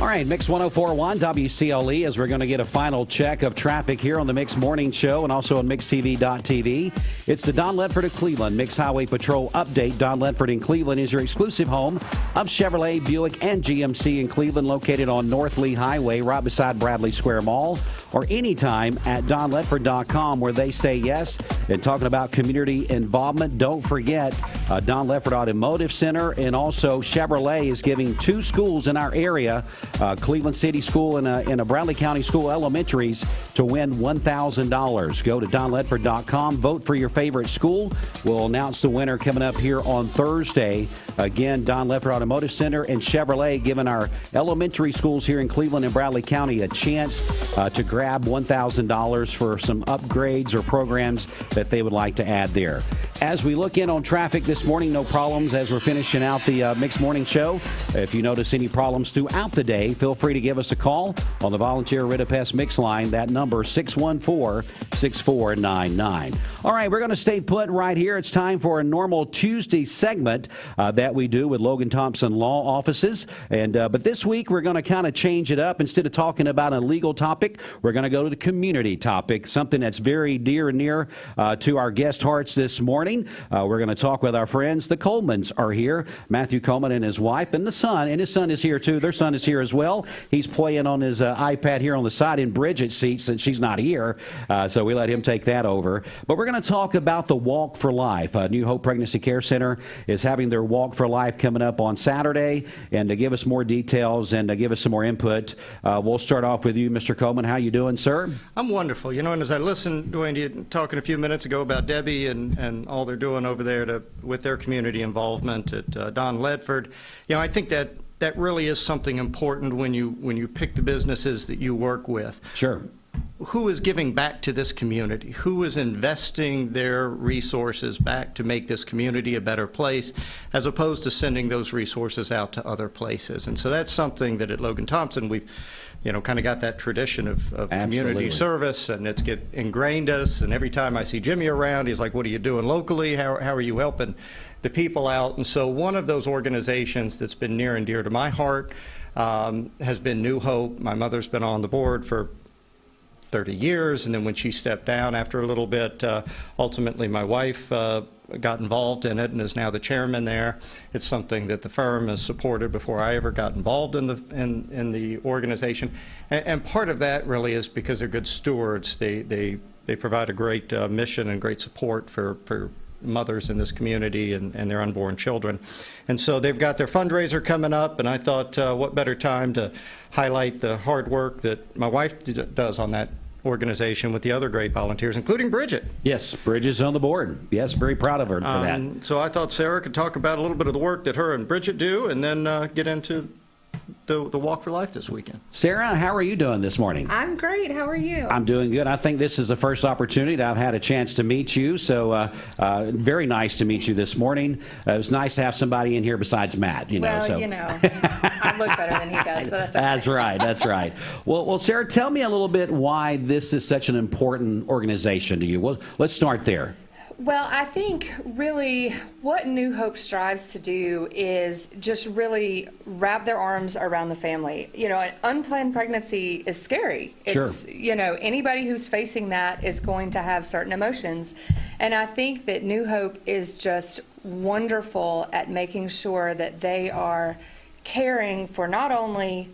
All right, Mix 104.1 WCLE, as we're going to get a final check of traffic here on the Mix Morning Show and also on MixTV.tv. It's the Don Ledford of Cleveland Mix Highway Patrol update. Don Ledford in Cleveland is your exclusive home of Chevrolet, Buick, and GMC in Cleveland, located on North Lee Highway, right beside Bradley Square Mall, or anytime at DonLedford.com, where they say yes. And talking about community involvement, don't forget Don Ledford Automotive Center, and also Chevrolet is giving 2 schools in our area, Cleveland City School and a Bradley County School elementaries, to win $1,000. Go to DonLedford.com, vote for your favorite school. We'll announce the winner coming up here on Thursday. Again, Don Ledford Automotive Center and Chevrolet giving our elementary schools here in Cleveland and Bradley County a chance to grab $1,000 for some upgrades or programs that they would like to add there. As we look in on traffic this morning, no problems as we're finishing out the Mixed Morning Show. If you notice any problems throughout the day, feel free to give us a call on the Volunteer Rid-A-Pest Mix line. That number, 614-6499. All right, we're going to stay put right here. It's time for a normal Tuesday segment that we do with Logan Thompson Law offices. But this week, we're going to kind of change it up. Instead of talking about a legal topic, we're going to go to the community topic, something that's very dear and near to our guest hearts this morning. We're going to talk with our friends. The Colemans are here. Matthew Coleman and his wife and the son. And his son is here, too. Their son is here as well. He's playing on his iPad here on the side in Bridget's seat since she's not here. So we let him take that over. But we're going to talk about the Walk for Life. New Hope Pregnancy Care Center is having their Walk for Life coming up on Saturday. And to give us more details and to give us some more input, we'll start off with you, Mr. Coleman. How you doing, sir? I'm wonderful. You know, and as I listened, Dwayne, to you talking a few minutes ago about Debbie and all they're doing over there with their community involvement at Don Ledford, you know, I think that really is something important when you pick the businesses that you work with. Sure. Who is giving back to this community? Who is investing their resources back to make this community a better place, as opposed to sending those resources out to other places? And so that's something that at Logan Thompson we've, you know, kind of got that tradition of community service, and it's ingrained us. And every time I see Jimmy around, he's like, what are you doing locally? How are you helping the people out? And so one of those organizations that's been near and dear to my heart has been New Hope. My mother's been on the board for 30 years, and then when she stepped down after a little bit, ultimately my wife got involved in it and is now the chairman there. It's something that the firm has supported before I ever got involved in the organization, and part of that really is because they're good stewards. They provide a great mission and great support for mothers in this community and their unborn children. And so they've got their fundraiser coming up, and I thought what better time to highlight the hard work that my wife does on that organization with the other great volunteers, including Bridget. Yes, Bridget's on the board. Yes, very proud of her for that. So I thought Sarah could talk about a little bit of the work that her and Bridget do, and then get into the Walk for Life this weekend. Sarah, how are you doing this morning? I'm great. How are you? I'm doing good. I think this is the first opportunity that I've had a chance to meet you, so very nice to meet you this morning. It was nice to have somebody in here besides Matt. You know, well, so. you know, I look better than he does, so that's okay. That's right. That's right. Well, Sarah, tell me a little bit why this is such an important organization to you. Well, let's start there. Well, I think really what New Hope strives to do is just really wrap their arms around the family. You know, an unplanned pregnancy is scary. Sure. It's, you know, anybody who's facing that is going to have certain emotions. And I think that New Hope is just wonderful at making sure that they are caring for not only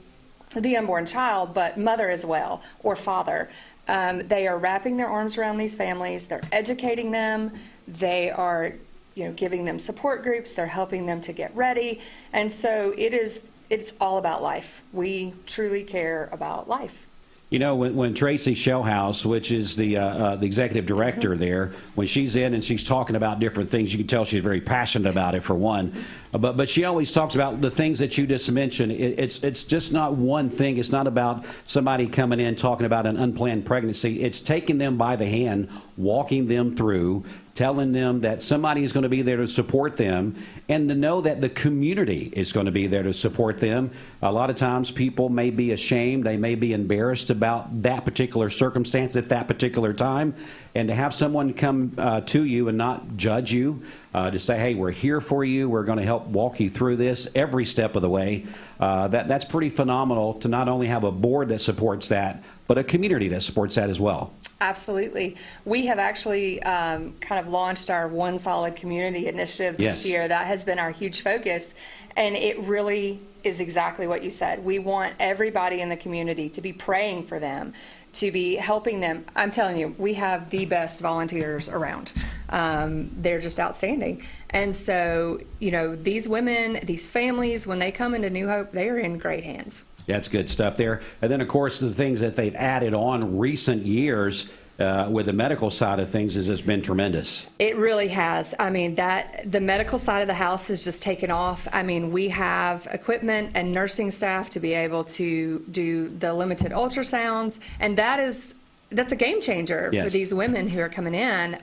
the unborn child, but mother as well, or father. They are wrapping their arms around these families. They're educating them. They are, you know, giving them support groups. They're helping them to get ready. And so it's all about life. We truly care about life. You know, when Tracy Shellhouse, which is the executive director there, when she's in and she's talking about different things, you can tell she's very passionate about it, for one. But she always talks about the things that you just mentioned. It's just not one thing. It's not about somebody coming in talking about an unplanned pregnancy. It's taking them by the hand, walking them through, telling them that somebody is going to be there to support them, and to know that the community is going to be there to support them. A lot of times people may be ashamed, they may be embarrassed about that particular circumstance at that particular time, and to have someone come to you and not judge you, to say, hey, we're here for you, we're going to help walk you through this every step of the way, that's pretty phenomenal, to not only have a board that supports that, but a community that supports that as well. Absolutely. We have actually kind of launched our One Solid Community initiative this year. That has been our huge focus, and it really is exactly what you said. We want everybody in the community to be praying for them, to be helping them. I'm telling you, we have the best volunteers around. They're just outstanding. And so, you know, these women, these families, when they come into New Hope, they are in great hands. That's good stuff there. And then, of course, the things that they've added on recent years with the medical side of things has just been tremendous. It really has. I mean, the medical side of the house has just taken off. I mean, we have equipment and nursing staff to be able to do the limited ultrasounds, and that's a game changer for these women who are coming in,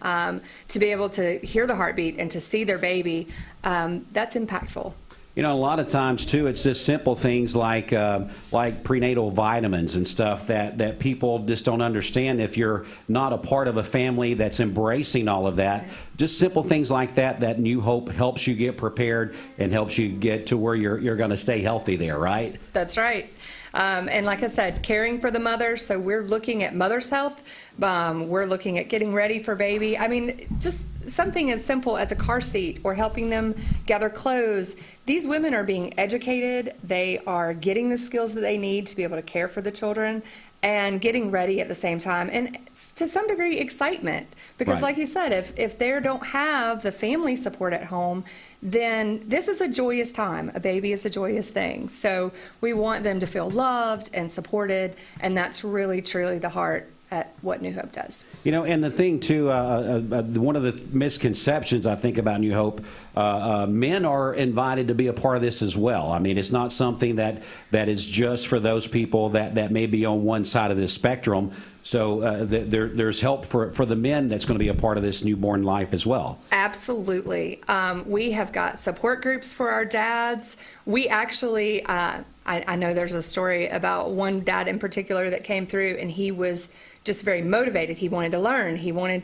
to be able to hear the heartbeat and to see their baby. That's impactful. You know, a lot of times, too, it's just simple things like prenatal vitamins and stuff that people just don't understand if you're not a part of a family that's embracing all of that. Just simple things like that New Hope helps you get prepared and helps you get to where you're going to stay healthy there, right? That's right. And like I said, caring for the mother. So we're looking at mother's health. We're looking at getting ready for baby. I mean, just something as simple as a car seat or helping them gather clothes. These women are being educated. They are getting the skills that they need to be able to care for the children and getting ready at the same time. And to some degree, excitement. Because like you said, if they don't have the family support at home, then this is a joyous time. A baby is a joyous thing. So we want them to feel loved and supported, and that's really, truly the heart at what New Hope does. You know, and the thing, too, one of the misconceptions, I think, about New Hope, men are invited to be a part of this as well. I mean, it's not something that is just for those people that may be on one side of this spectrum. So there's help for the men that's going to be a part of this newborn life as well. Absolutely. We have got support groups for our dads. We actually, I know there's a story about one dad in particular that came through, and he was just very motivated. He wanted to learn. He wanted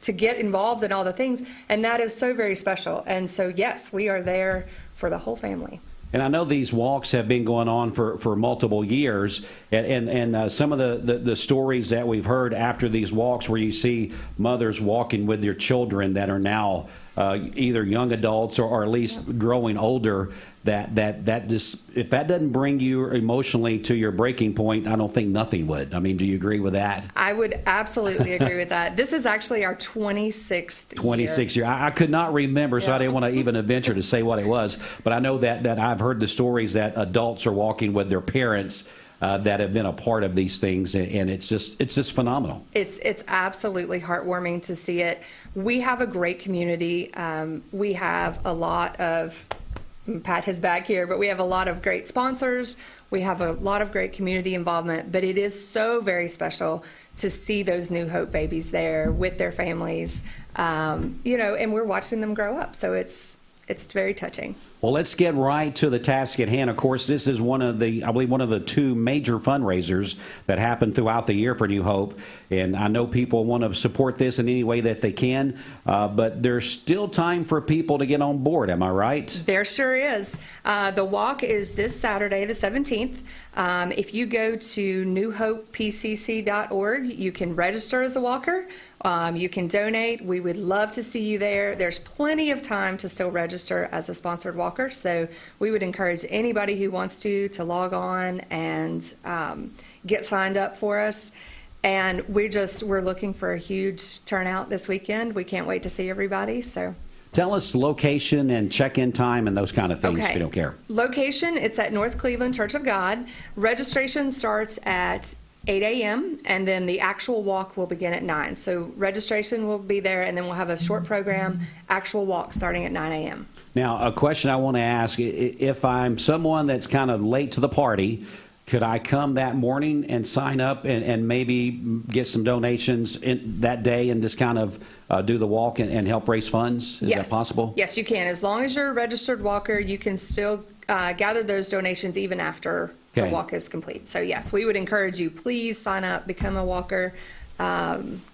to get involved in all the things, and that is so very special. And so, yes, we are there for the whole family. And I know these walks have been going on for multiple years, and some of the stories that we've heard after these walks where you see mothers walking with their children that are now either young adults or at least growing older, that just, if that doesn't bring you emotionally to your breaking point, I don't think nothing would. I mean, do you agree with that? I would absolutely agree with that. This is actually our 26th year. I could not remember, so I didn't want to even venture to say what it was. But I know that I've heard the stories that adults are walking with their parents that have been a part of these things, and it's just phenomenal. It's absolutely heartwarming to see it. We have a great community. We have a lot of, pat his back here, but we have a lot of great sponsors. We have a lot of great community involvement, but it is so very special to see those New Hope babies there with their families, you know, and we're watching them grow up. So it's very touching. Well, let's get right to the task at hand. Of course, this is one of the two major fundraisers that happen throughout the year for New Hope. And I know people want to support this in any way that they can, but there's still time for people to get on board. Am I right? There sure is. The walk is this Saturday, the 17th. If you go to newhopepcc.org, you can register as a walker. You can donate. We would love to see you there. There's plenty of time to still register as a sponsored walker. So we would encourage anybody who wants to log on and get signed up for us. And we're looking for a huge turnout this weekend. We can't wait to see everybody. So tell us location and check-in time and those kind of things, if you don't care. Location, it's at North Cleveland Church of God. Registration starts at 8 a.m. and then the actual walk will begin at 9. So registration will be there, and then we'll have a short program, actual walk starting at 9 a.m. Now, a question I want to ask, if I'm someone that's kind of late to the party, could I come that morning and sign up and maybe get some donations that day and just kind of do the walk and help raise funds? Is that possible? Yes, you can. As long as you're a registered walker, you can still gather those donations even after the walk is complete. So yes, we would encourage you, please sign up, become a walker.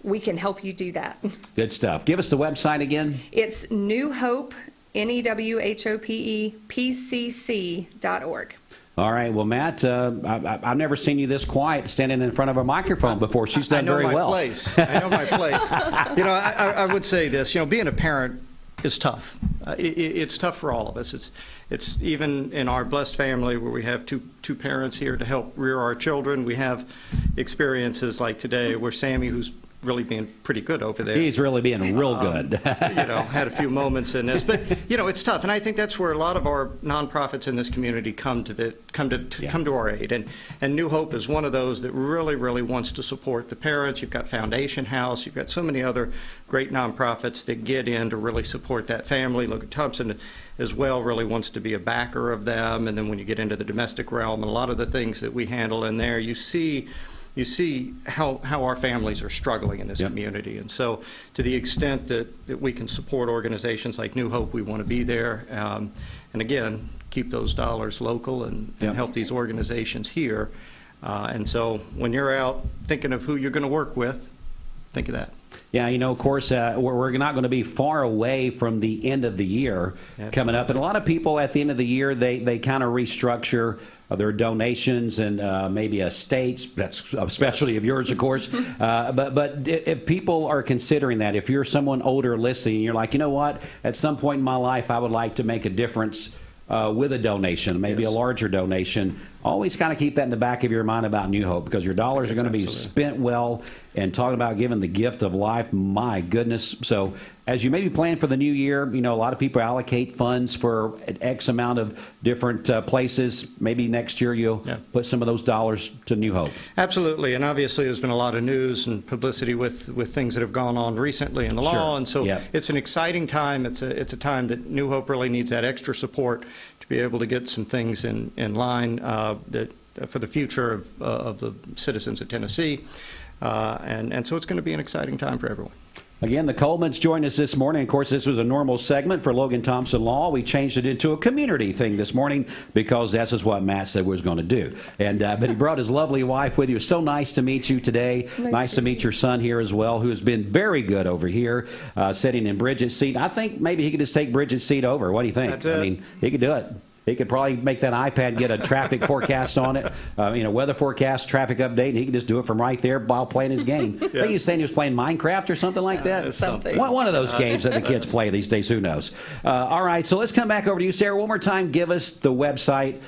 We can help you do that. Good stuff. Give us the website again. It's New Hope, NEWHOPE, PCC.org. All right. Well, Matt, I've never seen you this quiet standing in front of a microphone before. She's done very well. I know my place. You know, I would say this. You know, being a parent is tough. It's tough for all of us. It's even in our blessed family where we have two parents here to help rear our children. We have experiences like today where Sammy, who's really being pretty good over there. He's really being real good. You know, had a few moments in this, but you know, it's tough, and I think that's where a lot of our nonprofits in this community come to our aid, and New Hope is one of those that really wants to support the parents. You've got Foundation House, you've got so many other great nonprofits that get in to really support that family. Logan Thompson as well really wants to be a backer of them, and then when you get into the domestic realm and a lot of the things that we handle in there, you see how our families are struggling in this community. And so to the extent that we can support organizations like New Hope, we want to be there. And again, keep those dollars local and help these organizations here. And so when you're out thinking of who you're going to work with, think of that. Yeah, you know, of course, we're not going to be far away from the end of the year coming up. And a lot of people at the end of the year, they kind of restructure their donations and maybe estates. That's especially of yours, of course. But if people are considering that, if you're someone older listening, you're like, you know what, at some point in my life, I would like to make a difference with a donation, maybe a larger donation. Always kind of keep that in the back of your mind about New Hope, because your dollars are going to be spent well. And talking about giving the gift of life, my goodness. So as you maybe plan for the new year, you know, a lot of people allocate funds for an X amount of different places. Maybe next year you'll put some of those dollars to New Hope. Absolutely. And obviously there's been a lot of news and publicity with things that have gone on recently in the law. And so it's an exciting time. It's a time that New Hope really needs that extra support to be able to get some things in line that for the future of the citizens of Tennessee. And so it's going to be an exciting time for everyone. Again, the Colemans joined us this morning. Of course, this was a normal segment for Logan Thompson Law. We changed it into a community thing this morning because that's just what Matt said we was going to do. And but he brought his lovely wife with you. So nice to meet you today. Nice to meet your son here as well, who has been very good over here, sitting in Bridget's seat. I think maybe he could just take Bridget's seat over. What do you think? That's it. I mean, he could do it. He could probably make that iPad get a traffic forecast on it, weather forecast, traffic update, and he could just do it from right there while playing his game. I think he was saying he was playing Minecraft or something like that. Something. One of those games that the kids play these days. Who knows? All right, so let's come back over to you, Sarah. One more time, give us the website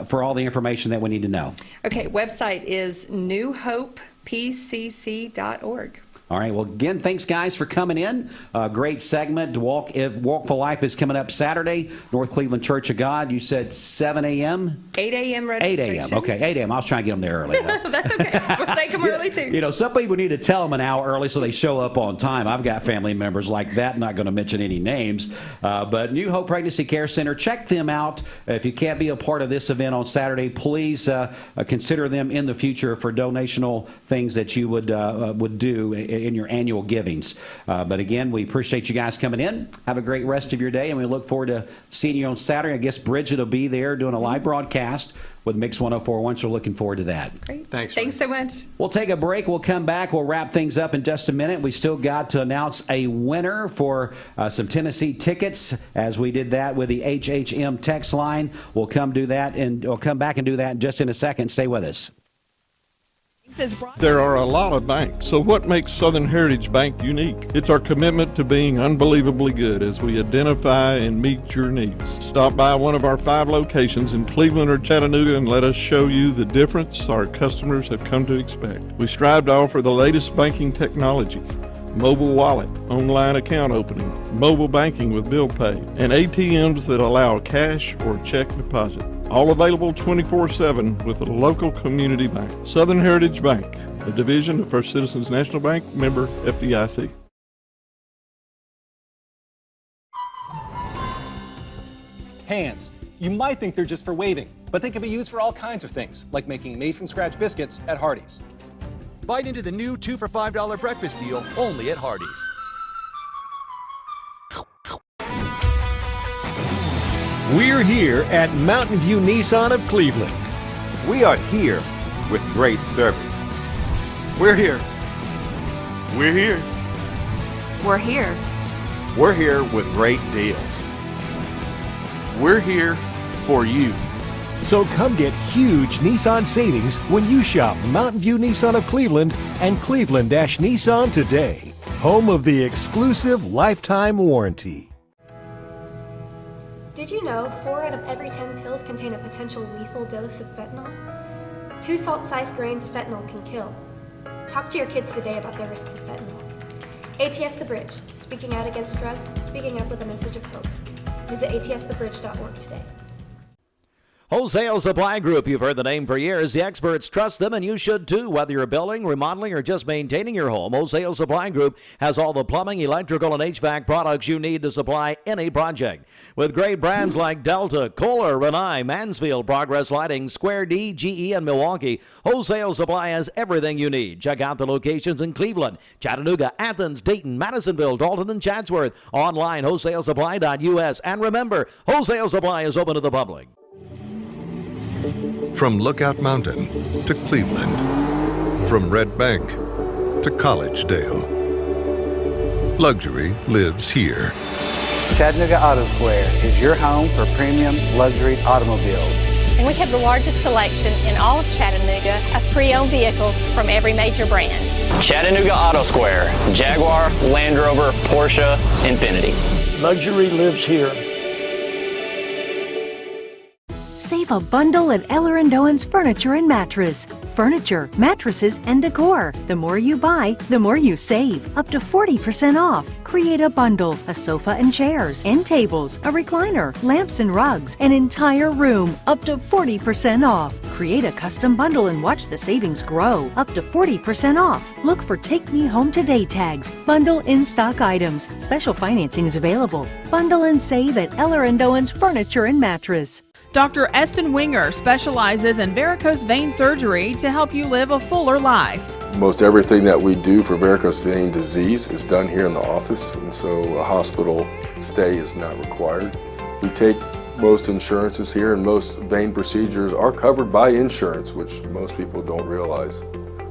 for all the information that we need to know. Okay, website is newhopepcc.org. All right. Well, again, thanks, guys, for coming in. Great segment. Walk for Life is coming up Saturday. North Cleveland Church of God. You said 7 a.m.? 8 a.m. registration. 8 a.m. Okay, 8 a.m. I was trying to get them there early. That's okay. We'll take them early, too. You know, some people need to tell them an hour early so they show up on time. I've got family members like that. I'm not going to mention any names. But New Hope Pregnancy Care Center, check them out. If you can't be a part of this event on Saturday, please consider them in the future for donational things that you would do in your annual givings. But again, we appreciate you guys coming in. Have a great rest of your day, and we look forward to seeing you on Saturday. I guess Bridget will be there doing a live broadcast with Mix 104.1, so we're looking forward to that. Great. Thanks so much. We'll take a break. We'll come back. We'll wrap things up in just a minute. We still got to announce a winner for some Tennessee tickets, as we did that with the HHM text line. We'll come do that, and we'll come back and do that just in a second. Stay with us. There are a lot of banks, so what makes Southern Heritage Bank unique? It's our commitment to being unbelievably good as we identify and meet your needs. Stop by one of our 5 locations in Cleveland or Chattanooga and let us show you the difference our customers have come to expect. We strive to offer the latest banking technology: mobile wallet, online account opening, mobile banking with bill pay, and ATMs that allow cash or check deposit. All available 24/7 with a local community bank. Southern Heritage Bank, a division of First Citizens National Bank, member FDIC. Hands. You might think they're just for waving, but they can be used for all kinds of things, like making made-from-scratch biscuits at Hardee's. Bite into the new 2 for $5 breakfast deal only at Hardee's. We're here at Mountain View Nissan of Cleveland. We are here with great service. We're here. We're here. We're here. We're here with great deals. We're here for you. So come get huge Nissan savings when you shop Mountain View Nissan of Cleveland and Cleveland-Nissan today. Home of the exclusive lifetime warranty. Did you know 4 out of every 10 pills contain a potential lethal dose of fentanyl? 2 salt-sized grains of fentanyl can kill. Talk to your kids today about the risks of fentanyl. ATS The Bridge, speaking out against drugs, speaking up with a message of hope. Visit atsthebridge.org today. Wholesale Supply Group, you've heard the name for years. The experts trust them, and you should too. Whether you're building, remodeling, or just maintaining your home, Wholesale Supply Group has all the plumbing, electrical, and HVAC products you need to supply any project. With great brands like Delta, Kohler, Rinnai, Mansfield, Progress Lighting, Square D, GE, and Milwaukee, Wholesale Supply has everything you need. Check out the locations in Cleveland, Chattanooga, Athens, Dayton, Madisonville, Dalton, and Chatsworth. Online, wholesalesupply.us. And remember, Wholesale Supply is open to the public. From Lookout Mountain to Cleveland, from Red Bank to Collegedale, luxury lives here. Chattanooga Auto Square is your home for premium luxury automobiles. And we have the largest selection in all of Chattanooga of pre-owned vehicles from every major brand. Chattanooga Auto Square, Jaguar, Land Rover, Porsche, Infiniti. Luxury lives here. Save a bundle at Eller & Owen's Furniture and Mattress. Furniture, mattresses, and decor. The more you buy, the more you save. Up to 40% off. Create a bundle, a sofa and chairs, end tables, a recliner, lamps and rugs, an entire room. Up to 40% off. Create a custom bundle and watch the savings grow. Up to 40% off. Look for Take Me Home Today tags. Bundle in-stock items. Special financing is available. Bundle and save at Eller & Owen's Furniture and Mattress. Dr. Eston Winger specializes in varicose vein surgery to help you live a fuller life. Most everything that we do for varicose vein disease is done here in the office, and so a hospital stay is not required. We take most insurances here, and most vein procedures are covered by insurance, which most people don't realize.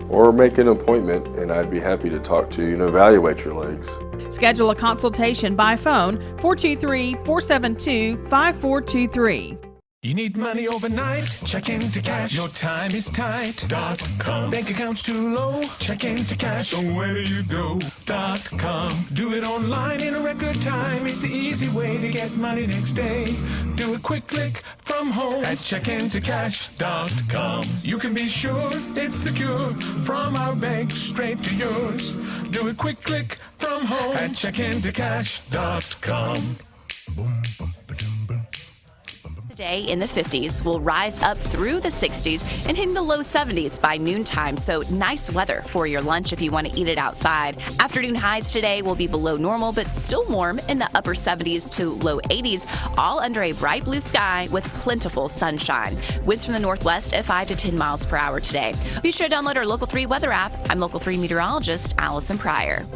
Or make an appointment, and I'd be happy to talk to you and evaluate your legs. Schedule a consultation by phone 423-472-5423. You need money overnight? Check into cash. Your time is tight.com. Bank accounts too low? Check into cash. So where do you go.com? Do it online in a record time. It's the easy way to get money next day. Do a quick click from home at checkintocash.com. You can be sure it's secure from our bank straight to yours. Do a quick click from home at checkintocash.com. Boom, boom, ba-doom, boom. Today in the 50s will rise up through the 60s and hitting the low 70s by noontime. So nice weather for your lunch if you want to eat it outside. Afternoon highs today will be below normal, but still warm in the upper 70s to low 80s, all under a bright blue sky with plentiful sunshine. Winds from the northwest at 5 to 10 miles per hour today. Be sure to download our Local 3 weather app. I'm Local 3 meteorologist Allison Pryor.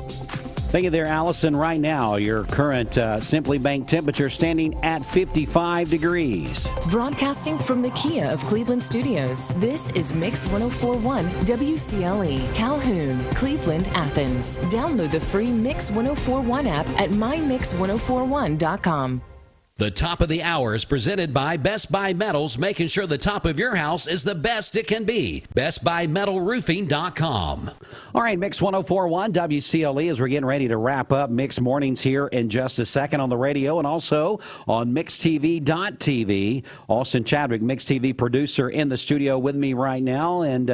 Thank you there, Allison. Right now, your current Simply Bank temperature standing at 55 degrees. Broadcasting from the Kia of Cleveland studios, this is Mix 104.1 WCLE, Calhoun, Cleveland, Athens. Download the free Mix 104.1 app at mymix1041.com. The top of the hour is presented by Best Buy Metals, making sure the top of your house is the best it can be. BestBuyMetalRoofing.com. All right, Mix 104.1 WCLE as we're getting ready to wrap up Mix Mornings here in just a second on the radio and also on MixTV.tv. Austin Chadwick, Mix TV producer, in the studio with me right now. And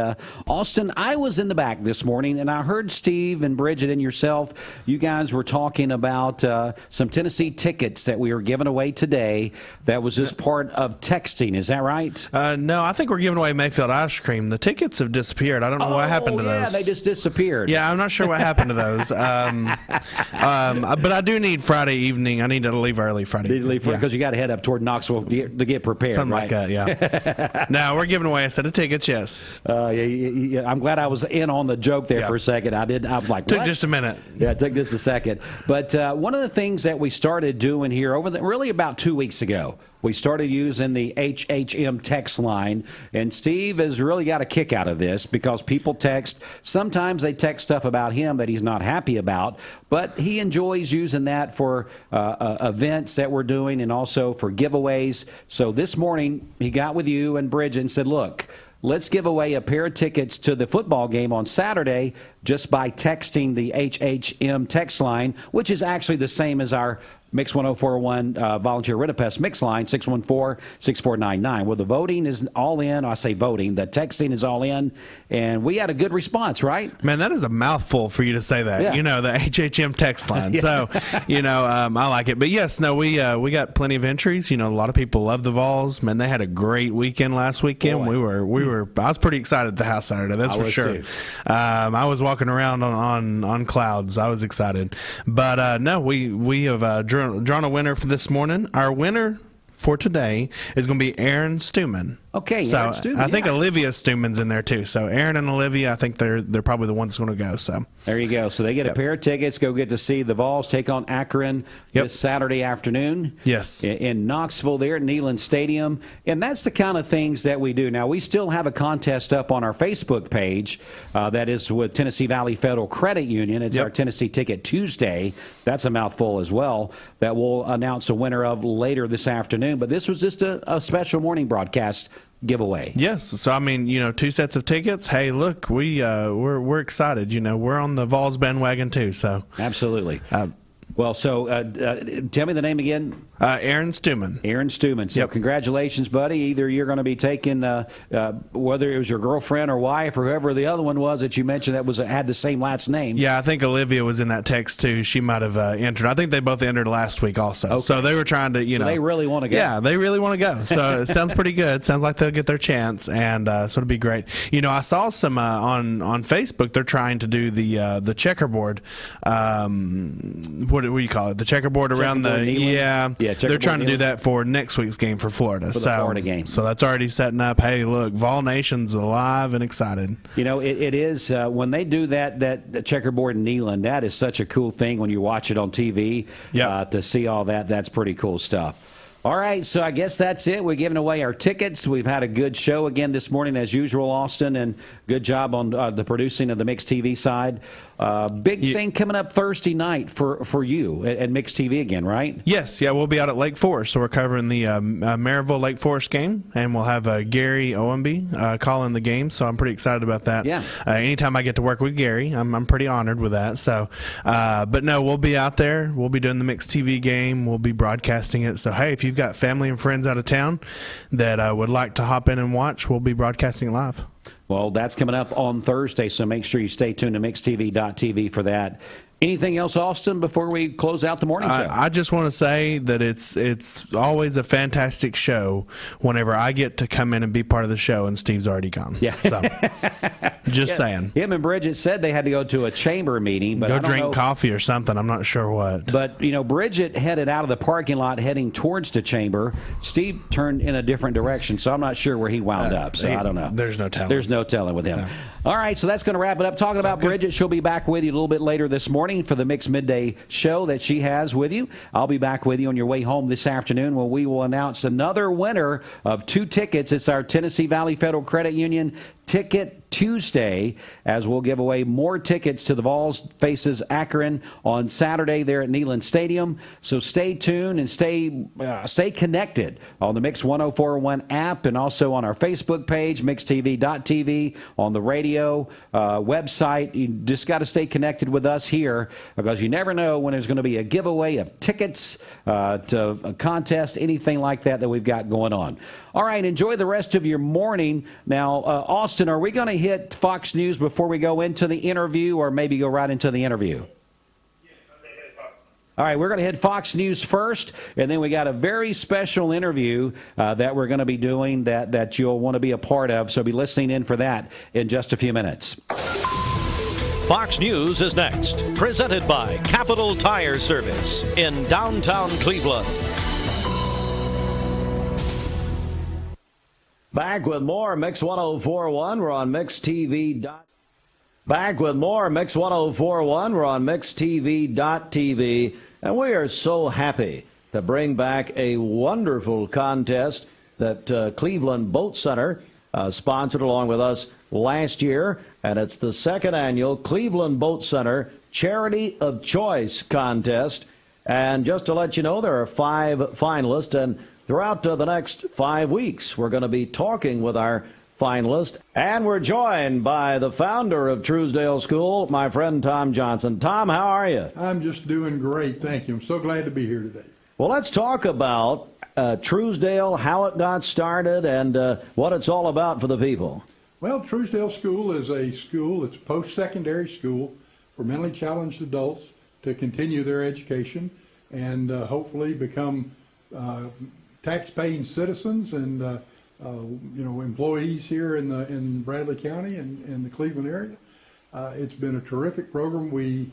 Austin, I was in the back this morning and I heard Steve and Bridget and yourself, you guys were talking about some Tennessee tickets that we were giving away today that was just part of texting. Is that right? No, I think we're giving away Mayfield ice cream. The tickets have disappeared. I don't know what happened to those. Yeah, they just disappeared. Yeah, I'm not sure what happened to those. But I do need Friday evening. I need to leave early Friday. Need to leave because you got to head up toward Knoxville to get prepared. Something right? like that. Yeah. No, we're giving away a set of tickets. Yes. Yeah, I'm glad I was in on the joke there for a second. I'm like, took what? just a minute. Yeah, it took just a second. But one of the things that we started doing here really about 2 weeks ago, we started using the HHM text line, and Steve has really got a kick out of this because people text. Sometimes they text stuff about him that he's not happy about, but he enjoys using that for events that we're doing and also for giveaways. So this morning he got with you and Bridget and said, look, let's give away a pair of tickets to the football game on Saturday just by texting the HHM text line, which is actually the same as our Mix 1041 volunteer Ritapest mix line, 614-6499. Well, the voting is all in. I say voting. The texting is all in. And we had a good response, right? Man, that is a mouthful for you to say that. Yeah. You know, the HHM text line. Yeah. So, I like it. But, yes, no, we got plenty of entries. You know, a lot of people love the Vols. Man, they had a great weekend last weekend. Boy. I was pretty excited at the house Saturday, that's for sure. I was walking around on clouds. I was excited. But, no, we have drawn a winner for this morning. Our winner for today is going to be Aaron Stuman. Okay, so Aaron Stuman, I think Olivia Stuman's in there too. So Aaron and Olivia, I think they're probably the ones that's going to go. So there you go. So they get a pair of tickets. Go get to see the Vols take on Akron this Saturday afternoon. Yes, in Knoxville there at Neyland Stadium, and that's the kind of things that we do. Now we still have a contest up on our Facebook page that is with Tennessee Valley Federal Credit Union. It's our Tennessee Ticket Tuesday. That's a mouthful as well. That we'll announce a winner of later this afternoon. But this was just a special morning broadcast giveaway. Yes. So, I mean, 2 sets of tickets. Hey, look, we're excited. We're on the Vols bandwagon too. So absolutely. Well, so tell me the name again. Aaron Stuman. Aaron Stuman. So congratulations, buddy. Either you're going to be taking, whether it was your girlfriend or wife or whoever the other one was that you mentioned that had the same last name. Yeah, I think Olivia was in that text too. She might have entered. I think they both entered last week also. Okay. So they were trying to, So they really want to go. Yeah, they really want to go. So it sounds pretty good. Sounds like they'll get their chance, and so it'll be great. I saw some on Facebook. They're trying to do the checkerboard. What do you call it? The checkerboard around the they're trying to do that for next week's game for Florida. For the Florida game. So that's already setting up. Hey, look, Vol Nation's alive and excited. It is when they do that checkerboard in Neyland. That is such a cool thing when you watch it on TV. To see all that. That's pretty cool stuff. All right, so I guess that's it. We're giving away our tickets. We've had a good show again this morning, as usual, Austin, and good job on the producing of the Mix TV side. Big thing coming up Thursday night for you at Mix TV again, right? Yes, we'll be out at Lake Forest, so we're covering the Maryville Lake Forest game, and we'll have Gary Owenby calling the game, so I'm pretty excited about that. Yeah. Anytime I get to work with Gary, I'm pretty honored with that. So, but no, we'll be out there. We'll be doing the Mix TV game. We'll be broadcasting it. So, hey, if you've got family and friends out of town that would like to hop in and watch, we'll be broadcasting it live. Well, that's coming up on Thursday, so make sure you stay tuned to mixtv.tv for that. Anything else, Austin, before we close out the morning show? I just want to say that it's always a fantastic show whenever I get to come in and be part of the show and Steve's already gone. Yeah. So, just saying. Him and Bridget said they had to go to a chamber meeting. But go drink coffee or something. I'm not sure what. But, Bridget headed out of the parking lot heading towards the chamber. Steve turned in a different direction, so I'm not sure where he wound up. So I don't know. There's no telling. There's no telling with him. No. All right, so that's going to wrap it up. Talking about Bridget, she'll be back with you a little bit later this morning for the Mix Midday show that she has with you. I'll be back with you on your way home this afternoon when we will announce another winner of 2 tickets. It's our Tennessee Valley Federal Credit Union Ticket Tuesday, as we'll give away more tickets to the Vols faces Akron on Saturday there at Neyland Stadium. So stay tuned and stay connected on the Mix 1041 app and also on our Facebook page, mixtv.tv, on the radio website. You just got to stay connected with us here because you never know when there's going to be a giveaway of tickets to a contest, anything like that we've got going on. All right, enjoy the rest of your morning. Now, Austin, are we going to hit Fox News before we go into the interview or maybe go right into the interview? All right, we're going to hit Fox News first, and then we got a very special interview that we're going to be doing that you'll want to be a part of, so be listening in for that in just a few minutes. Fox News is next, presented by Capital Tire Service in downtown Cleveland. Back with more Mix 1041. We're on MixTV. Back with more Mix 1041. We're on MixTV.tv. And we are so happy to bring back a wonderful contest that Cleveland Boat Center sponsored along with us last year. And it's the second annual Cleveland Boat Center Charity of Choice contest. And just to let you know, there are 5 finalists. And throughout the next 5 weeks, we're going to be talking with our finalists. And we're joined by the founder of Trousdale School, my friend Tom Johnson. Tom, how are you? I'm just doing great, thank you. I'm so glad to be here today. Well, let's talk about Trousdale, how it got started, and what it's all about for the people. Well, Trousdale School is a school, it's a post-secondary school for mentally challenged adults to continue their education and hopefully become tax-paying citizens and employees here in Bradley County and in the Cleveland area. It's been a terrific program. We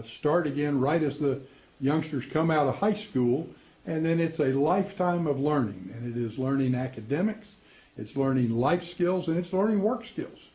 start again right as the youngsters come out of high school, and then it's a lifetime of learning, and it is learning academics, it's learning life skills, and it's learning work skills.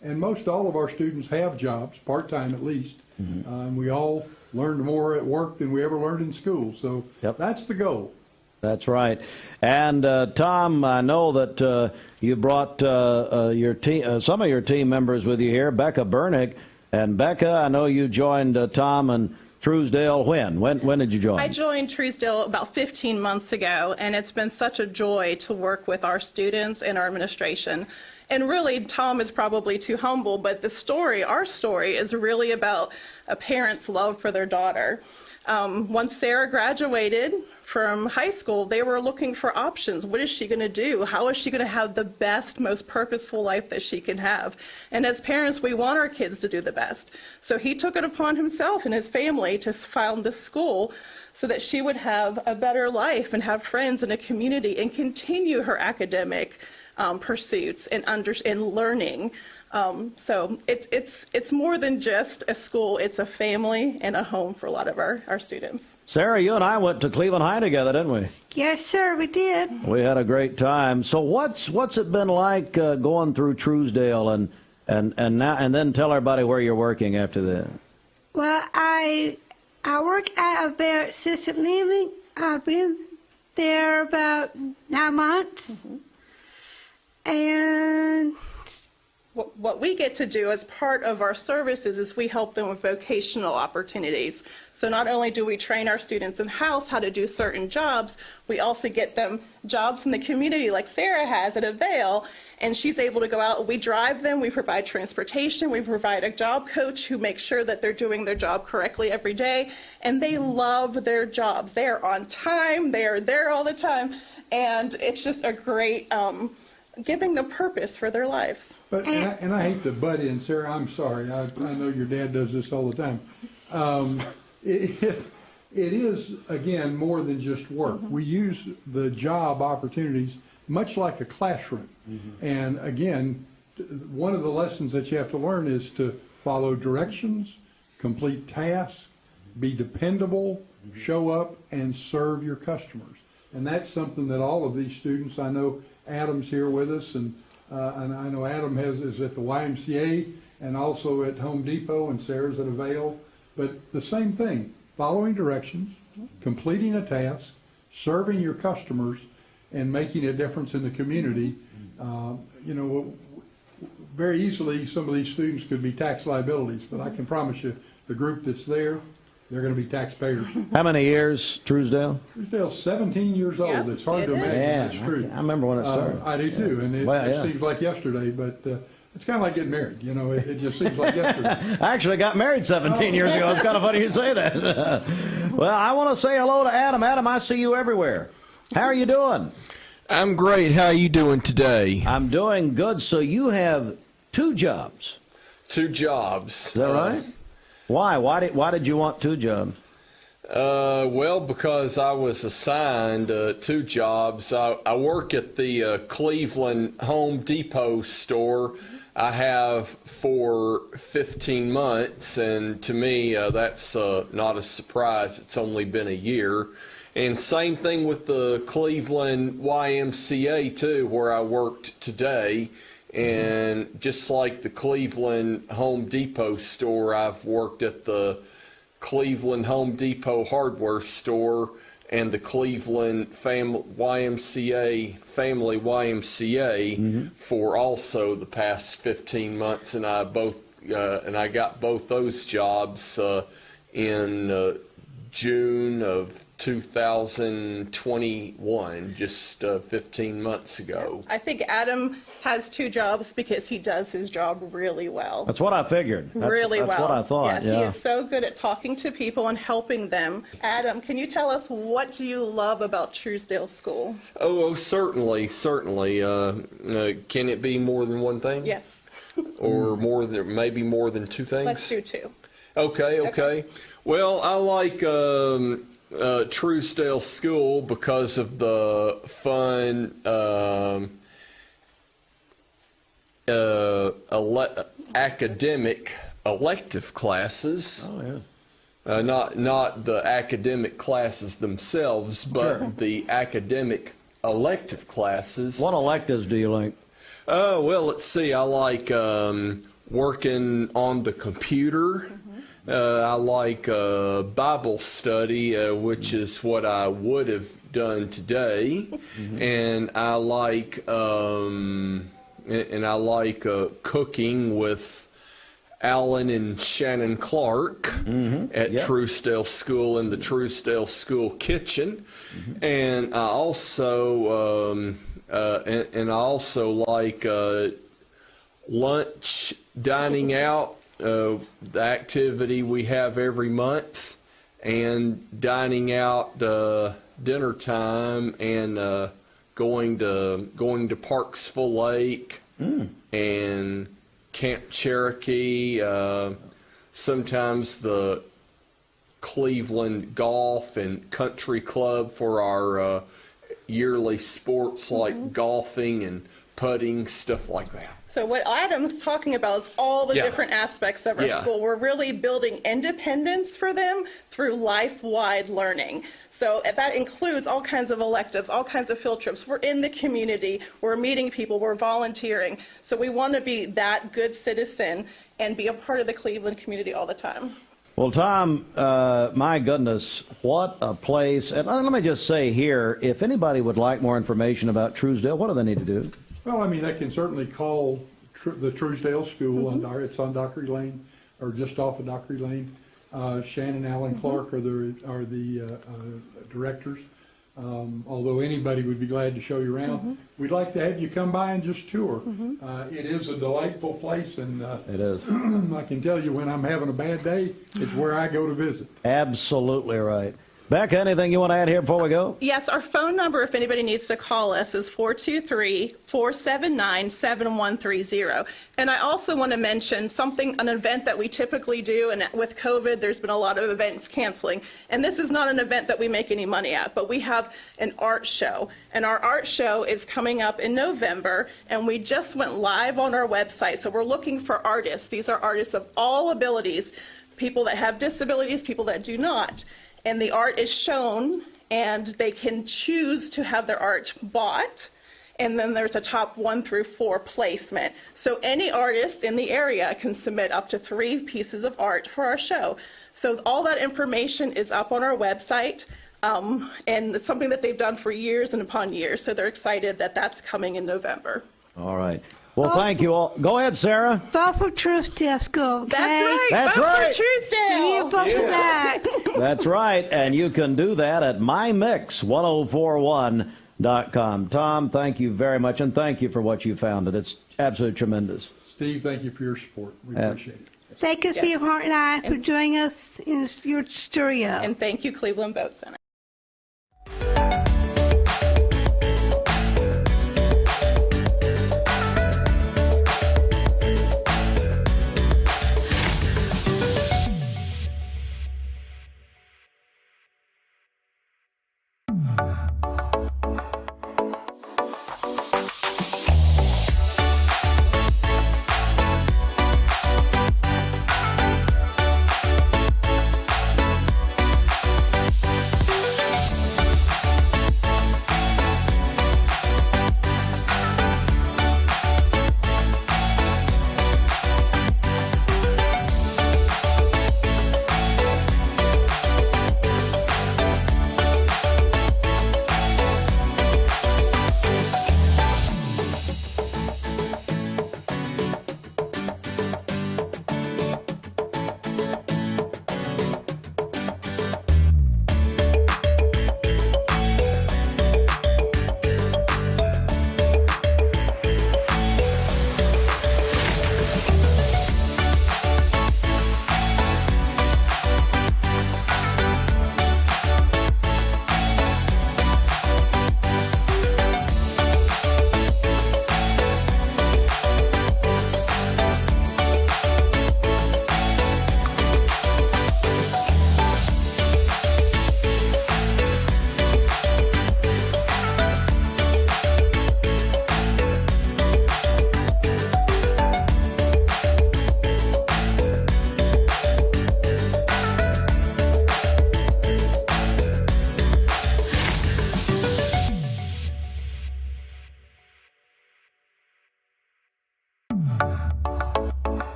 And most all of our students have jobs, part-time at least, and we all learned more at work than we ever learned in school. So that's the goal. That's right. And Tom, I know that you brought your team, some of your team members with you here, Becca Bernick. And Becca, I know you joined Tom and Trousdale when did you join? I joined Trousdale about 15 months ago, and it's been such a joy to work with our students and our administration. And really, Tom is probably too humble, but our story is really about a parent's love for their daughter. Once Sarah graduated from high school, they were looking for options. What is she going to do? How is she going to have the best, most purposeful life that she can have? And as parents, we want our kids to do the best. So he took it upon himself and his family to found this school so that she would have a better life and have friends in a community and continue her academic pursuits and learning. So it's more than just a school. It's a family and a home for a lot of our students. Sarah, you and I went to Cleveland High together, didn't we? Yes, sir, we did. We had a great time. So what's it been like going through Trousdale and then tell everybody where you're working after that? Well, I work at a Bear Assisted Living. I've been there about 9 months. And what we get to do as part of our services is we help them with vocational opportunities. So not only do we train our students in-house how to do certain jobs, we also get them jobs in the community like Sarah has at Avail, and she's able to go out. We drive them, we provide transportation, we provide a job coach who makes sure that they're doing their job correctly every day, and they love their jobs. They are on time, they are there all the time, and it's just a great giving the purpose for their lives. But and I hate to butt in, Sarah. I'm sorry. I know your dad does this all the time. It is again more than just work. We use the job opportunities much like a classroom. And again, one of the lessons that you have to learn is to follow directions, complete tasks, be dependable, show up, and serve your customers. And that's something that all of these students, I know Adam's here with us, and I know Adam is at the YMCA and also at Home Depot, and Sarah's at Avail. But the same thing, following directions, completing a task, serving your customers, and making a difference in the community. Very easily some of these students could be tax liabilities, but I can promise you the group that's there, they're going to be taxpayers. How many years, Trousdale? Trousdale's 17 years old. Yep, it's hard to imagine. Yeah, That's true. I remember when it started. I do too, and it seems like yesterday, but it's kind of like getting married. It just seems like yesterday. I actually got married 17 years ago. It's kind of funny you say that. Well, I want to say hello to Adam. Adam, I see you everywhere. How are you doing? I'm great. How are you doing today? I'm doing good. So you have 2 jobs. 2 jobs. Is that right? Why? Why did you want 2 jobs? Well, because I was assigned 2 jobs. I work at the Cleveland Home Depot store. I have for 15 months, and to me, that's not a surprise. It's only been a year. And same thing with the Cleveland YMCA, too, where I worked today. And just like the Cleveland Home Depot store, I've worked at the Cleveland Home Depot hardware store and the Cleveland Family YMCA for also the past 15 months, and I got both those jobs in June of 2021, just 15 months ago. I think Adam has 2 jobs because he does his job really well. That's what I figured. That's what I thought. Yes, he is so good at talking to people and helping them. Adam, can you tell us, what do you love about Trousdale School? Oh, certainly. Can it be more than one thing? Yes. Or maybe more than 2 things? Let's do 2. Okay. Well, I like Trousdale School because of the fun academic elective classes. Oh, yeah. Not the academic classes themselves, but the academic elective classes. What electives do you like? Well, let's see. I like working on the computer. I like Bible study, which is what I would have done today, and I like cooking with Alan and Shannon Clark at Trousdale School in the Trousdale School kitchen, and I also like lunch, dining out. The activity we have every month, and dining out dinner time, and going to Parksville Lake and Camp Cherokee. Sometimes the Cleveland Golf and Country Club for our yearly sports like golfing and putting, stuff like that. So what Adam's talking about is all the different aspects of our school. We're really building independence for them through life-wide learning. So that includes all kinds of electives, all kinds of field trips. We're in the community, we're meeting people, we're volunteering. So we want to be that good citizen and be a part of the Cleveland community all the time. Well, Tom, my goodness, what a place. And let me just say here, if anybody would like more information about Trousdale, what do they need to do? Well, I mean, they can certainly call the Trousdale School. It's on Dockery Lane, or just off of Dockery Lane. Shannon and Alan Clark are the directors. Although anybody would be glad to show you around. We'd like to have you come by and just tour. It is a delightful place, and it is. I can tell you, when I'm having a bad day, it's where I go to visit. Absolutely right. Becca, anything you want to add here before we go? Yes, our phone number, if anybody needs to call us, is 423-479-7130. And I also want to mention an event that we typically do, and with COVID, there's been a lot of events canceling. And this is not an event that we make any money at, but we have an art show. And our art show is coming up in November, and we just went live on our website. So we're looking for artists. These are artists of all abilities, people that have disabilities, people that do not. And the art is shown, and they can choose to have their art bought, and then there's a top 1 through 4 placement. So any artist in the area can submit up to 3 pieces of art for our show. So all that information is up on our website, and it's something that they've done for years and upon years, so they're excited that that's coming in November. All right. Well, thank you all. Go ahead, Sarah. Vote for Trousdale School. Okay? That's right. That's vote right. for Trousdale. Vote for that. That's right. And you can do that at mymix1041.com. Tom, thank you very much, and thank you for what you founded. It's absolutely tremendous. Steve, thank you for your support. We appreciate it. Thank you, Steve Hart and I, for joining us in your studio. And thank you, Cleveland Boat Center.